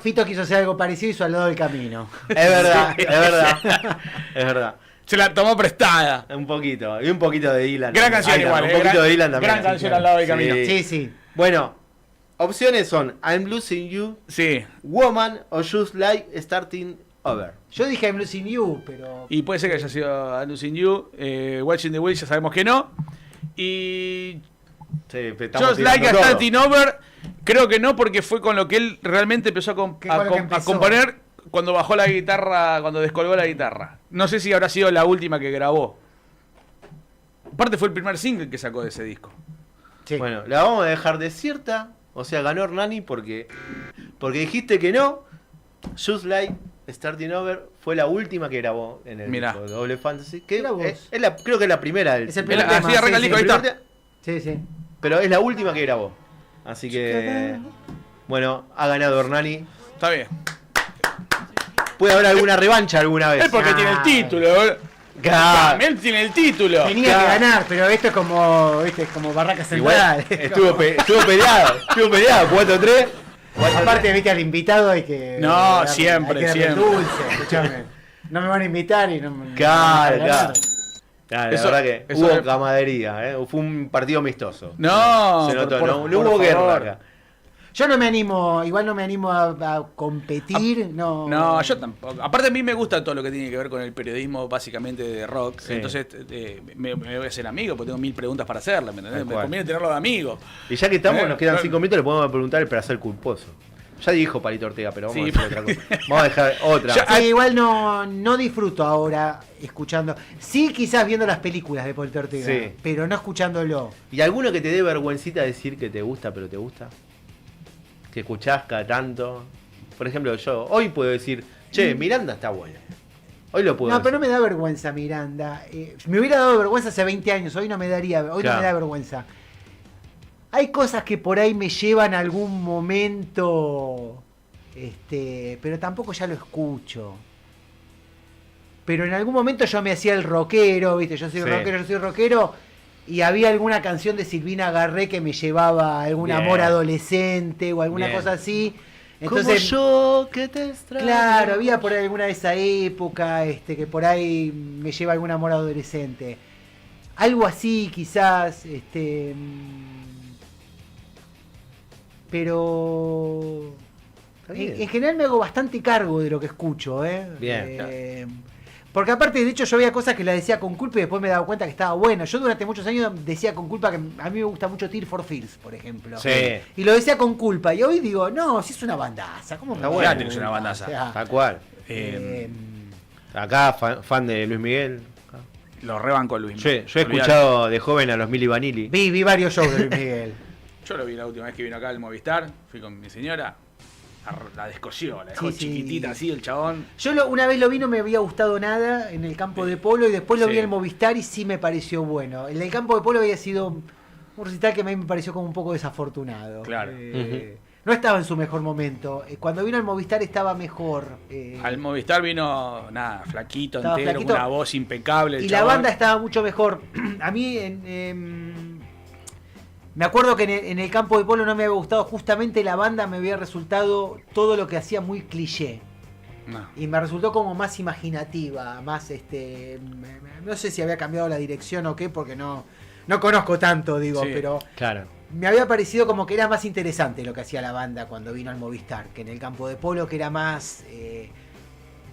Fito quiso hacer algo parecido y hizo al lado del camino. Es verdad, es verdad. Es verdad. Se la tomó prestada. Un poquito. Y un poquito de Dylan. Gran canción Ahí está, igual. Un poquito de Dylan también. Gran canción al lado del camino. Sí. Bueno, opciones son I'm Losing You, Sí. Woman o Just Like Starting Over. Yo dije I'm Losing You, pero. Y puede ser que haya sido I'm Losing You. Watching the Wheels ya sabemos que no. Y Sí, estamos Just Like a tirando todo. Starting Over, creo que no, porque fue con lo que él realmente empezó a componer cuando bajó la guitarra, cuando descolgó la guitarra. No sé si habrá sido la última que grabó. Aparte fue el primer single que sacó de ese disco. Sí. Bueno, la vamos a dejar desierta. O sea, ganó Hernani porque dijiste que no. Just Like Starting Over fue la última que grabó en el disco de Double Fantasy. Que Mirá vos. creo que es la primera. Es el primer Así tema. arranca el disco, ahí está. Sí. Pero es la última que grabó. Así que, bueno, ha ganado Hernani. Está bien. ¿Puede haber alguna revancha alguna vez? Es porque tiene el título. También tiene el título. Tenía que ganar, pero esto es como, como Barraca Central. Igual, estuvo peleado. 4-3. Aparte, viste, al invitado hay que... No, siempre, hay que darle siempre. dulce, escuchame. No me van a invitar y no me... Claro, no me van a claro. ganar. Claro, Eso- la verdad que eso hubo de- camaradería, fue un partido amistoso. No, se notó, por no hubo favor. guerra acá. Yo no me animo, igual no me animo a competir, no. No, yo tampoco. Aparte a mí me gusta todo lo que tiene que ver con el periodismo básicamente de rock. Sí. Entonces me voy a hacer amigo porque tengo 1000 preguntas para hacerle, ¿me entendés? Tal Me cual. conviene tenerlo de amigo. Y ya que estamos, nos quedan Claro. 5 minutos, le podemos preguntar el placer culposo. Ya dijo Palito Ortega, pero vamos Sí. a decir otra cosa. Vamos a dejar otra. Ya- Sí, igual no disfruto ahora escuchando. Sí, quizás viendo las películas de Polito Ortega, Sí. pero no escuchándolo. ¿Y alguno que te dé vergüencita decir que te gusta, pero te gusta? Que escuchás cada tanto. Por ejemplo, yo hoy puedo decir, che, Miranda está buena. Hoy lo puedo No, decir. pero no me da vergüenza Miranda. Me hubiera dado vergüenza hace 20 años, hoy no me daría, hoy no Claro. me da vergüenza. Hay cosas que por ahí me llevan a algún momento, pero tampoco ya lo escucho. Pero en algún momento yo me hacía el rockero, ¿viste? Yo soy rockero, y había alguna canción de Silvina Garré que me llevaba a algún Bien. amor adolescente o alguna Bien. cosa así. Como Entonces, yo que te extraño. claro, había por ahí alguna de esa época, que por ahí me lleva algún amor adolescente. Algo así, quizás, pero Está bien. en general me hago bastante cargo de lo que escucho, Bien. Porque aparte, de hecho, yo veía cosas que las decía con culpa y después me daba cuenta que estaba bueno. Yo durante muchos años decía con culpa que a mí me gusta mucho Tear for Fears, por ejemplo. Sí. Y lo decía con culpa. Y hoy digo, no, si es una bandaza. ¿Cómo me Está va a bueno. dar Claro que es una culpa? bandaza. O sea, Tal cual. Acá, fan de Luis Miguel. Lo rebanco a Luis. Yo he Olvidate. escuchado de joven a los Milli Vanilli. vi varios shows de Luis Miguel. Yo lo vi la última vez que vino acá al Movistar. Fui con mi señora. La descosió, la dejó Sí, sí. chiquitita así el chabón. Yo una vez lo vi, no me había gustado nada en el campo de polo y después lo vi Sí. en el Movistar y sí me pareció bueno. En el campo de polo había sido un recital que a mí me pareció como un poco desafortunado. Claro. No estaba en su mejor momento. Cuando vino al Movistar estaba mejor. Al Movistar vino, nada, flaquito, Estaba entero, flaquito. con una voz impecable. el Y la chabón. banda estaba mucho mejor. A mí me acuerdo que en el campo de polo no me había gustado. Justamente la banda me había resultado todo lo que hacía muy cliché. No. Y me resultó como más imaginativa, más no sé si había cambiado la dirección o qué, porque no conozco tanto, digo, Sí. pero Claro. me había parecido como que era más interesante lo que hacía la banda cuando vino al Movistar, que en el campo de polo, que era más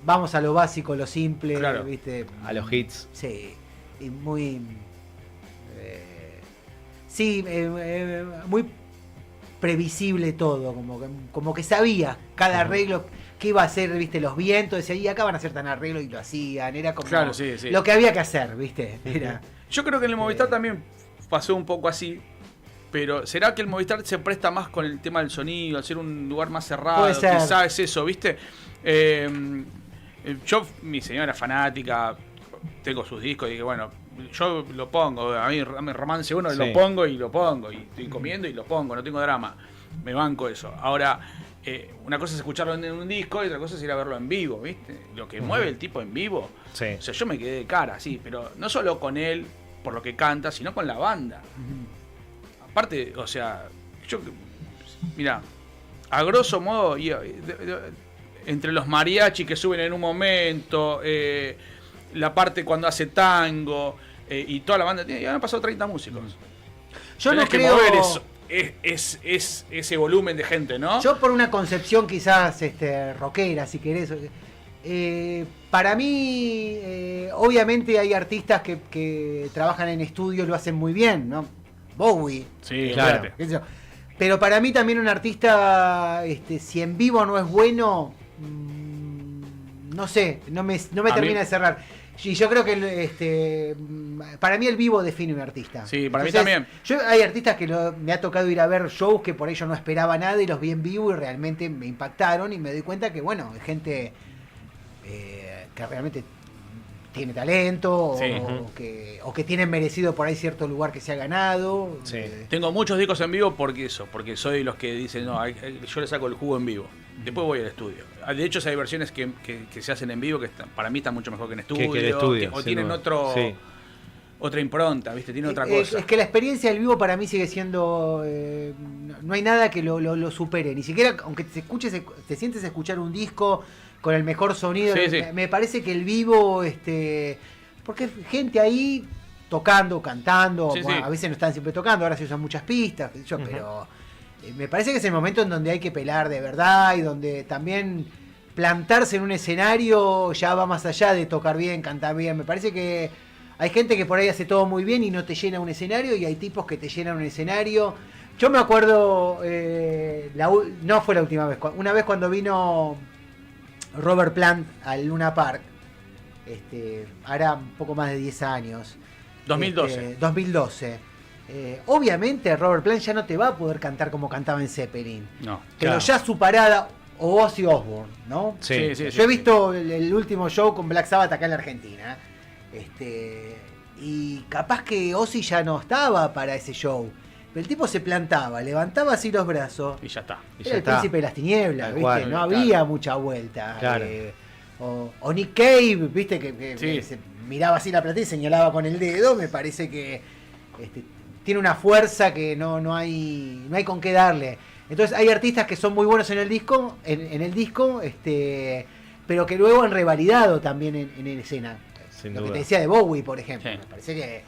vamos a lo básico, lo simple, Claro. ¿viste? A los hits. Sí, y muy muy previsible todo, como que sabía cada arreglo que iba a hacer, viste, los vientos, decía, y acá van a hacer tan arreglo y lo hacían, era como Claro, sí, sí. lo que había que hacer, viste, era Yo creo que en el Movistar también pasó un poco así. Pero ¿será que el Movistar se presta más con el tema del sonido, al ser un lugar más cerrado? Puede ser. Quizás es eso, ¿viste? Mi señora es fanática, tengo sus discos y dije, bueno, yo lo pongo, a mí Romance 1 Sí. lo pongo, y estoy comiendo y lo pongo, no tengo drama, me banco eso. Ahora, una cosa es escucharlo en un disco y otra cosa es ir a verlo en vivo, ¿viste? Lo que mueve el tipo en vivo, Sí. o sea, yo me quedé de cara, sí, pero no solo con él, por lo que canta, sino con la banda. Aparte, o sea, mira, a grosso modo, entre los mariachi que suben en un momento, la parte cuando hace tango y toda la banda, ya han pasado 30 músicos. yo Tenés no que creo mover eso, es ese volumen de gente, ¿no? yo por una concepción quizás rockera, si querés. Para mí, obviamente hay artistas que trabajan en estudio y lo hacen muy bien, ¿no? Bowie. Sí, claro. olvídate. qué sé yo. Pero para mí también un artista, si en vivo no es bueno, no sé, no me termina mí- de cerrar. Y yo creo que para mí el vivo define un artista. Sí, para mí Entonces, también. Hay artistas que me ha tocado ir a ver shows que por ello no esperaba nada y los vi en vivo y realmente me impactaron y me doy cuenta que, bueno, hay gente que realmente tiene talento Sí. o que tienen merecido por ahí cierto lugar que se ha ganado. Sí. Tengo muchos discos en vivo porque soy los que dicen, no, yo le saco el jugo en vivo. Después voy al estudio. De hecho, hay versiones que se hacen en vivo que para mí están mucho mejor que en estudio. Que el estudio, O sin tienen duda. otro... Sí. otra impronta, ¿viste? Tiene otra cosa. Es que la experiencia del vivo para mí sigue siendo... no hay nada que lo supere. Ni siquiera, aunque te sientes a escuchar un disco con el mejor sonido. Sí. Me parece que el vivo... porque gente ahí tocando, cantando. Sí, bueno, sí. A veces no están siempre tocando, ahora se usan muchas pistas, qué sé yo, pero me parece que es el momento en donde hay que pelar de verdad y donde también plantarse en un escenario ya va más allá de tocar bien, cantar bien. Me parece que hay gente que por ahí hace todo muy bien y no te llena un escenario, y hay tipos que te llenan un escenario. Yo me acuerdo, no fue la última vez, una vez cuando vino Robert Plant al Luna Park, hará un poco más de 10 años. 2012. 2012. Obviamente Robert Plant ya no te va a poder cantar como cantaba en Zeppelin. No. Pero Claro. ya su parada, o Ozzy Osbourne, ¿no? Sí. Yo he visto el último show con Black Sabbath acá en la Argentina. Y capaz que Ozzy ya no estaba para ese show. Pero el tipo se plantaba, levantaba así los brazos. Y ya está. Era el príncipe de las tinieblas, Tal ¿viste? cual, No claro. había mucha vuelta. Claro. O Nick Cave, ¿viste? Que Sí. se miraba así la plata y señalaba con el dedo. Me parece que tiene una fuerza que no hay con qué darle. Entonces hay artistas que son muy buenos en el disco, pero que luego han revalidado también en escena. Sin Lo duda. que te decía de Bowie, por ejemplo. Sí. Me parece que es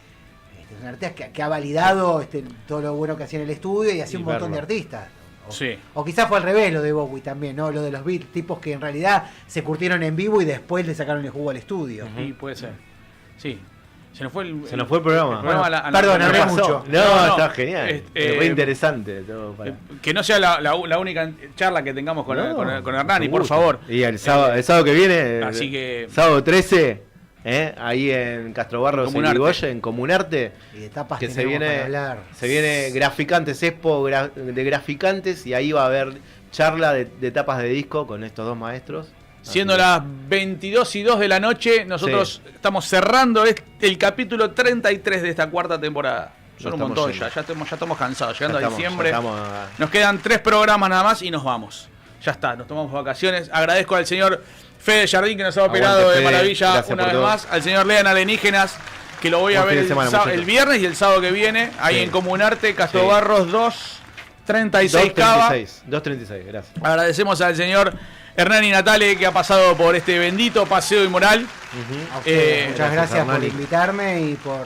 un artista que ha validado todo lo bueno que hacía en el estudio y hacía Y un montón verlo. de artistas. Sí. O quizás fue al revés lo de Bowie también, ¿no? Lo de los Beatles, tipos que en realidad se curtieron en vivo y después le sacaron el jugo al estudio. Sí, puede ser. Sí. Se nos fue el programa. Bueno, a la- perdón, a la- hablé a la- mucho. No, está genial. Eh, Fue interesante todo para... Que no sea la única charla que tengamos con Hernani, con por gusto. favor. Y el sábado que viene, Así que- sábado 13, ahí en Castrobarros, en Comunarte. Irigoyen, en Comunarte, Y de etapas que se tenemos para viene, hablar. Graficantes, Expo de Graficantes, y ahí va a haber charla de tapas de disco con estos dos maestros. Siendo las 22:02 de la noche, nosotros estamos cerrando el capítulo 33 de esta cuarta temporada. Son un estamos montón yendo. ya estamos cansados. Llegando Ya a diciembre, estamos nos quedan 3 programas nada más y nos vamos. Ya está, nos tomamos vacaciones. Agradezco al señor Fede Jardín que nos ha Aguante, operado de Fede. maravilla Gracias una por vez todo. más. Al señor Lean Alienígenas, que lo voy a Buen ver fin de semana, el muchachos. viernes y el sábado que viene, ahí Sí. en Comunarte, Castrobarros 236 Cava. 236, gracias. Agradecemos al señor Hernani Natale que ha pasado por este bendito paseo inmoral. A ustedes, muchas gracias por Hernani. invitarme y por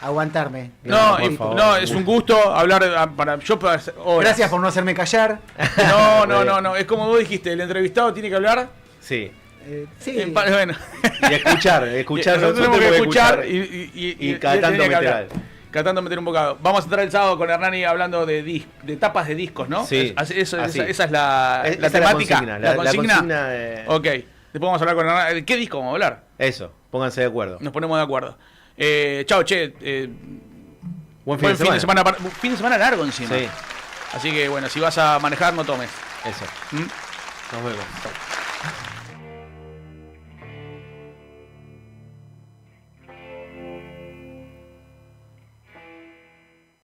aguantarme. No, por favor. no, es un gusto hablar para yo para horas. Gracias por no hacerme callar. No, es como vos dijiste, el entrevistado tiene que hablar. Sí. Sí. Bueno. Y escuchar. Nosotros tenemos que escuchar y cada él tanto tenía que meter hablar. algo. Cada tanto meter un bocado. Vamos a estar el sábado con Hernani hablando de tapas de discos, ¿no? Sí. Esa Así. es la Esa es la temática. consigna, La consigna. de- Ok. Después vamos a hablar con Hernani. ¿De qué disco vamos a hablar? Eso, pónganse de acuerdo. Nos ponemos de acuerdo. Chao, che. Buen Buen fin de semana. Fin de semana largo encima. Sí, Así que bueno, si vas a manejar, no tomes. eso. ¿Mm? Nos vemos. Chau.